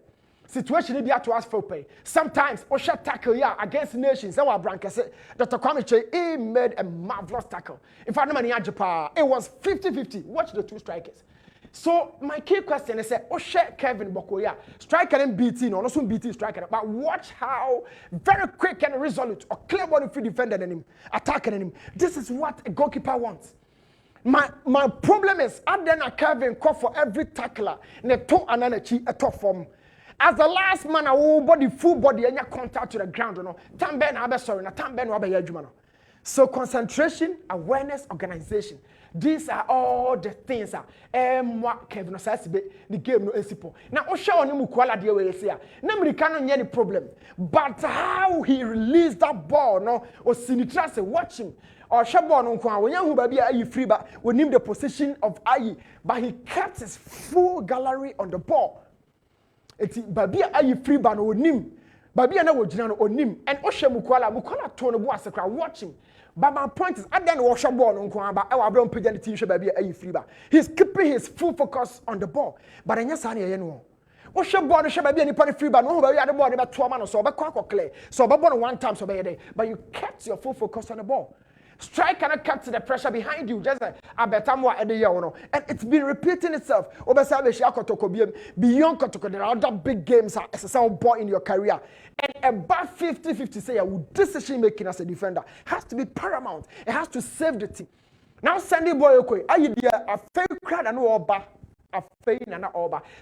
situation be to us folk pay sometimes o shot tackle ya against nations that were brankese Dr. Kwame he made a marvelous tackle in fact no man Japan it was 50-50 watch the 2 strikers. So my key question is oh share Kevin Bokoya striker and BT no also BT striker but watch how very quick and resolute or clear body free defender than him attacking him. This is what a goalkeeper wants. My problem is and then a Kevin call for every tackler ne to ananachi a top form. As the last man a body full body and contact to the ground no tambe na be sorry na tambe no be adwuma no. So concentration, awareness, organization. These are all the things that Kevin Osasibe the game no esipo. Now Osha on him kwala de we say. Na America no any problem. But how he released that ball no o sinitra say watch him. Or Shabon no kwa when hu ba bia ayi free ba when him the position of ayi but he kept his full gallery on the ball. Eti ba bia ayi free ba no onim. Ba bia na wo gina no onim and Osha mukwala to no bo asakra watch him. But my point is, at the end of the ball, he's keeping his full focus on the ball. But I just say, o hwe ball hwe ba bi anipa free ba no ho ba wi ade ball de beto ma no so obekwa clear so obebo no one time so be there but you kept your full focus on the ball. Striker cannot cut the pressure behind you just like Abetamwa at the year, and it's been repeating itself. Beyond Kotoko, there are other big games as a sound ball in your career, and above 50-50 say decision making as a defender has to be paramount. It has to save the team. Now, Sandy Boy, a fake crowd and all back.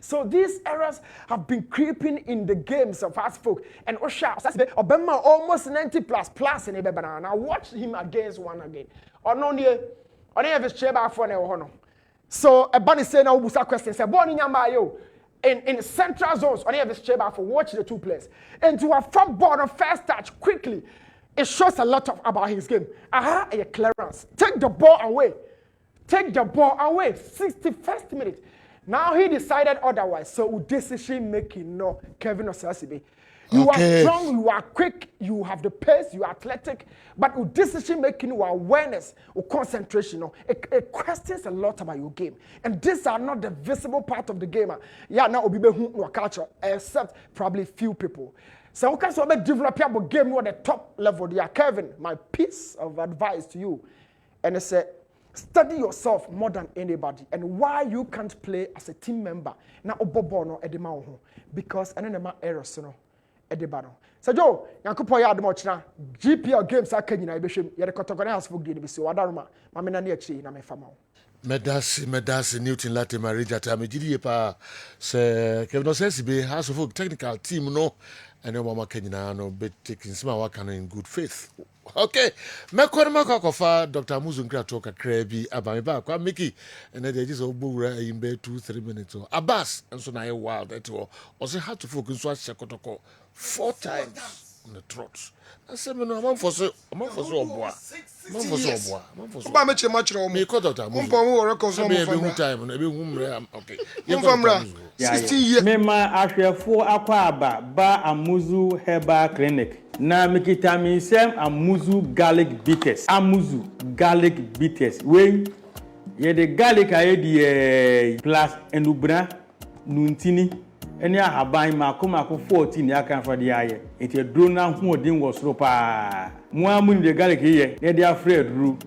So these errors have been creeping in the games of fast folk and Osha Obama almost 90 plus in Ebeba. Now watch him against one again. Or no near or never share for no. So a bunny say now Busa question say born in Yamayo in central zones or never share for watch the two players. And to a front ball on first touch quickly, it shows a lot about his game. A clearance. Take the ball away. Take the ball away. 61st minute. Now he decided otherwise. So decision making, no, Kevin Osasibe. You are strong, you are quick, you have the pace, you are athletic, but with decision making, your awareness, or concentration, it questions a lot about your game. And these are not the visible part of the game. Yeah, now Obibe no culture, except probably few people. So we can develop your game at the top level. Yeah, Kevin, my piece of advice to you, and it's study yourself more than anybody and why you can't play as a team member. Na obobo no edema ho because enema errors no edeba no. So Joe, Yakupo ya ademo china GPL games aka nyina ibehwem ye de kotokone house book dey be so wadaruma ma me na ne achi na me fama ho. Medasi Newton Latte Marija Tamejidi pa se Kevin Osesibe House of technical team no and no mama Kenya no bet taking some work in good faith. Okay, Mekorma Kofa, Dr. Muzunkra talk a crabby about me back. Mickey, and then they just obura in bed 2-3 minutes. Abbas, and so now wild at all. Also had to focus on Shakotoko 4 times on the trot. I said, no, I'm for so boy. Ba me che match ro mo. Me ko Dr. Muzu. Umpa mo record so mo from time, every woman. Okay. 16 years. Me ma ahwefo akwa aba ba Amuzu Herbal Clinic. Na mikita mi sem Amuzu garlic bitters. Amuzu garlic bitters. We ye the garlic aye di plus enubra nuntini eni ahaban mako 14 ya kan fa di aye. Eti dro na hu odin wo soro pa. Mo amu ni the garlic ye ye dey afraid ru.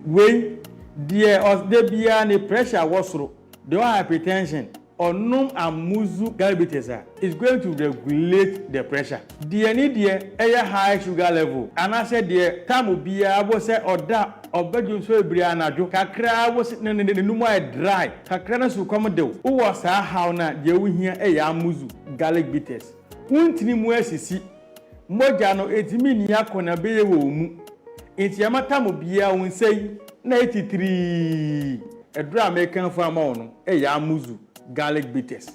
We die os de bia ni pressure wo soro. The hypertension Onum Amuzu garlic bitters is going to regulate the pressure. The need a high sugar level. And I said the time will be able say or that or bedroom so briana jo kakra was no more dry. Kakra su come do. Who was how na je we here a Amuzu garlic bitters. Untini mu asisi. Moja no etimi ni akona beye wo mu. Enti amata mo bia won say 93. A dry American farmer no a Amuzu garlic bitters.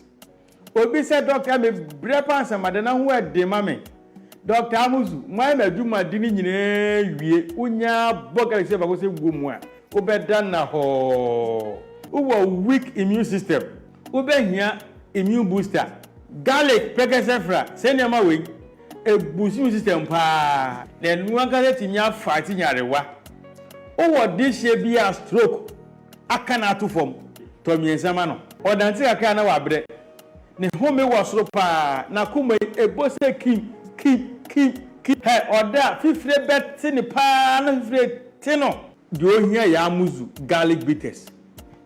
Obi said doctor me brepa samadana hu ede mame. Dr. Amuzu, my meduma dini nyine wie unya boga se ba go se gumu a. Obeda na ho. Uwo weak immune system. Ube hia immune booster. Garlic pekesefra, se nyama we e boost immune system pa. Na nuwa ga ti nya fight nyarewa. Uwo this year be a stroke. Akana atu form. To miensama no. Odanti aka na wabre ne home wasoro pa na kuma ebose keep hey oda fifre bet ni pa na fifre tino de ohia ya Amuzu garlic bitters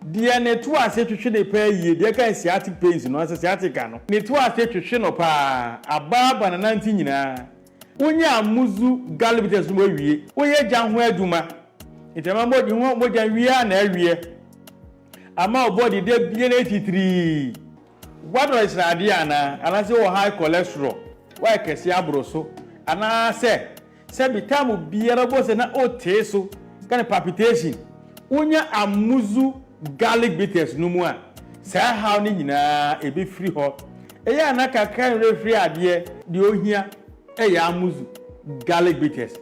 de ne to ase twetwe de pa yie de kan sciatic pains no ase sciatic no ne to ase twetwe no pa ababa na nanti nyina wonya Amuzu garlic bitters mo wie woye gyan ho aduma itema modi ho moja wie na awie ama body dey bien 83 what was radiana and I say high cholesterol why kesi abroso and I say bitamu biara bo se na oteso kan palpitation unya Amuzu garlic bitters no mu a say how ni nyina e be free ho eya na kakran refree ade de ohia eya Amuzu garlic bitters.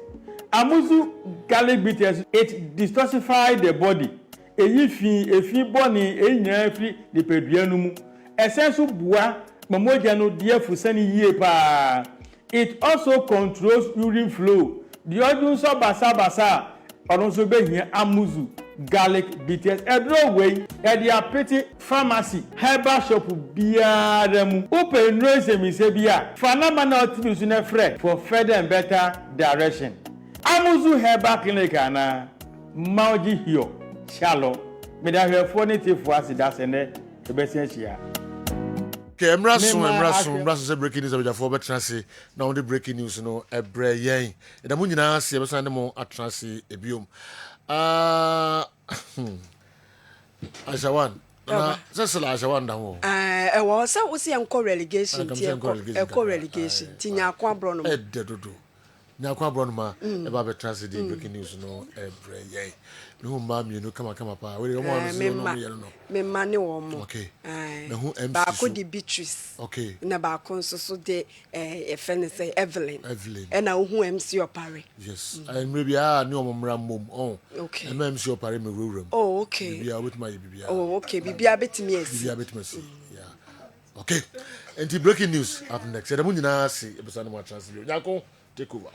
Amuzu garlic bitters it detoxify the body. Efi boni enya fi de peduanu mu essential bua mamoja no de afusani yie pa. It also controls urine flow. The odun so basa odun so be hia Amuzu garlic bitters edro way e dia pretty pharmacy herbal shop biara mu open nose mi se bia fanama na otibi su na frɛ for further and better direction amuzu herbal clinic ana mauji hio shalom me da hwefo ne tifo asida se ne e besia hia. Okay, emraso say breaking news abajafo betrase na on the breaking news no ebre yen e da mu nyina se be san mo atrase ebiom Ajawan na sesela Ajawan da ho e wo se wo se enko relegation ti enko relegation ti nya kwa bro no dodo nya kwa bro no ma e ba betrase the breaking news no ebre yen me hu ma mi no kama pa we mo no se no ye no me mane wo mo okay me hu MC ba ko di Beatrice okay na ba ko so de e fene say Evelyn e na hu MC opare yes and maybe ni omomra mom okay MC opare me rowram oh okay bibia with my bibia oh okay bibia betimi esi bibia betimi esi yeah okay and the breaking news up next e da mu nyina se e be san mo translate nyako take over.